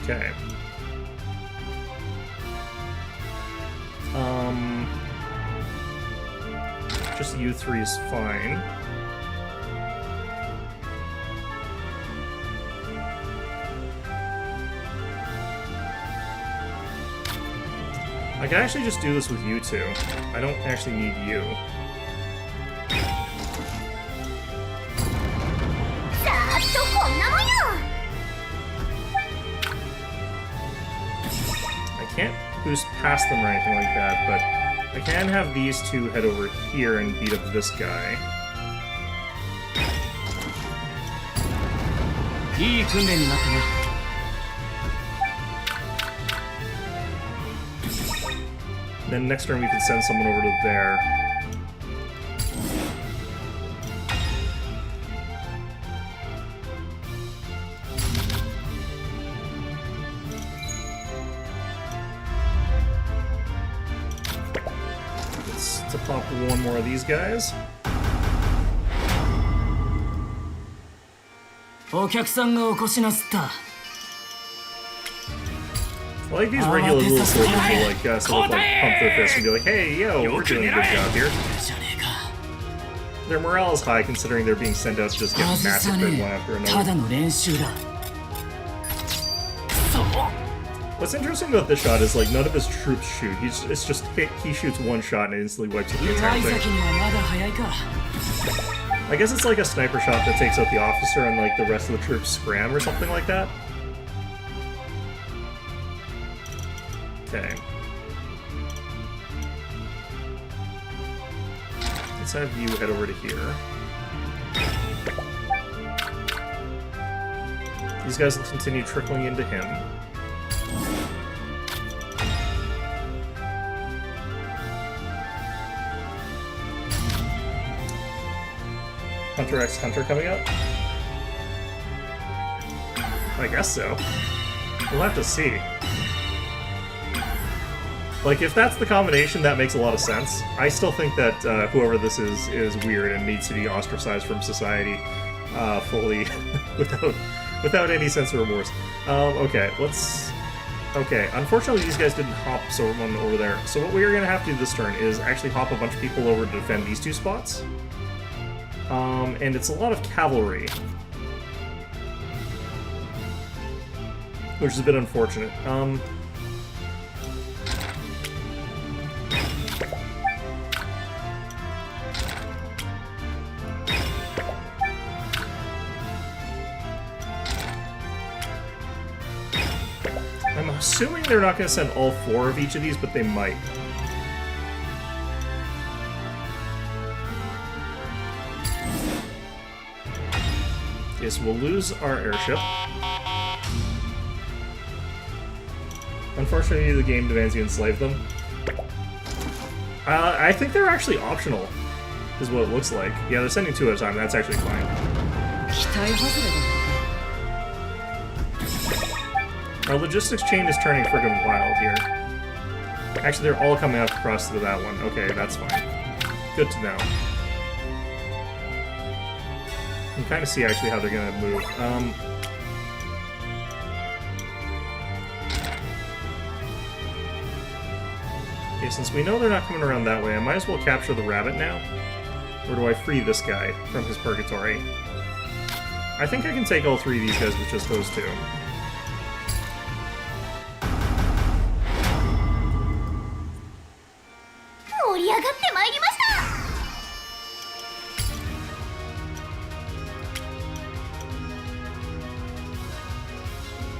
Okay. Just U3 is fine. I can actually just do this with you two. I don't actually need you. I can't boost past them or anything like that, but I can have these two head over here and beat up this guy. Then next turn we can send someone over to there. To pop one more of these guys. I like these regular little soldiers who like sort of like pump their fists and be like, "Hey, yo, we're doing a good job here." Their morale is high considering they're being sent out to just get massacred one after another. What's interesting about this shot is like none of his troops shoot. It's just he shoots one shot and it instantly wipes out the entire thing. I guess it's like a sniper shot that takes out the officer and like the rest of the troops scram or something like that. Okay. Let's have you head over to here. These guys will continue trickling into him. Hunter x Hunter coming up? I guess so. We'll have to see. Like, if that's the combination, that makes a lot of sense. I still think that whoever this is weird and needs to be ostracized from society fully without any sense of remorse. Okay, let's... Okay, unfortunately these guys didn't hop someone over there. So what we're going to have to do this turn is actually hop a bunch of people over to defend these two spots. And it's a lot of cavalry. Which is a bit unfortunate. I'm assuming they're not going to send all 4 of each of these, but they might. Okay, so we'll lose our airship. Unfortunately, the game demands you enslave them. I think they're actually optional, is what it looks like. Yeah, they're sending 2 at a time. That's actually fine. Our logistics chain is turning friggin' wild here. Actually, they're all coming up across to that one. Okay, that's fine. Good to know. You can kind of see actually how they're gonna move. Okay, since we know they're not coming around that way, I might as well capture the rabbit now. Or do I free this guy from his purgatory? I think I can take all 3 of these guys with just those 2.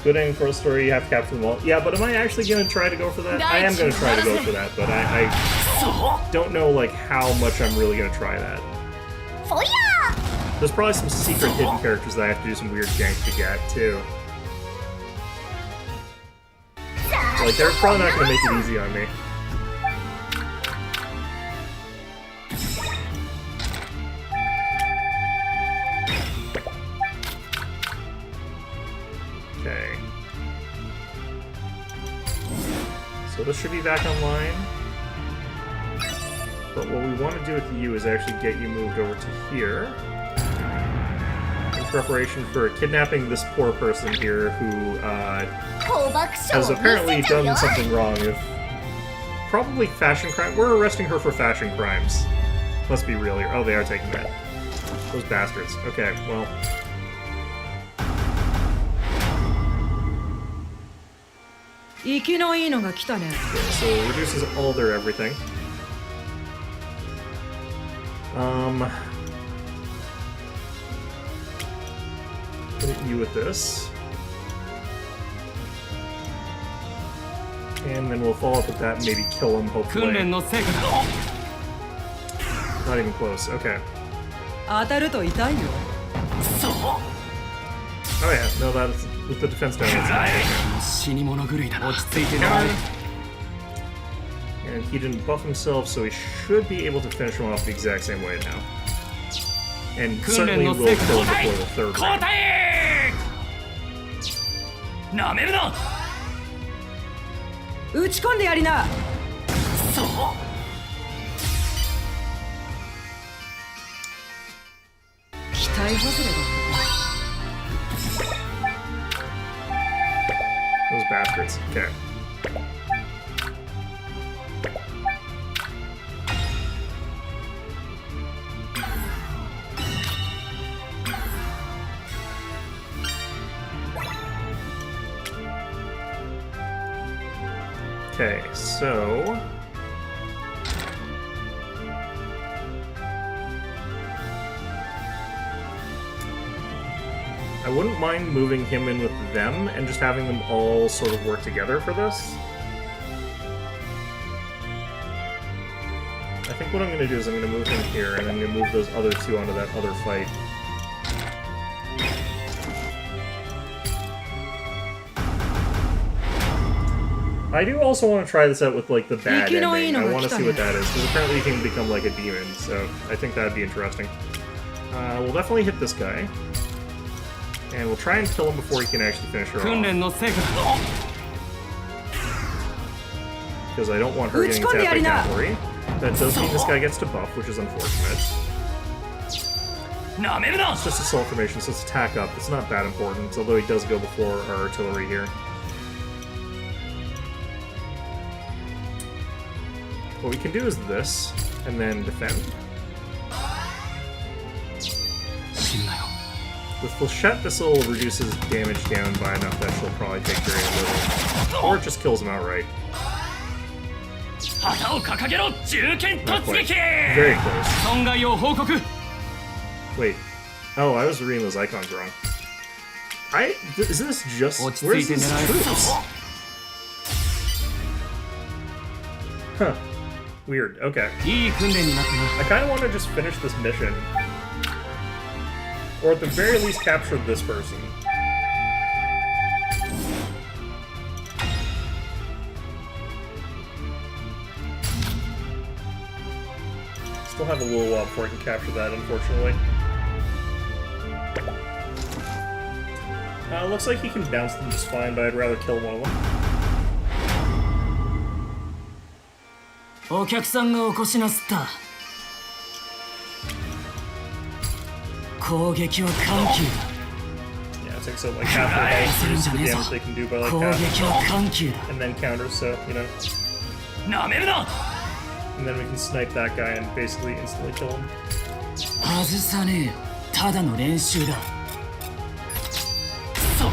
Good aim for a story, you have to capture them all. Yeah, but am I actually going to try to go for that? I am going to try to go for that, but I don't know, like, how much I'm really going to try that. There's probably some secret hidden characters that I have to do some weird jank to get, too. Like, they're probably not going to make it easy on me. Okay. So this should be back online. But what we want to do with you is actually get you moved over to here. In preparation for kidnapping this poor person here who has apparently done something wrong. Probably fashion crime. We're arresting her for fashion crimes. Let's be real here. Oh, they are taking that. Those bastards. Okay, well... Okay, so it reduces all their everything. Hit you with this. And then we'll follow up with that and maybe kill him, hopefully. Not even close, okay. Oh yeah, no, that's with the defense down. And he didn't buff himself, so he should be able to finish him off the exact same way now. And certainly will kill him before the 3rd round. Those bastards. Okay. Okay, so... I wouldn't mind moving him in with them and just having them all sort of work together for this. I think what I'm going to do is I'm going to move him here, and I'm going to move those other 2 onto that other fight. I do also want to try this out with, like, the bad ending. I want to see what that is, because apparently he can become, like, a demon, so I think that'd be interesting. We'll definitely hit this guy. And we'll try and kill him before he can actually finish her 訓 off. 練の成果 Because I don't want her getting attacked by cavalry. That does mean this guy gets to buff, which is unfortunate. なめるな It's just assault formation, so it's attack up. It's not that important, although he does go before our artillery here. What we can do is this, and then defend. 死ぬなよ With Flechette, this will reduce his damage down by enough that she'll probably take very little. Or it just kills him outright. 旗を掲げろ銃剣 Not 突 quite. 撃 Very close. 損害を報告 Wait. Oh, I was reading those icons wrong. Is this just... 落ち Where's 着いて this 狙え troops? Huh. Weird. Okay. いい訓練になったな I kind of want to just finish this mission. Or at the very least capture this person. Still have a little while before I can capture that, unfortunately. Looks like he can bounce them just fine, but I'd rather kill one of them. お客さんがお越しなすった攻撃は緩急 Yeah, it takes out like half their health, reduces the damage they can do by だ like 攻 half, 撃は緩急だ and then counters, so, you know. なめるな And then we can snipe that guy and basically instantly kill him. 外さねえよただの練習だ そう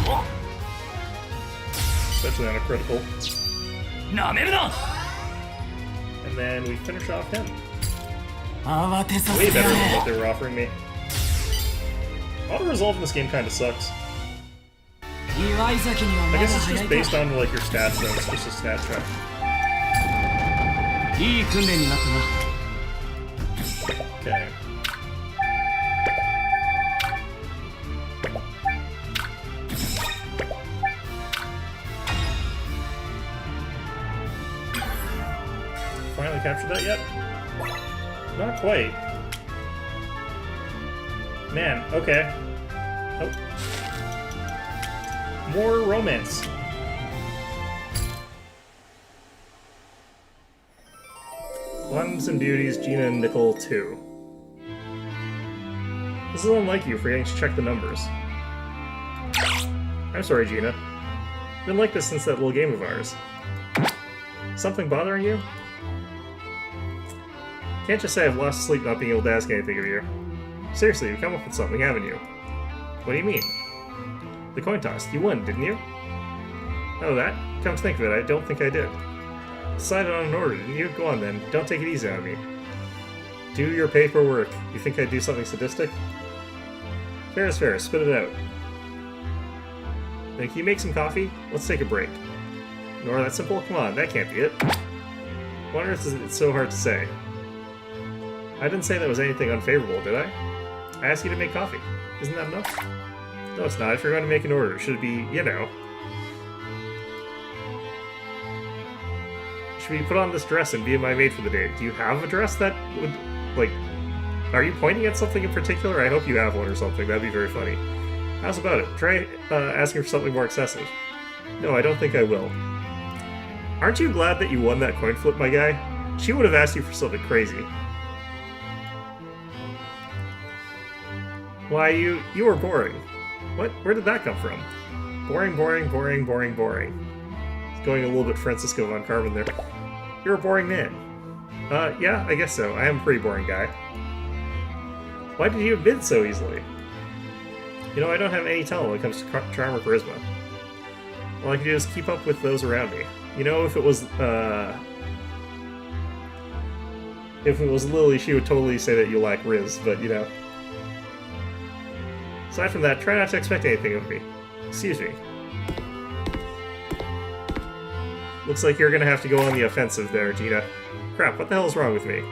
Especially on a critical. なめるな And then we finish off him. 慌てさ Way せて better や than れ what they were offering me. Auto-resolve in this game kinda sucks. 祝い酒には I まだ guess it's 早 just い based か on like your stats though, it's just a stat check. いい訓練になったな Okay. Finally captured that yet? Not quite. Man, okay. Oh. More romance. Blondes and Beauties, Gina and Nickel 2. This is unlike you, forgetting to check the numbers. I'm sorry, Gina. Been like this since that little game of ours. Something bothering you? Can't just say I've lost sleep not being able to ask anything of you. Seriously, you've come up with something, haven't you? What do you mean? The coin toss. You won, didn't you? Oh, that? Come to think of it, I don't think I did. Decided on an order, didn't you? Go on then. Don't take it easy on me. Do your paperwork. You think I'd do something sadistic? Fair is fair. Spit it out. Then can you make some coffee? Let's take a break. Nor that simple? Come on, that can't be it. What on earth is it so hard to say? I didn't say that was anything unfavorable, did I? I asked you to make coffee. Isn't that enough? No, it's not. If you're going to make an order, should it be, you know... Should we put on this dress and be my maid for the day? Do you have a dress that would, like... Are you pointing at something in particular? I hope you have one or something. That'd be very funny. How's about it? Try asking for something more excessive. No, I don't think I will. Aren't you glad that you won that coin flip, my guy? She would have asked you for something crazy. Why, you were boring. What? Where did that come from? Boring, boring, boring, boring, boring. It's going a little bit Francisco von Carmen there. You're a boring man. Yeah, I guess so. I am a pretty boring guy. Why did you admit so easily? You know, I don't have any talent when it comes to charm or charisma. All I can do is keep up with those around me. You know, if it was Lily, she would totally say that you lack Riz, but, you know. Aside from that, try not to expect anything of me. Excuse me. Looks like you're gonna have to go on the offensive there, Gina. Crap, what the hell is wrong with me?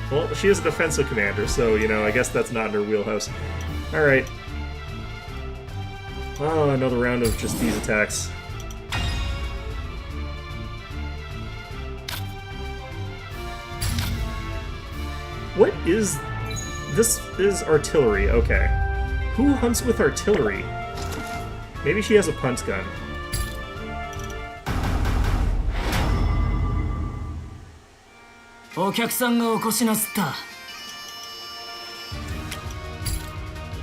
Well, she is a defensive commander, so, you know, I guess that's not in her wheelhouse. Alright. Oh, another round of just these attacks. What is... This is artillery, okay. Who hunts with artillery? Maybe she has a punt gun. O 客さんがお越しなすった。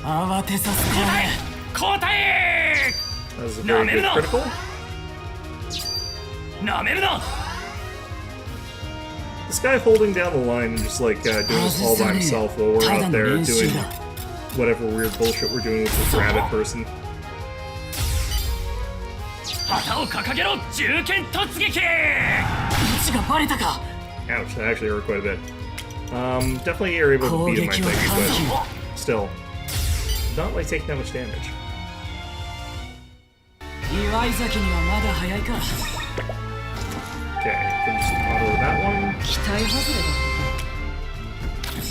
慌てさせてやれ。交代 That was a very good critical. なめるな This guy holding down the line and just like doing this all by himself while we're out there doing whatever weird bullshit we're doing with this rabbit person. 旗を掲げろ銃剣突撃位置がバレたか。 Ouch, that actually hurt quite a bit. Definitely you're able to beat him, I think, but still. Not like taking that much damage. 祝い酒にはまだ早いか。 Okay, can just auto that one. 期待外れだ。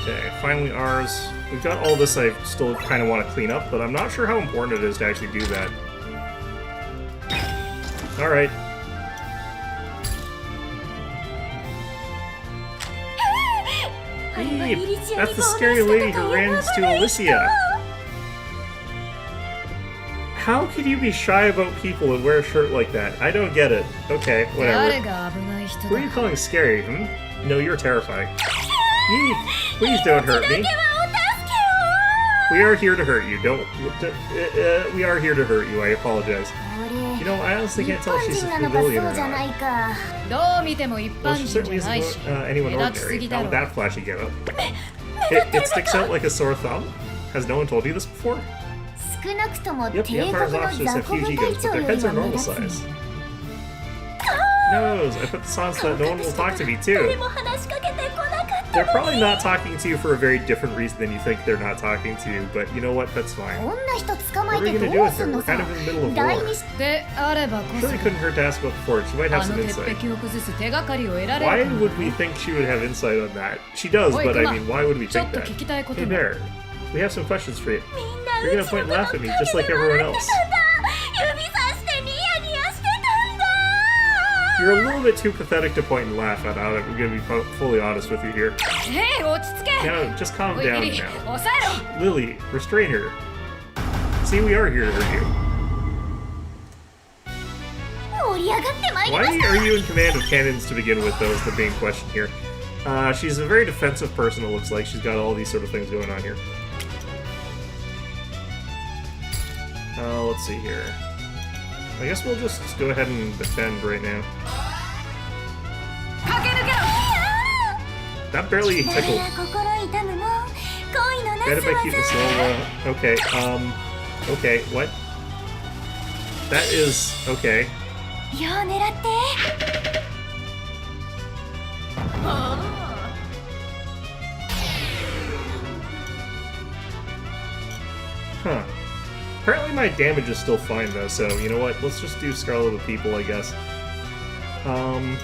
Okay, finally ours. We've got all this I still kind of want to clean up, but I'm not sure how important it is to actually do that. Alright. Eve, that's the scary lady who ran to Alicia. How could you be shy about people and wear a shirt like that? I don't get it. Okay, whatever. Who are you calling scary, No, you're terrifying. Eve, please don't hurt me. We are here to hurt you. We are here to hurt you. I apologize. You know, I honestly can't tell if she's a civilian or not. どう見ても一 Well, 般 she 人 certainly じゃないし isn't anyone 目立ちす ordinary. ぎだ Not ろ with that flashy getup. It sticks out like a sore thumb. Has no one told you this before? 少なくとも Yep, the 帝国 Empire's の officers 雑 have 魚 huge 部 egos, 隊 but 長 their より heads are は目 normal 立つ size. Nose, I put this on so that no one will talk to me 誰 too. も話しかけてこなかった They're probably not talking to you for a very different reason than you think they're not talking to you, but you know what? That's こ fine. んな人捕ま What え are we て gonna ど do う with す her? ん We're の kind さ of in the middle of 第 war. 二 であればこそ Surely couldn't hurt to ask about the fort. She might have あ some の鉄 insight. 壁を崩す手がかりを得られ Why るかも would we think she would have insight on that? She does, Oi, but I come mean, on. why would we ちょっ think と that? 聞きたいこと Hey が there, we have some questions for you. みんな You're う gonna ちの point こと and laugh at me just like everyone else. 指さしてニヤニヤしてたんだ You're a little bit too pathetic to point and laugh at. I'm gonna be fully honest with you here. へい落ち着け No, just calm おい down リリ now. 抑えろ Lily, restrain her. See, we are here to hurt you. 盛り上がってまいりま Why した are you in command of cannons to begin with, though, is the main question here. She's a very defensive person, it looks like. She's got all these sort of things going on here. Let's see here. I guess we'll just go ahead and defend right now. 駆け抜けろ That barely だから tickled. 心痛むも恋のな Guided す by は cuteness さ level. Okay, okay, what? That is okay. よう狙って Huh. Apparently my damage is still fine though, so you know what? Let's just do Scarlet of People, I guess. Um,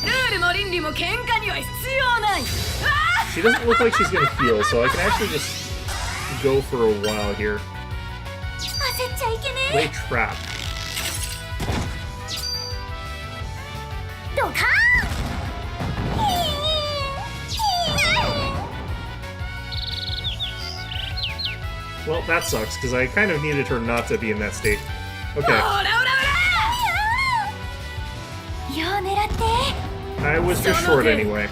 ルールも倫理も喧嘩には必要ない she doesn't look like she's gonna heal, so I can actually just go for a while here. 焦っちゃいけね Lay trap. えドカーン Well, that sucks, because I kind of needed her not to be in that state. Okay, オラオラよう狙って I was just short anyway.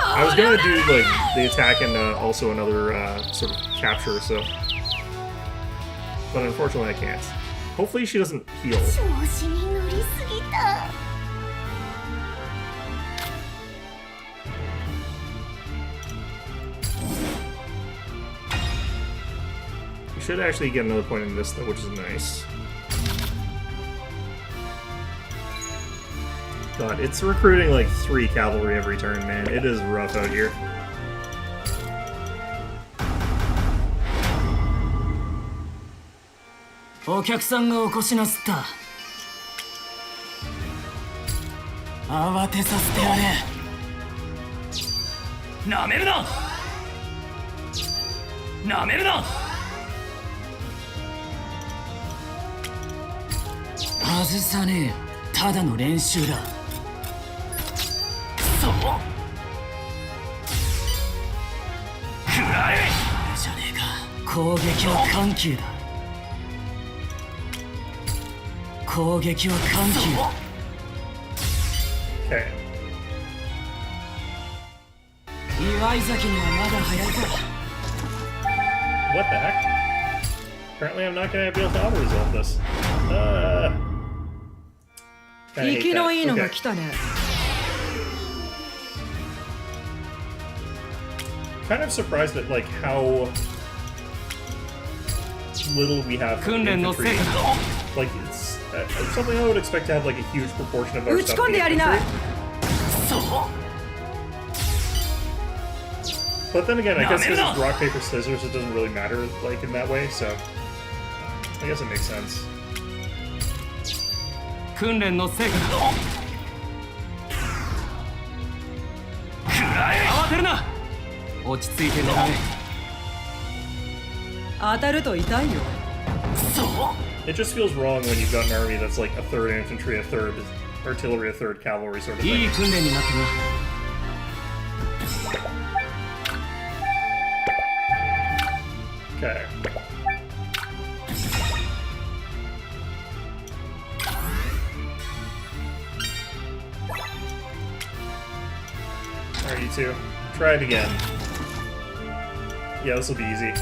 I was gonna do, like, the attack and also another sort of capture, so... But unfortunately I can't. Hopefully she doesn't heal. 調子に乗りすぎた We should actually get another point in this, though, which is nice. God, it's recruiting like 3 cavalry every turn, man. It is rough out here. O 客さんがお越しなすった。慌てさせてやれ。なめるななめるな外さねえよ、ただの練習だ。そう食らえじゃねえか。攻撃は緩急だ。攻撃は緩急だ。 Okay. 祝い酒にはまだ早いか。 What the heck? Apparently I'm not gonna be able to auto-resolve this. Kinda hate 息の that. いいのが Okay. 来たね。 Kind of surprised at like how little we have for 訓練の成 infantry. 果だ Like it's something I would expect to have like a huge proportion of our 打ち stuff 込ん be でやりな。 infantry. そう But then again, I guess because No. it's rock paper scissors, it doesn't really matter like in that way. So I guess it makes sense. 訓練の成果だ食らえ慌てるな落ち着いて狙え当たると痛いよ。そう It just feels wrong when you've got an army that's like a third infantry, a third artillery, a third cavalry sort of いい thing. 訓練になったな Okay. Alright, you two. Try it again. Yeah, this will be easy.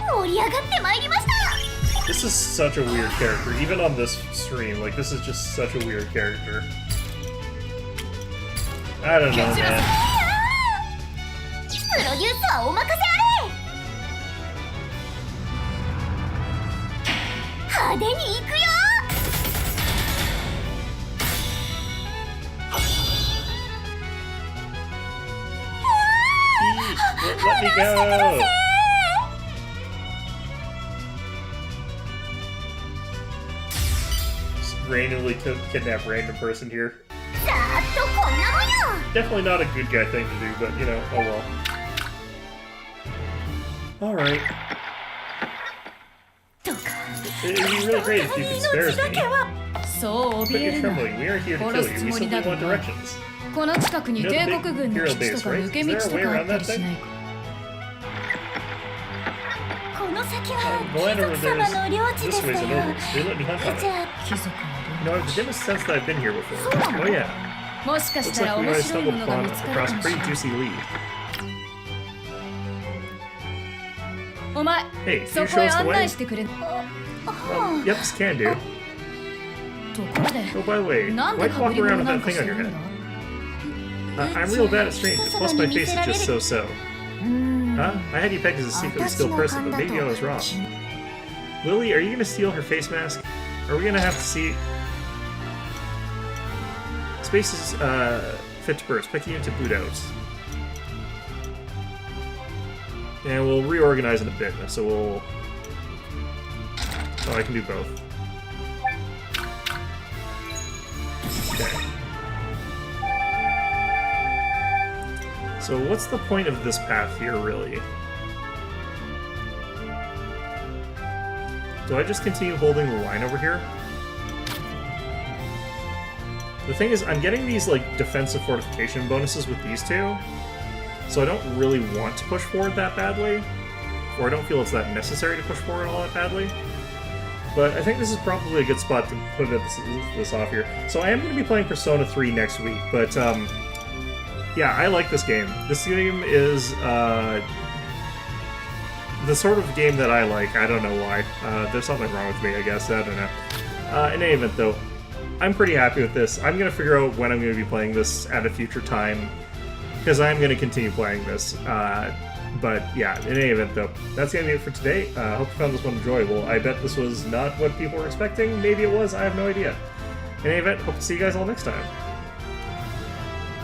盛り上がってまいりました。 This is such a weird character. Even on this stream, like, this is just such a weird character. I don't know, man. プロデュースはお任せあれ。派手に行くよ。 Let me go! Just randomly kidnap random person here. ざーっとこんなもんよ。 Definitely not a good guy thing to do, but you know, oh well. Alright. どうか It'd be really great if you could spare us me. そう But 怯え you're るな trembling. We aren't here to 殺 kill す you. つ We もり simply だが want な directions. この近くに You know the 帝 big 国軍の hero 基地と base, か right? 抜け Is 道 there と a way かあ around った that りし thing? ないかこの先は The 貴 land 族 over there 様の領 is 地で this すか ways ら and over. They let me hunt on じ it. ゃあ貴族 You know, I have the dimmest sense that I've been here before. Oh yeah. もしかし Looks たら like we 面 might have 白い stumbled ものが upon 見つかる across か a もしれ pretty ない juicy lead. お前 Hey, そ can you こ show へ us the 案 way? 内してくれと Yep, this can do. ころで Oh, by the way, なんで why'd か you ぶり walk 物 around with なん that か thing して on る your ん head? だ I'm real bad at strangers, plus my face is just so-so. Huh? I had you pegged as a secretly skilled person, but maybe I was wrong. Lily, are you gonna steal her face mask? Are we gonna have to see... Space is, fit to burst. Pick you into boot out. And we'll reorganize in a bit, so we'll... Oh, I can do both. Okay. So what's the point of this path here, really? Do I just continue holding the line over here? The thing is, I'm getting these, like, defensive fortification bonuses with these two, so I don't really want to push forward that badly, or I don't feel it's that necessary to push forward all that badly. But I think this is probably a good spot to put this off here. So I am going to be playing Persona 3 next week, but, yeah, I like this game. This game is, the sort of game that I like. I don't know why. There's something wrong with me, I guess. I don't know. In any event, though, I'm pretty happy with this. I'm going to figure out when I'm going to be playing this at a future time, because I'm going to continue playing this. But yeah, in any event, though, that's going to be it for today. I hope you found this one enjoyable. I bet this was not what people were expecting. Maybe it was. I have no idea. In any event, hope to see you guys all next time.